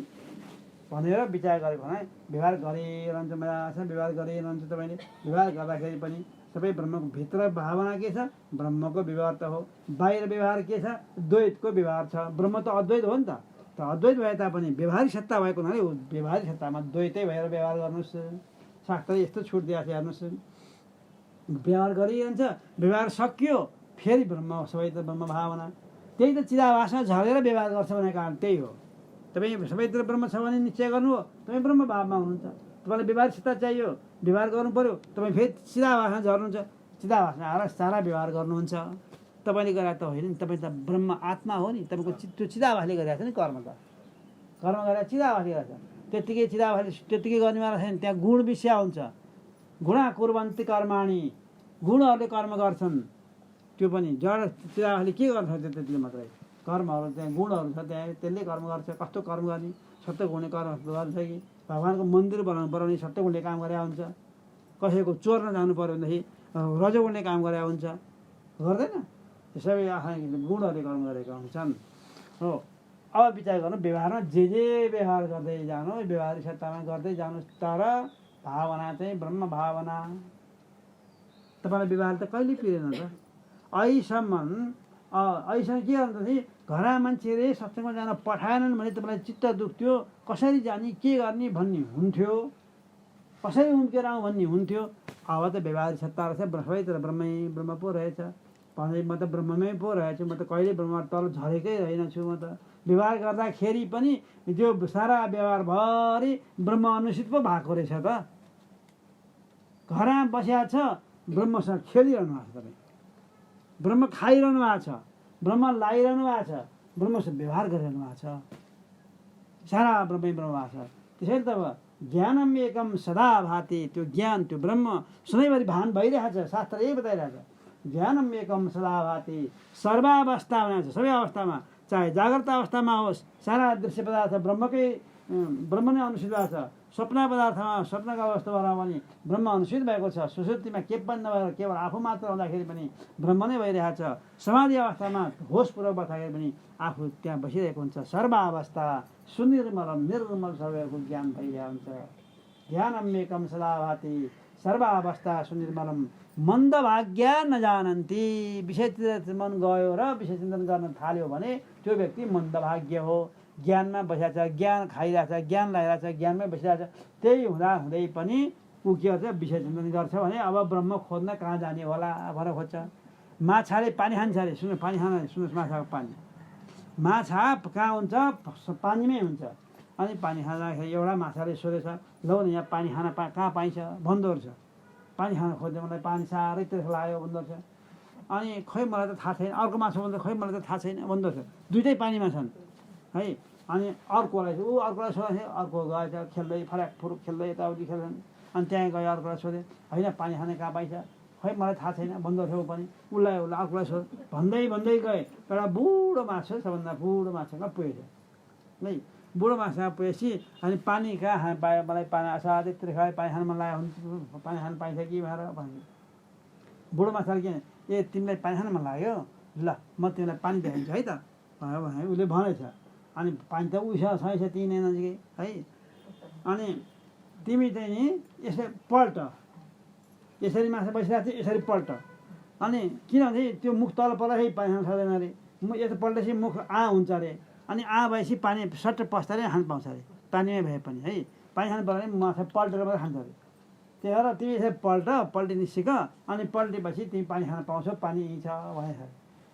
Speaker 1: भनेर विचार गरेको भने व्यवहार गरिरहन्छ, मजा आउँछ। व्यवहार गरिरहन्छ तपाईँले। व्यवहार गर्दाखेरि पनि सबै ब्रह्मको भित्र भावना के छ? ब्रह्मको व्यवहार त हो। बाहिर व्यवहार के छ? द्वैतको व्यवहार छ। ब्रह्म त अद्वैत हो नि त। त अद्वैत भए तापनि व्यवहारिक सत्ता भएको हुनाले व्यवहारिक सत्तामा द्वैतै भएर व्यवहार गर्नुहोस्। शास्त्रले यस्तो छुट दिएको छ हेर्नुहोस्। व्यवहार गरिरहन्छ, व्यवहार सकियो, फेरि ब्रह्म, सबैतिर ब्रह्म भावना। त्यही त चिदाभासमा झरेर व्यवहार गर्छ भन्ने कारण त्यही हो। तपाईँ सबैतिर ब्रह्म छ भने निश्चय गर्नु हो, तपाईँ ब्रह्म भावमा हुनुहुन्छ। तपाईँलाई व्यवहारिक सत्ता चाहियो, व्यवहार गर्नु पऱ्यो, तपाईँ फेरि चिदाभासमा झर्नुहुन्छ। चिदाभासमा आएर सारा व्यवहार गर्नुहुन्छ। तपाईँले गरेर त होइन नि, तपाईँ त ब्रह्म आत्मा हो नि। तपाईँको त्यो चिदाभासले गरिरहेको छ नि कर्म त। कर्म गरेर चिदाभासले गरेछ। त्यत्तिकै चिदाभासले त्यत्तिकै गर्नेवाला छैन। त्यहाँ गुण विषय हुन्छ। गुणा कुर्वन्ति कर्माणि। गुणहरूले कर्म गर्छन्। त्यो पनि जड चिदाभासले के गर्छ त्यतिले मात्रै। कर्महरू त्यहाँ गुणहरू छ, त्यहाँ त्यसले कर्म गर्छ। कस्तो कर्म गर्ने? सत्वगुणले कर्म गर्छ कि भगवान्को मन्दिर बनाउने सत्वगुणले काम गरे हुन्छ। कसैको चोर्न जानु पऱ्यो भनेदेखि रजोगुणले काम गरे हुन्छ, गर्दैन? सबै आफ्ना गुणहरूले कर्म गरेका हुन्छन् हो। अब विचार गर्नु, व्यवहारमा जे व्यवहार गर्दै जानु, व्यवहारिक सत्तामा गर्दै जानुहोस्। तर भावना चाहिँ ब्रह्म भावना। तपाईँलाई व्यवहार त कहिले पिरेन त? अहिलेसम्म के गर्दाखेरि घरमा मान्छेले सत्सङ्गमा जान पठाएनन् भने तपाईँलाई चित्त दुख्थ्यो। कसरी जाने, के गर्ने भन्ने हुन्थ्यो, कसरी उम्केर आउँ भन्ने हुन्थ्यो। अब त व्यवहारिक सत्ता रहेछ, सबैतिर ब्रह्मै ब्रह्म पो रहेछ भने म त ब्रह्ममै पो रहेछु। म त कहिले ब्रह्म तल झरेकै रहेनछु। म त व्यवहार गर्दाखेरि पनि त्यो सारा व्यवहारभरि ब्रह्म अनुसूचित पो भएको रहेछ त। घरमा बसिया छ, ब्रह्मसँग खेलिरहनु भएको छ तपाईँ। ब्रह्म खाइरहनु भएको छ, ब्रह्म लागिरहनु भएको छ, ब्रह्मसँग व्यवहार गरिरहनु भएको छ। सारा ब्रह्मै ब्रह्म भएको छ। त्यसैले त अब ज्ञानम एकम सदा भाति। त्यो ज्ञान, त्यो ब्रह्म सधैँभरि भान भइरहेछ। शास्त्र यही बताइरहेछ। ज्ञानम एकम सदा भाति। सर्वावस्था भनेको छ, सबै अवस्थामा, चाहे जाग्रत अवस्थामा होस्, सारा दृश्य पदार्थ ब्रह्म नै अनुसूचित भएको छ। स्वप्न पदार्थमा, स्वप्नको अवस्थामा पनि ब्रह्म अनुसूचित भएको छ। सुसुप्तिमा के पनि नभएर केवल आफू मात्र हुँदाखेरि पनि ब्रह्म नै भइरहेछ। समाधि अवस्थामा होसपूर्वक बस्दाखेरि पनि आफू त्यहाँ बसिरहेको हुन्छ। सर्वावस्था सुनिर्मलम निर्मल सर्वको ज्ञान भइरहेको हुन्छ। ज्ञानम एकम सदा भाति सर्वावस्था सुनिर्मलम मन्दभाग्य नजानन्ति। विषयतिर मन गयो र विषय चिन्तन गर्न थाल्यो भने त्यो व्यक्ति मन्दभाग्य हो। ज्ञानमा बसिरहेछ, ज्ञान खाइरहेछ, ज्ञान लगाइरहेछ, ज्ञानमै बसिरहेछ। त्यही हुँदै पनि ऊ के गर्छ? विषय चिन्तन गर्छ भने अब ब्रह्म खोज्न कहाँ जाने होला भनेर खोज्छ। माछाले पानी खान्छ अरे, सुन्नु, पानी खान सुन्नुहोस्। माछाको पानी, माछा कहाँ हुन्छ? पानीमै हुन्छ। अनि पानी खाँदाखेरि एउटा माछाले सोधेछ, लौ न यहाँ पानी खान कहाँ पाइन्छ भन्दो रहेछ। पानी खान खोज्दै मलाई पानी साह्रै तिर्खा लाग्यो भन्दो रहेछ। अनि खै मलाई त थाहा छैन। अर्को माछा भन्छ खै मलाई त थाहा छैन भन्दो रहेछ। दुइटै पानीमा छन् है। अनि अर्कोलाई सोधे, अर्को गएछ खेल्दै, फराक फुरुक खेल्दै यताउति खेल्छन्। अनि त्यहाँ गयो, अर्कोलाई सोधे, होइन पानी खाने कहाँ पाइन्छ? खै मलाई थाहा छैन भन्दो थियो पनि। उसलाई अर्कोलाई सोध भन्दै गए। एउटा बुढो माछा, सबभन्दा बुढो माछामा पुगेछ है। बुढो माछामा पुगेपछि अनि पानी कहाँ पायो? मलाई पानी असाध्यै तिर्खा पानी खान मन लाग्यो, पानी खान पाइन्छ कि भनेर भन्यो। बुढो माछाले के, ए तिमीलाई पानी खान मन लाग्यो, ल म तिमीलाई पानी देखाइदिन्छु है त भने उसले भनेछ। अनि पानी त उसँग छ तिमी नजिकै है। अनि तिमी चाहिँ नि यसरी पल्ट, यसरी माछा बसिरहेको थियो, यसरी पल्ट। अनि किनभने त्यो मुख तल पर है पानी खान सक्दैन अरे। यता पल्टेपछि मुख हुन्छ अरे। अनि भएपछि पानी सट्ट पस्दा नै खानु पाउँछ अरे पानीमै भए पनि है पानी खानु पर्यो भने माछा पल्टेर मात्रै खान्छ अरे त्यही भएर तिमी यसरी पल्टिनु सिक अनि पल्टेपछि तिमी पानी खान पाउँछौ पानी यहीँ छ भनेछ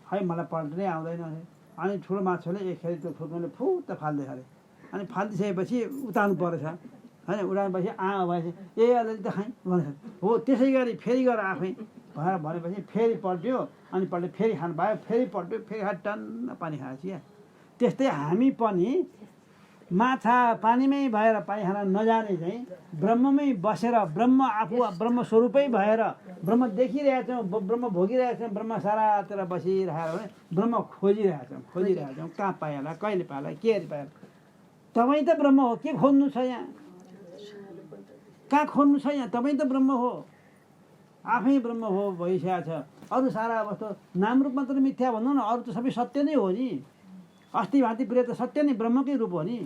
Speaker 1: है मलाई पल्टिनै आउँदैन अरे अनि ठुलो माछाले एकखेर त्यो फुक्नुले फुत्त फाल्दै अरे अनि फालिदिइसकेपछि उतार्नु परेछ होइन उडाएपछि भएपछि अलिअलि त खाएँ भनेछ हो त्यसै गरी फेरि गएर आफै भनेर भनेपछि फेरि पल्ट्यो अनि फेरि खानु पायो फेरि पल्ट्यो फेरि खायो टन्न पानी खाएपछि क्या त्यस्तै हामी पनि माछा पानीमै भएर पानी खान नजाने चाहिँ ब्रह्ममै बसेर ब्रह्म आफू ब्रह्म स्वरूपै भएर ब्रह्म देखिरहेका छौँ ब्रह्म भोगिरहेका छौँ ब्रह्म सारातिर बसिरहेर भने ब्रह्म खोजिरहेका छौँ कहाँ पाइहाल्ला कहिले पाइहाल्ला के पाइहाल्ला तपाईँ त ब्रह्म हो के खोज्नु छ यहाँ कहाँ खोज्नु छ यहाँ तपाईँ त ब्रह्म हो आफै ब्रह्म हो भइसकेको छ अरू सारा वस्तु नाम रूप मात्र मिथ्या भन्नु न अरू त सबै सत्य नै हो नि अस्ति भाँति प्रिय त सत्य नै ब्रह्मकै रूप हो नि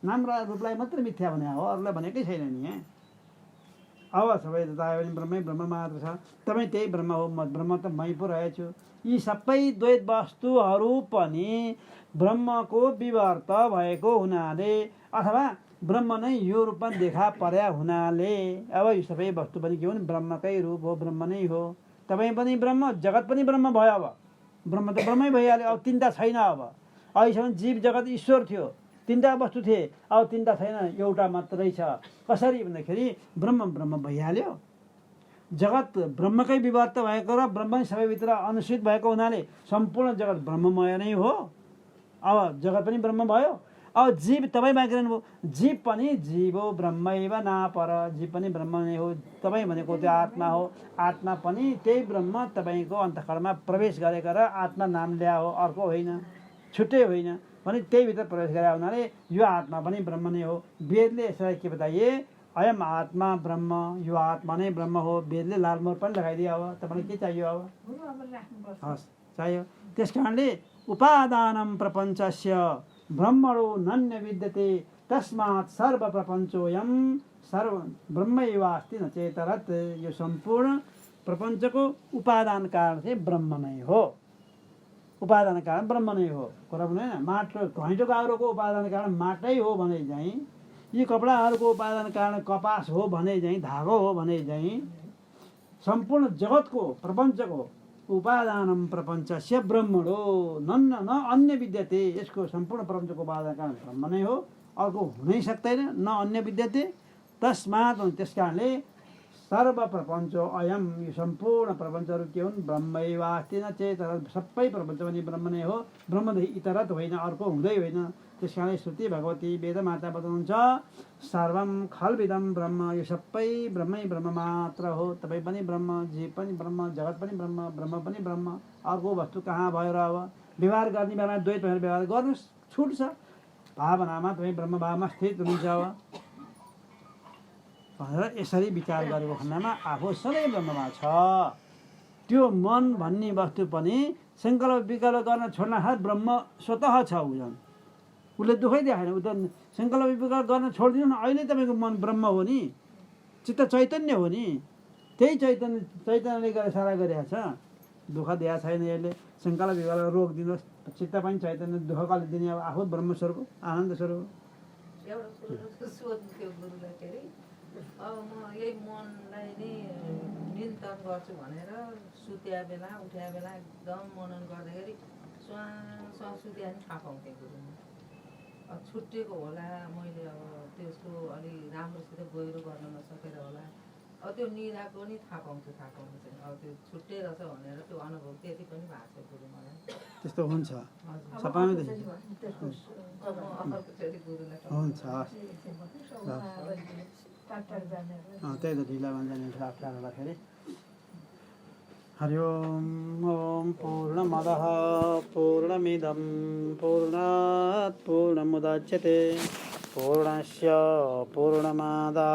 Speaker 1: नाम र रूपलाई मात्र मिथ्या भने हो अरूलाई भनेकै छैन नि यहाँ अब सबै त आयो भने ब्रह्मै ब्रह्म मात्र छ तपाईँ त्यही ब्रह्म हो म ब्रह्म त मै पो रहेछु यी सबै द्वैत वस्तुहरू पनि ब्रह्मको विवर्त भएको हुनाले अथवा ब्रह्म नै यो रूपमा देखा पर्या हुनाले अब यो सबै वस्तु पनि के हुन् ब्रह्मकै रूप हो ब्रह्म नै हो तपाईँ पनि ब्रह्म जगत पनि ब्रह्म भयो अब ब्रह्म त ब्रह्मै भइहाल्यो अब तिनवटा छैन अब अहिलेसम्म जीव जगत ईश्वर थियो तिनवटा वस्तु थिए अब तिनवटा छैन एउटा मात्रै छ कसरी भन्दाखेरि ब्रह्म भइहाल्यो जगत ब्रह्मकै विवर्त भएको र ब्रह्मै सबैभित्र अनुसूचित भएको हुनाले सम्पूर्ण जगत ब्रह्ममय नै हो अब जगत पनि ब्रह्म भयो अब जीव तपाईँ बाँकी रहनुभयो जीव पनि जीव हो ब्रह्मैव नापर जीव पनि ब्रह्म नै हो तपाईँ भनेको त्यो आत्मा हो आत्मा पनि त्यही ब्रह्म तपाईँको अन्तःकरणमा प्रवेश गरेर आत्मा नाम ल्या हो अर्को होइन छुट्टै होइन भने त्यहीभित्र प्रवेश गरे हुनाले यो आत्मा पनि ब्रह्म नै हो वेदले यसलाई के बताइए अयम आत्मा ब्रह्म यो आत्मा नै ब्रह्म हो वेदले लालमोहर पनि लगाइदियो अब तपाईँलाई के चाहियो अब हस् चाहियो त्यस कारणले उपादानम प्रपञ्चस्य ब्रह्मणो नन्य विद्यते तस्मात् सर्व प्रपञ्चोयम सर्व ब्रह्मैव अस्ति न चेतरत् यो सम्पूर्ण प्रपञ्चको उपादान कारण चाहिँ ब्रह्म नै हो उपादान कारण ब्रह्म नै हो कुरा पनि होइन माटो घैँटोको आगोको उपादान कारण माटै हो भने चाहिँ यी कपडाहरूको उपादान कारण कपास हो भने चाहिँ धागो हो भने चाहिँ सम्पूर्ण जगतको प्रपञ्चको उपादानम प्रपञ्चस्य ब्रह्मणो नन्न न अन्य विद्यते यसको सम्पूर्ण प्रपञ्चको उपादान कारण ब्रह्म नै हो अर्को हुनै सक्दैन न अन्य विद्यते तस्मात् त्यस कारणले सर्व प्रपञ्च अयम यो सम्पूर्ण प्रपञ्चहरू के हुन् ब्रह्मैव अस्ति न चेत सबै प्रपञ्च पनि ब्रह्म नै हो ब्रह्मदेखि इतरत होइन अर्को हुँदै होइन त्यस कारणले श्रुति भगवती वेदमाता बताउनुहुन्छ सर्वम खल्विदम ब्रह्म यो सबै ब्रह्मै ब्रह्म मात्र हो तपाईँ पनि ब्रह्म जीव पनि ब्रह्म जगत पनि ब्रह्म ब्रह्म पनि ब्रह्म अर्को वस्तु कहाँ भयो र अब व्यवहार गर्ने बेलामा द्वैत भएर व्यवहार गर्नुहोस् छुट छ भावनामा तपाईँ ब्रह्म भावमा स्थित हुनुहुन्छ अब भनेर यसरी विचार गरेको खण्डमा आफू सधैँ ब्रह्ममा छ त्यो मन भन्ने वस्तु पनि सङ्कल्प विकल्प गर्न छोड्न ब्रह्म स्वतः छ उसले दुःखै देखाएन ऊ त सङ्कल्प विकल्प गर्न छोडिदिनु न अहिले तपाईँको मन ब्रह्म हो नि चित्त चैतन्य हो नि त्यही चैतन्यले गरेर सारा गरिरहेको छ दुःख दिएको छैन यसले सङ्कल्प विकल्प रोकिदिनुहोस् चित्त पनि चैतन्य दुःख कहिले दिने अब आफू ब्रह्मस्वरूप आनन्द स्वरूप
Speaker 4: अब म यही मनलाई नै नियन्त्रण गर्छु भनेर सुत्या बेला उठ्या बेला एकदम मनन गर्दाखेरि सुत्या नि थाहा पाउँथेँ गुरुमा अब छुट्टिएको होला मैले अब त्यसको अलि राम्रोसित गहिरो गर्न नसकेर होला अब त्यो निराको नि थाहा पाउँछु चाहिँ अब त्यो छुट्टिएर छ भनेर त्यो अनुभव त्यति पनि भएको छ गुरु मलाई
Speaker 1: त्यस्तो हुन्छ त्यही त ढिला भन्छ अप्ठ्यारोलाई हरि ओम पूर्णमदः पूर्णमिदं पूर्णात् पूर्णमुदच्यते पूर्णस्य पूर्णमादाय